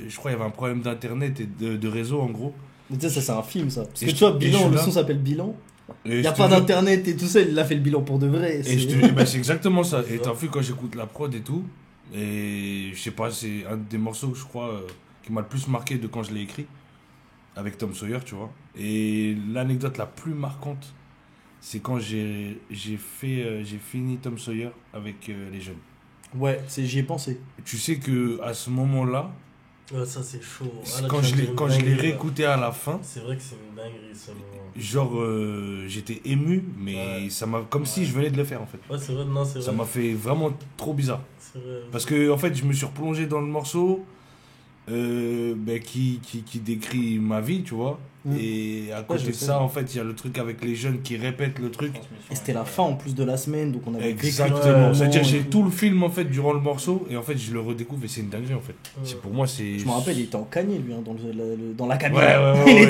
je crois il y avait un problème d'internet et de réseau en gros. Mais tu sais, ça, c'est un film, ça. Parce Et que je- tu vois, et je bilan, suis le là. son s'appelle Bilan. Et Il y je a te pas jure- d'internet et tout ça, il a fait le bilan pour de vrai. Et c'est- je te dis, bah, c'est exactement ça. Et t'as vu quand j'écoute la prod et tout, et je sais pas, c'est un des morceaux que je crois qui m'a le plus marqué de quand je l'ai écrit avec Tom Sawyer, tu vois. Et l'anecdote la plus marquante, c'est quand j'ai fini Tom Sawyer avec les jeunes. Ouais, j'y ai pensé. Tu sais que à ce moment-là, Ouais, ça c'est chaud. Ah, là, quand tu je vas l'ai dire quand une je l'ai dinguerie, là. réécouté à la fin, C'est vrai que c'est une dinguerie ce moment. genre j'étais ému, mais Ouais. ça m'a comme si je venais de le faire en fait. Ouais, c'est vrai, non, c'est vrai. Ça m'a fait vraiment trop bizarre. C'est vrai. Parce que en fait, je me suis replongé dans le morceau qui décrit ma vie, tu vois. Mm. Et à côté je de sais. ça, en fait, il y a le truc avec les jeunes qui répètent le truc. Et c'était la fin en plus de la semaine, donc on avait vécu Exactement. tout le moment C'est-à-dire, et j'ai tout. tout le film en fait durant le morceau, et en fait, je le redécouvre et c'est une dinguerie en fait. C'est pour moi, c'est. Je me rappelle, il était en cagné lui, hein, dans la cabine. Ouais, ouais, ouais,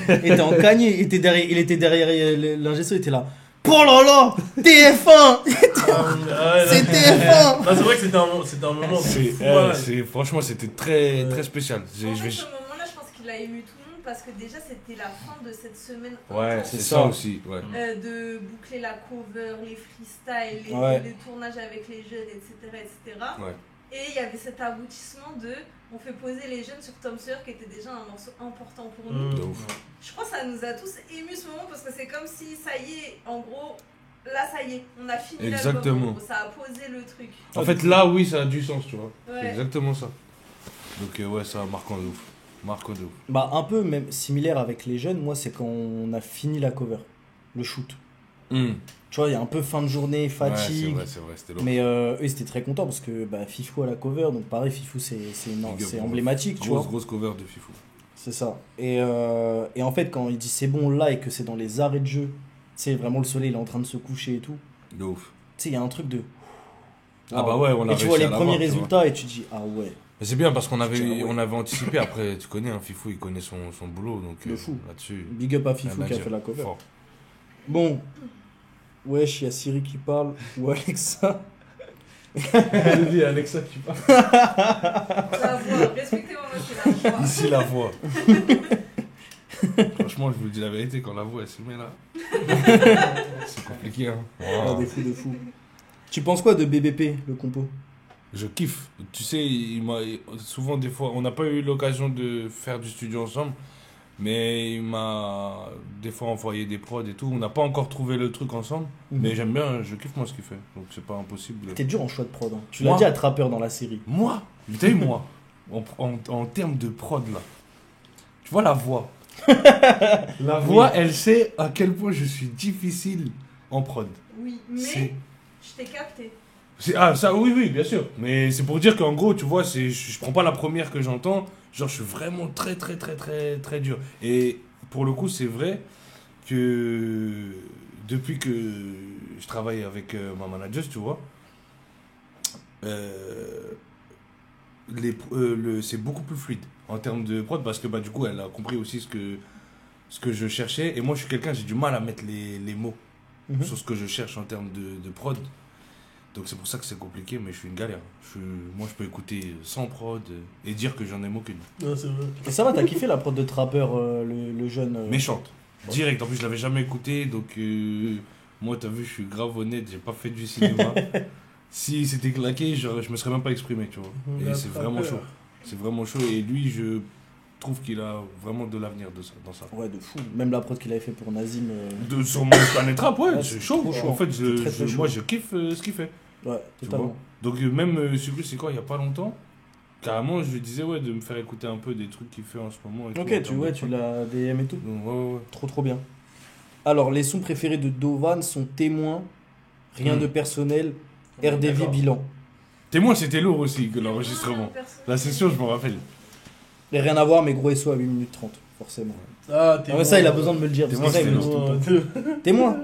il, ouais. était en cagné, il était derrière l'ingé son, il était là. Oh là là, TF1 C'est TF1 Non, c'est vrai que c'était un moment. Franchement, c'était très, très spécial. En fait, ce moment-là, je pense qu'il a ému tout le monde parce que déjà, c'était la fin de cette semaine. Ouais, intense, c'est ça aussi. Ouais. de boucler la cover, les freestyles, Ouais. les tournages avec les jeunes, etc. etc. Ouais. Et il y avait cet aboutissement de on fait poser les jeunes sur Tom Sawyer qui était déjà un morceau important pour nous. De ouf. Je crois que ça nous a tous émus ce moment parce que c'est comme si ça y est, en gros, là ça y est, on a fini Exactement. l'album, en gros, ça a posé le truc. En fait, là, oui, ça a du sens, tu vois. Ouais. C'est exactement ça. Donc, ouais, ça marquant de ouf. Marquant de ouf. Bah, un peu même similaire avec les jeunes, moi, c'est quand on a fini la cover, le shoot. Tu vois, il y a un peu fin de journée, fatigue. Ouais, c'est vrai, c'était long. Mais eux, ils étaient très contents parce que bah, Fifou à la cover, donc pareil, Fifou, c'est emblématique, tu vois. Grosse cover de Fifou. C'est ça. Et en fait, quand il dit c'est bon là et que c'est dans les arrêts de jeu, tu sais, vraiment le soleil il est en train de se coucher et tout, De ouf. tu sais, il y a un truc de. Ah bah ouais, on a Et tu vois réussi les à premiers l'avoir, tu vois. résultats et tu dis ah ouais. Mais c'est bien parce qu'on avait, Ouais. on avait anticipé. Après, tu connais, hein, Fifou, il connaît son boulot. Donc, De fou. là-dessus. Big up à Fifou rien à qui a dire. fait la cover. Fort. Bon. Wesh, il y a Siri qui parle ou Alexa. J'ai dit Alexa qui parle. La voix, respectez-moi, moi c'est la voix. Ici, la voix. Franchement, je vous dis la vérité, quand la voix elle se met là, c'est compliqué. Hein. Ah, des fous. Tu penses quoi de BBP, le compo? Je kiffe. Tu sais, souvent, des fois, on n'a pas eu l'occasion de faire du studio ensemble, mais il m'a des fois envoyé des prods et tout. On n'a pas encore trouvé le truc ensemble, mais j'aime bien, je kiffe moi ce qu'il fait. Donc c'est pas impossible. T'es dur en choix de prod. Hein. Tu Moi l'as dit à Trapper dans la série. Moi, t'as eu moi, en termes de prod là, tu vois la voix. La voix, elle sait à quel point je suis difficile en prod. Oui, mais C'est- je t'ai capté. Ah, ça, oui, bien sûr. Mais c'est pour dire qu'en gros, tu vois, je prends pas la première que j'entends. Genre, je suis vraiment très dur. Et pour le coup, c'est vrai que depuis que je travaille avec ma manageuse, tu vois, c'est beaucoup plus fluide en termes de prod parce que bah, du coup, elle a compris aussi ce que je cherchais. Et moi, je suis quelqu'un, j'ai du mal à mettre les mots sur ce que je cherche en termes de prod. Donc c'est pour ça que c'est compliqué, mais je suis une galère. Moi, je peux écouter 100 prod et dire que j'en aime aucune. Non, c'est vrai. Et ça va, t'as kiffé la prod de Trapper, le jeune. Méchante. Direct. En plus, je l'avais jamais écouté, donc moi, t'as vu, je suis grave honnête, j'ai pas fait du cinéma. Si c'était claqué, je me serais même pas exprimé, tu vois. Et c'est vraiment chaud. C'est vraiment chaud. Et lui, je trouve qu'il a vraiment de l'avenir dans ça. Ouais, de fou. Même la prod qu'il avait fait pour Nazim. Sur mon Planet Rap, ouais, Ouais, c'est c'est chaud. trop chaud. En fait, C'est très chaud. moi, je kiffe ce qu'il fait. Ouais, Tu totalement. vois. Donc même celui c'est quoi il y a pas longtemps carrément je lui disais ouais de me faire écouter un peu des trucs qu'il fait en ce moment et Ok, tout, en tu termes vois, de tu prod. l'as DM et tout. Donc, ouais. Trop bien. Alors, les sons préférés de Dovan sont Témoin, Rien de personnel, RDV D'accord. Bilan. Témoin c'était lourd aussi que l'enregistrement la session je me rappelle Et rien à voir, mais gros SO à 8 minutes 30, forcément. Ah, t'es Ah ouais, ça, il a besoin de me le dire. Parce Témoin, que ça, il me le c'était dit tout le temps. Témoin.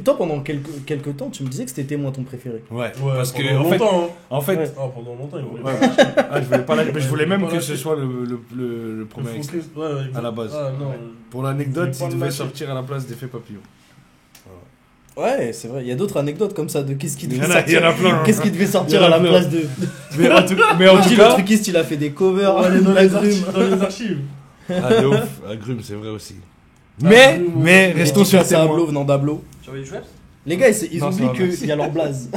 Toi, pendant quelques temps, tu me disais que c'était Témoin ton préféré. ouais, Ouais, parce que pendant en fait longtemps. Ouais. Ah, pendant longtemps, il voulait ouais, pas. ah, je voulais pas mais je voulais même Voilà, que ce soit le premier Le extrait. focus, ouais, à la base. Ah, non. Pour l'anecdote Je voulais pas il le devait lâcher. sortir à la place d'Effet Papillon. Ouais, c'est vrai. Il y a d'autres anecdotes comme ça de qu'est-ce qui Il y devait en a sortir. plein, hein. Qu'est-ce qui devait sortir Il y en à a la plein. place de. mais en tout Le cas truciste, il a fait des covers. On va aller dans les Agrumes. archives. Dans les archives. ah de ouf Agrumes c'est vrai aussi mais restons sur Dédicace à Témoin. Ablo venant d'Ablo. Tu vois du Schweppes? Les gars, ils Non, ça oublient va, merci. qu'il y a leur blaze.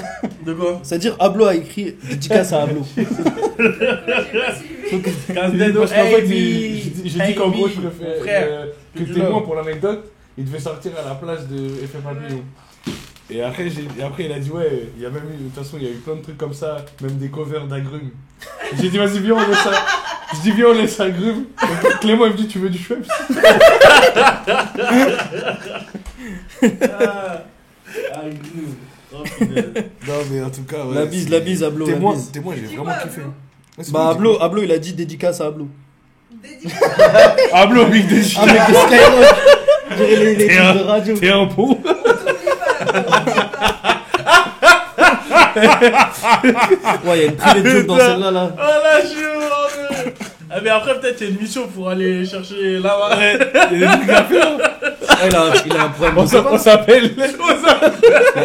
De quoi? C'est-à-dire, Ablo a écrit dédicace à Ablo. J'ai pas suivi. Parce qu'en fait, j'ai dit qu'en gros, je mon préfère frère. que Témoin pour l'anecdote, il devait sortir à la place de Effet Papillon. Et après, il a dit, ouais, il y a même eu, de toute façon, il y a eu plein de trucs comme ça, même des covers d'Agrumes. J'ai dit, vas-y, viens, on laisse ça. Je dis, viens, on laisse Agrumes. Et Clément, il me dit, tu veux du Schweppes? Non, mais en tout cas, ouais. La bise, Ablo. Témoin, La bise. Témoin, j'ai Tu dis vraiment quoi, kiffé. Ablo Ouais, c'est Bah, bon, Ablo, il a dit dédicace à Ablo. Dédicace. Ablo, Big Deji. Un mec de Skyrock. Je dirais les T'es trucs de radio. T'es un pot. On t'oublie pas. Ouais, il y a une private joke dans celle-là. Là. Ah là, je suis heureux. Ah, mais après, peut-être il y a une mission pour aller chercher là-bas. Il y a des trucs à faire. Ah, il a un problème. de On s'appelle.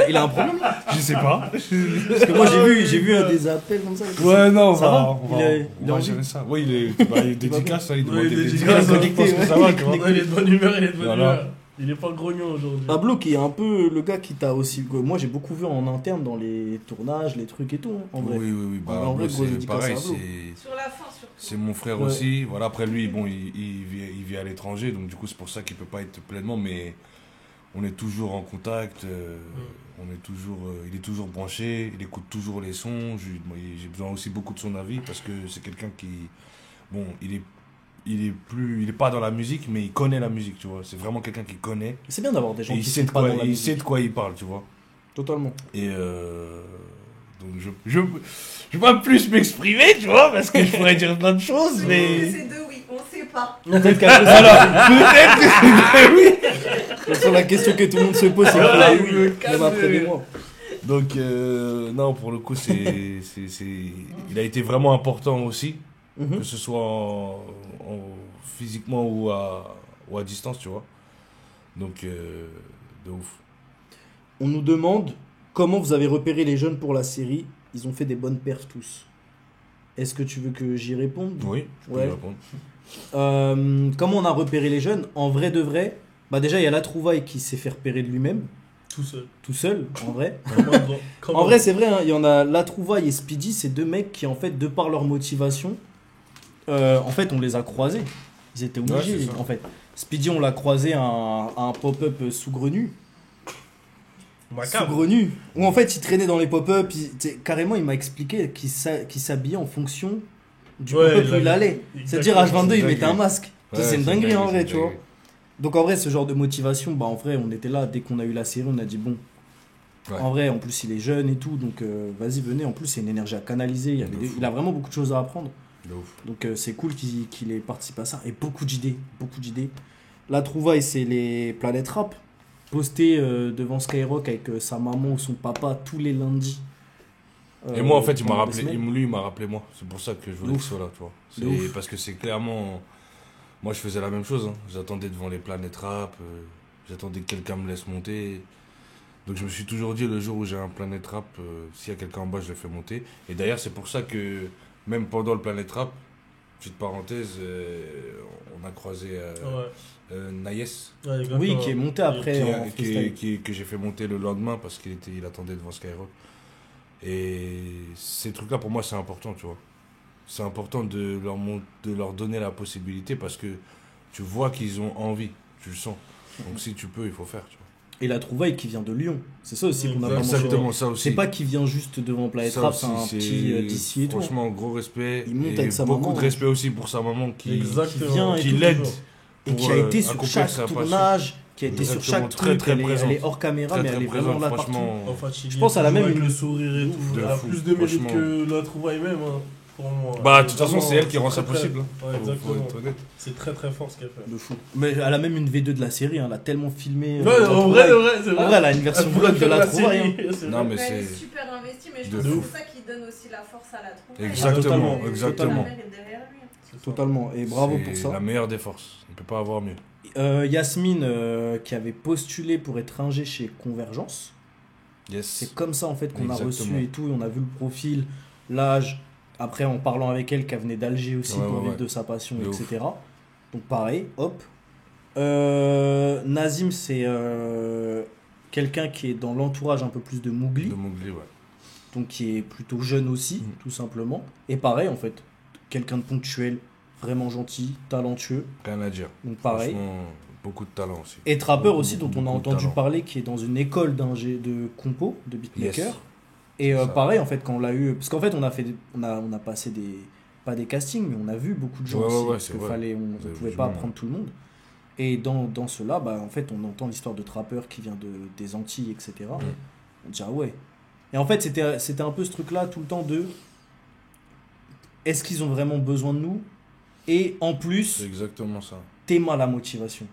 Il a un problème là. Je sais pas. Parce que moi j'ai vu des appels comme ça. Ouais, non, Ça va on va, Il est on va en gérer ça. Oui, il est dédicace, hein, il demande il est des dédicace, dédicaces. connecté, Je pense que ouais. ça va, tu vois. Il est de bonne humeur, il est de bonne Voilà. humeur. Il est pas grognon aujourd'hui. Pablo qui est un peu le gars qui t'a aussi... Moi j'ai beaucoup vu en interne dans les tournages, les trucs et tout, hein, en vrai. Oui. Bah, En vrai, Pablo, gros c'est dédicace pareil, à Pablo. Sur la fin, surtout. c'est mon frère Ouais. aussi. Voilà, après lui, bon, il vit à l'étranger, donc du coup, c'est pour ça qu'il peut pas être pleinement, mais on est toujours en contact. On est toujours, il est toujours branché, il écoute toujours les sons. Moi, j'ai besoin aussi beaucoup de son avis parce que c'est quelqu'un qui, bon, il est pas dans la musique, mais il connaît la musique, tu vois. C'est vraiment quelqu'un qui connaît. C'est bien d'avoir des gens Et qui il sait sont pas dans la il sait musique. de quoi il parle, tu vois. Totalement. Et donc je vais pas plus m'exprimer, tu vois, parce que je pourrais dire plein de choses, mais C'est deux oui, on sait pas. Peut-être qu'après ça... peut-être que oui. C'est la question que tout le monde se pose, c'est Voilà, que oui, même après des mois. Donc non, pour le coup, il a été vraiment important aussi, Mhm. que ce soit physiquement ou à distance, tu vois. Donc de ouf. On nous demande comment vous avez repéré les jeunes pour la série. Ils ont fait des bonnes perfs tous. Est-ce que tu veux que j'y réponde? Oui, je peux Ouais. y répondre. Comment on a repéré les jeunes? En vrai de vrai, bah déjà il y a la trouvaille qui s'est fait repérer de lui-même, Tout seul. en vrai. Comment En vrai c'est vrai, hein, il y en a la trouvaille et Speedy, c'est deux mecs qui en fait de par leur motivation, en fait on les a croisés. Ils étaient obligés Ouais, c'est ça. en fait. Speedy on l'a croisé à un pop-up sous-grenu. Macabre. Sous-grenu. Où en fait il traînait dans les pop-up, carrément il m'a expliqué qu'il s'habillait en fonction du Ouais, pop-up il où il avait- allait. C'est-à-dire Exactement. H22 il C'est mettait un dingue. masque. Ça, Ouais, c'est une dinguerie en vrai, c'est tu vois. dingue. Donc en vrai, ce genre de motivation, bah en vrai, on était là dès qu'on a eu la série, on a dit bon. Ouais. En vrai, en plus il est jeune et tout, donc vas-y venez. En plus c'est une énergie à canaliser. De fou. Il a vraiment beaucoup de choses à apprendre. De ouf. Donc c'est cool qu'il ait participé à ça et beaucoup d'idées. La trouvaille, c'est les planètes rap postées devant Skyrock avec sa maman ou son papa tous les lundis. Et moi, en fait, il m'a pendant rappelé, des semaines. lui, il m'a rappelé moi. C'est pour ça que je voulais De que ouf. ce soit là, tu vois. De ouf. Parce que c'est clairement. Moi, je faisais la même chose. Hein. J'attendais devant les planètes rap. J'attendais que quelqu'un me laisse monter. Donc, je me suis toujours dit, le jour où j'ai un planète rap, s'il y a quelqu'un en bas, je le fais monter. Et d'ailleurs, c'est pour ça que, même pendant le planète rap, petite parenthèse, on a croisé Naïs. Ouais, exactement. Oui, qui est monté après en qui, freestyle. que j'ai fait monter le lendemain parce il attendait devant Skyrock. Et ces trucs-là, pour moi, c'est important, tu vois. C'est important de leur donner la possibilité parce que tu vois qu'ils ont envie, tu le sens. Donc si tu peux, il faut faire, tu vois. Et la trouvaille qui vient de Lyon. C'est ça aussi qu'on a pas mentionné. Exactement, ça aussi. C'est pas qu'il vient juste devant Planète Ça Rap, aussi, c'est un petit d'ici et tout. Franchement, gros respect. Il monte et avec sa beaucoup maman, de hein. respect aussi pour sa maman qui Exactement. vient et qui tout, l'aide. toujours. Et qui pour, a été sur accomplir chaque sa passion. tournage, qui a été sur Exactement, chaque très, truc. très Elle est présente. hors caméra, Très, mais très elle est présente, vraiment là partout. franchement. Fatigué, Je pense à la toujours même avec une- le sourire et tout. De Elle a fou, plus de mérite franchement. que la trouvaille même, hein, pour moi. Bah, de toute façon, Vraiment, c'est elle qui rend ça très, possible. très- Ouais, Faut exactement. être honnête. C'est très très fort ce qu'elle fait. De fou. Mais elle a même une V2 de la série, hein, elle a tellement filmé. Ouais, la en trouvaille. vrai, c'est En vrai. vrai, elle a une version Elle pourrait vlog de faire la trouvaille. hein. série, c'est Non, vrai. mais Elle est c'est. super investie, mais je de pense que fou. c'est ça qui donne aussi la force à la trouvaille. Exactement, Totalement, exactement. La mère est derrière lui. C'est ça. Totalement. Et bravo C'est pour ça. la meilleure des forces. On peut pas avoir mieux. Yasmine, qui avait postulé pour être ingé chez Convergence. Yes. C'est comme ça en fait qu'on a Exactement. reçu et tout, et on a vu le profil, l'âge, après en parlant avec elle qu'elle venait d'Alger aussi Ouais, pour ouais, vivre ouais. de sa passion, De ouf. etc. Donc pareil, hop. Nazim, c'est quelqu'un qui est dans l'entourage un peu plus de Mougli, De Mowgli, ouais. donc qui est plutôt jeune aussi, Mm. tout simplement. Et pareil en fait, quelqu'un de ponctuel, vraiment gentil, talentueux, Rien à dire. donc pareil. Franchement, beaucoup de talent aussi. Et Trapper aussi, Beaucoup, dont on a beaucoup de entendu talent. parler, qui est dans une école de compo, de beatmaker. Yes. Et C'est ça. pareil, en fait, quand on l'a eu. Parce qu'en fait, on a passé des. Pas des castings, mais on a vu beaucoup de gens Ouais, aussi. ouais, ouais, parce c'est qu'il vrai. fallait. On Vous ne avez pouvait vu pas du monde. prendre tout le monde. Et dans cela, bah, en fait, on entend l'histoire de Trapper qui vient des Antilles, etc. On dit, ah ouais. Et en fait, c'était un peu ce truc-là, tout le temps de. Est-ce qu'ils ont vraiment besoin de nous? Et en plus. C'est exactement ça. T'aimes la motivation.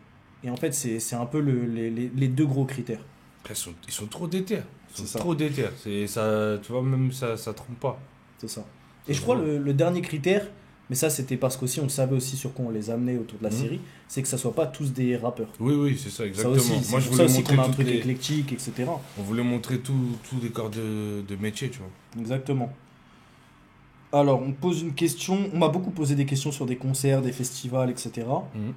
Et en fait, c'est un peu les deux gros critères. Après, ils sont trop déter. Ils C'est sont ça. trop déter. Ça, tu vois, même ça trompe pas. C'est ça. Et je crois le dernier critère, mais ça c'était parce qu'aussi on savait aussi sur quoi on les amenait autour de la Mhm. série, c'est que ça soit pas tous des rappeurs. Oui, oui, c'est ça, Ça exactement. aussi, Moi, c'est je pour ça voulais aussi montrer qu'on a un toutes truc les... éclectique, etc. On voulait montrer tous les corps de métier, tu vois. Exactement. Alors, on pose une question. On m'a beaucoup posé des questions sur des concerts, des festivals, etc. Mhm.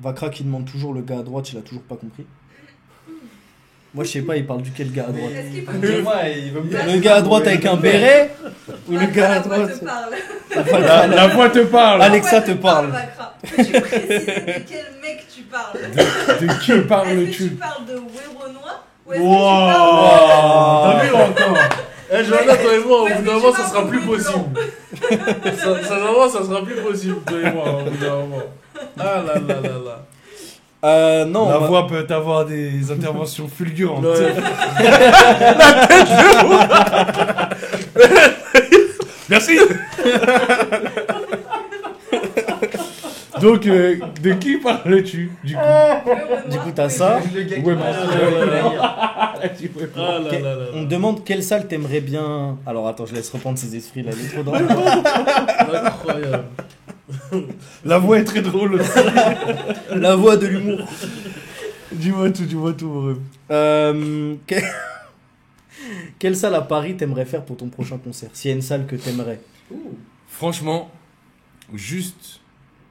Vakra qui demande toujours le gars à droite, il a toujours pas compris. Moi, je sais pas, il parle duquel gars à droite. Est-ce qu'il peut Moi, il veut me Le gars à droite avec un béret ou le gars à La voix droite te parle. La voix te parle. Alexa La voix te parle. Vakra. Peux-tu préciser de quel mec tu parles? De qui Est-ce que parles-tu? tu parles de Weronois ou est-ce que Wow. T'as Ah. vu encore? Eh, Johanna, toi et moi, au Est-ce bout que d'un tu moment, ça parles sera de plus bleu possible. Ça sera plus possible, toi et moi, au bout d'un moment. Ah là là là là. Non, La on va- voix peut avoir des interventions fulgurantes. Ouais. Merci. Donc, de qui parles-tu du coup? Weronois. Du coup, t'as ça. Le gars qui Ouais, parle. Ah là là là là. On me demande quelle salle t'aimerais bien. Alors attends, je laisse reprendre ses esprits là, il est trop drôle. Incroyable. La voix est très drôle. La voix de l'humour. Dis-moi tout, mon rêve. Quelle salle à Paris t'aimerais faire pour ton prochain concert? S'il y a une salle que t'aimerais. Franchement, juste.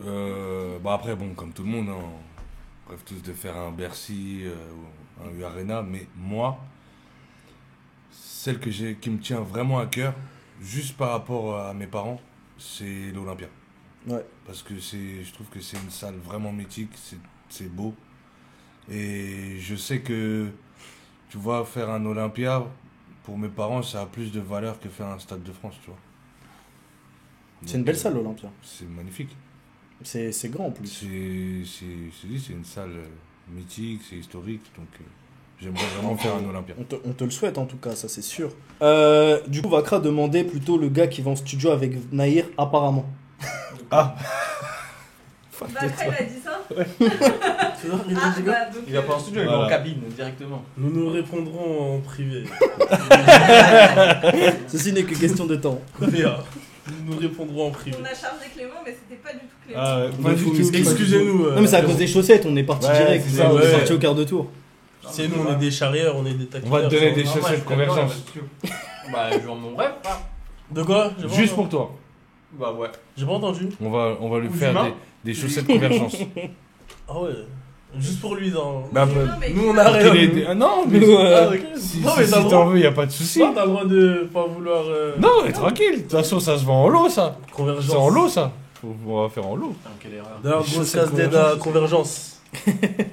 Bah après, bon, comme tout le monde, hein, on rêve tous de faire un Bercy ou un U-Arena, mais moi, celle qui me tient vraiment à cœur, juste par rapport à mes parents, c'est l'Olympia. Ouais. Parce que je trouve que c'est une salle vraiment mythique, c'est beau. Et je sais que, tu vois, faire un Olympia, pour mes parents, ça a plus de valeur que faire un Stade de France, tu vois. C'est une belle salle, l'Olympia. C'est magnifique. C'est grand en plus. C'est une salle mythique, c'est historique, donc j'aimerais vraiment faire un Olympia. On te le souhaite en tout cas, ça c'est sûr. Du coup, Vakra demandait plutôt le gars qui va en studio avec Nahir, apparemment. Ah. Vakra, il a dit ça? Tu vois, il a Ah, dit quoi? bah, donc, Il va pas en studio, il va Voilà. en cabine directement. Nous nous répondrons en privé. Ceci n'est que question de temps. Léa, nous nous répondrons en privé. on a chargé Clément, mais c'était pas du tout Clément. Ah ouais, pas du tout. Excusez-nous. Non mais c'est à cause des chaussettes, on est parti Ouais, direct, c'est ça, on est ouais. parti au quart de tour. C'est nous, on est des charrières, on est des On taquineurs. va te donner ça. des Normal, chaussettes je suis d'accord, convergence. Bah, genre mon rêve, De quoi? J'ai pas Juste entendu. pour toi. Bah ouais. J'ai pas entendu. On va lui Ou faire d'humain. des chaussettes convergence. Ah ouais. Juste pour lui, dans. Bah, Mais bah, non, mais nous, on tu a vas- rien. Ah non, mais Ah, ok. si, Non, si- mais si t'as le t'en droit. veux, y a pas de souci. Non, t'as le droit de pas vouloir. Non, tranquille. De toute façon, ça se vend en lot, ça. Convergence. C'est en lot, ça. On va faire en lot. Putain, quelle erreur. D'ailleurs, Les grosse chaussettes casse d'aide à Convergence.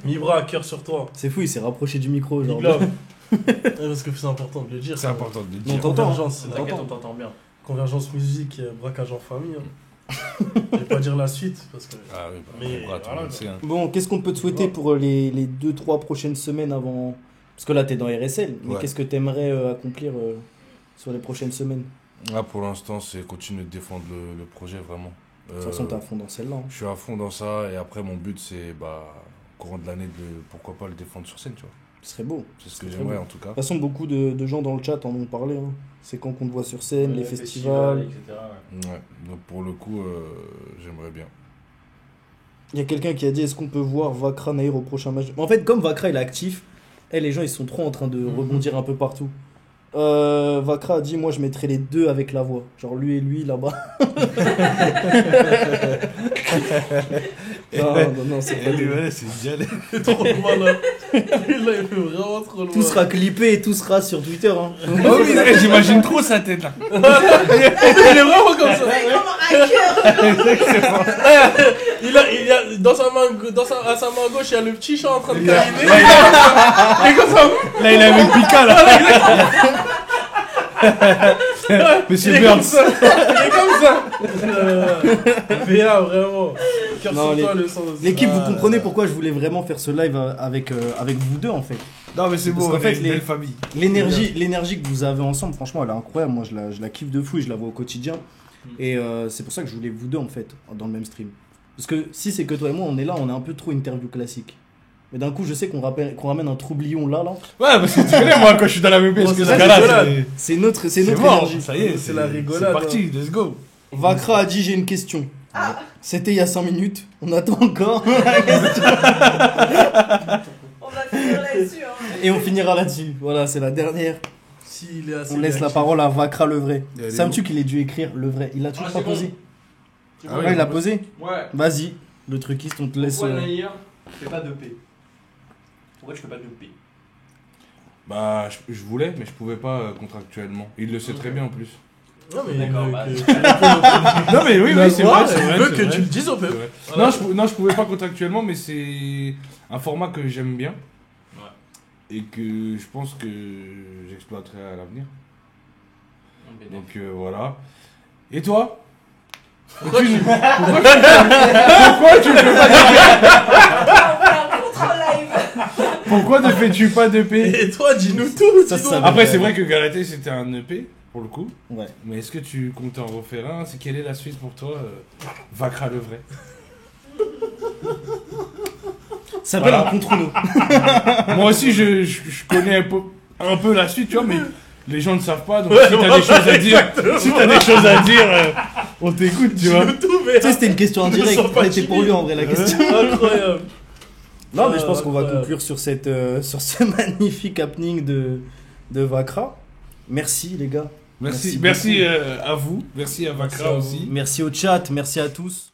Mibra, cœur sur toi. C'est fou, il s'est rapproché du micro. Genre. Big love. Ouais, parce que c'est important de le dire. C'est important de le Non, dire. t'entends. Convergence, c'est T'inquiète, on important. t'entend bien. Convergence musique, braquage en famille. Hein. Je vais pas dire la suite parce que. Ah oui, bah, Mais on va, tout le voilà, monde sait, hein. Bon, qu'est-ce qu'on peut te souhaiter pour les 2-3 prochaines semaines avant... Parce que là, t'es dans RSL, mais Ouais. qu'est-ce que t'aimerais accomplir sur les prochaines semaines? Là, pour l'instant, c'est continuer de défendre le projet, vraiment. De toute façon, t'es à fond dans celle-là. hein. Je suis à fond dans ça, et après, mon but, c'est, au courant de l'année, pourquoi pas le défendre sur scène, tu vois. Ce serait beau. C'est ce Ce que serait j'aimerais, beau. en tout cas. De toute façon, beaucoup de gens dans le chat en ont parlé. hein. C'est quand qu'on te voit sur scène, les Ouais, festivals. etc. ouais. Ouais, donc pour le coup, j'aimerais bien. Il y a quelqu'un qui a dit est-ce qu'on peut voir Vakra Nahir au prochain match? En fait, comme Vakra il est actif, les gens ils sont trop en train de rebondir un peu partout. Vakra a dit moi je mettrais les deux avec la voix. Genre lui et lui là-bas. non, c'est pas lui. c'est galère. C'est trop malin. Là, il fait vraiment trop loin. Tout sera clippé et tout sera sur Twitter. Hein. Oh oui, j'imagine trop sa tête, là. Il est vraiment comme ça. C'est comme un cœur. Il a dans sa main, à sa main gauche, il y a le petit chat en train de câliner. Là, Et comme ça, il est avec Pika, là. Monsieur il est Burns. comme ça. Il est comme ça. VA, vraiment. Cœur Non, sur toi, le sens. L'équipe, vous Ah, comprenez pourquoi je voulais vraiment faire ce live avec vous deux en fait. Non, mais c'est Parce beau, qu'en fait, une belle famille. L'énergie que vous avez ensemble, franchement, elle est incroyable. Moi, je la kiffe de fou et je la vois au quotidien. Et c'est pour ça que je voulais vous deux en fait dans le même stream. Parce que si c'est que toi et moi, on est là, on est un peu trop interview classique. Mais d'un coup, je sais qu'on ramène un troublion là. Ouais, parce que tu connais, moi, quand je suis dans la même pièce Bon, que c'est ce la gars-là, rigolade. C'est notre mort, énergie. ça y est, C'est la rigolade, C'est parti, let's go. Vakra a dit j'ai une question. C'était il y a 5 minutes. On attend encore. On va finir là-dessus. Hein. Et on finira là-dessus. Voilà, c'est la dernière. S'il est assez On laisse la réactif. parole à Vakra le vrai. Allez, Samtu qu'il ait dû écrire le vrai. Il a toujours Ah, pas c'est bon. posé. Tu Ah vois, oui, Ouais, il a posé. Ouais. Vas-y, le truciste, on te laisse. Pourquoi Nahir Tu fais pas de P. Pourquoi tu fais pas de P? Bah, je voulais, mais je pouvais pas contractuellement. Il le sait très bien en plus. Non, mais D'accord, il bah, veut que- Non, mais oui, La c'est voix, vrai, c'est il vrai. veut c'est que vrai. tu le dises au C'est peuple. vrai. Voilà. Non, je pouvais pas contractuellement, mais c'est un format que j'aime bien. Ouais. Et que je pense que j'exploiterai à l'avenir. Donc voilà. Et toi? Pourquoi tu- Pourquoi tu ne fais pas On fait un contre-live. Pourquoi ne fais-tu pas d'EP? Et toi, dis-nous tout. Ça, dis-nous. ça- Après, c'est vrai que Galaté c'était un EP pour le coup. Ouais. Mais est-ce que tu comptes en refaire un? Quelle est la suite pour toi, Vakra le vrai? Ça s'appelle Voilà. un contre nous. Moi aussi, je connais un peu la suite, tu vois, mais les gens ne savent pas. Donc, Ouais, si t'as voilà, des choses à dire, on t'écoute, tu vois. Dis-nous tout, mais. Tu sais, c'était une question Ne indirecte. sois pas Elle était pour lui en vrai la question. Incroyable. Non, mais je pense qu'on va Incroyable. conclure sur sur ce magnifique happening de Vakra. Merci les gars. Merci Merci à vous. Merci à Vakra à vous. aussi. Merci au chat, merci à tous.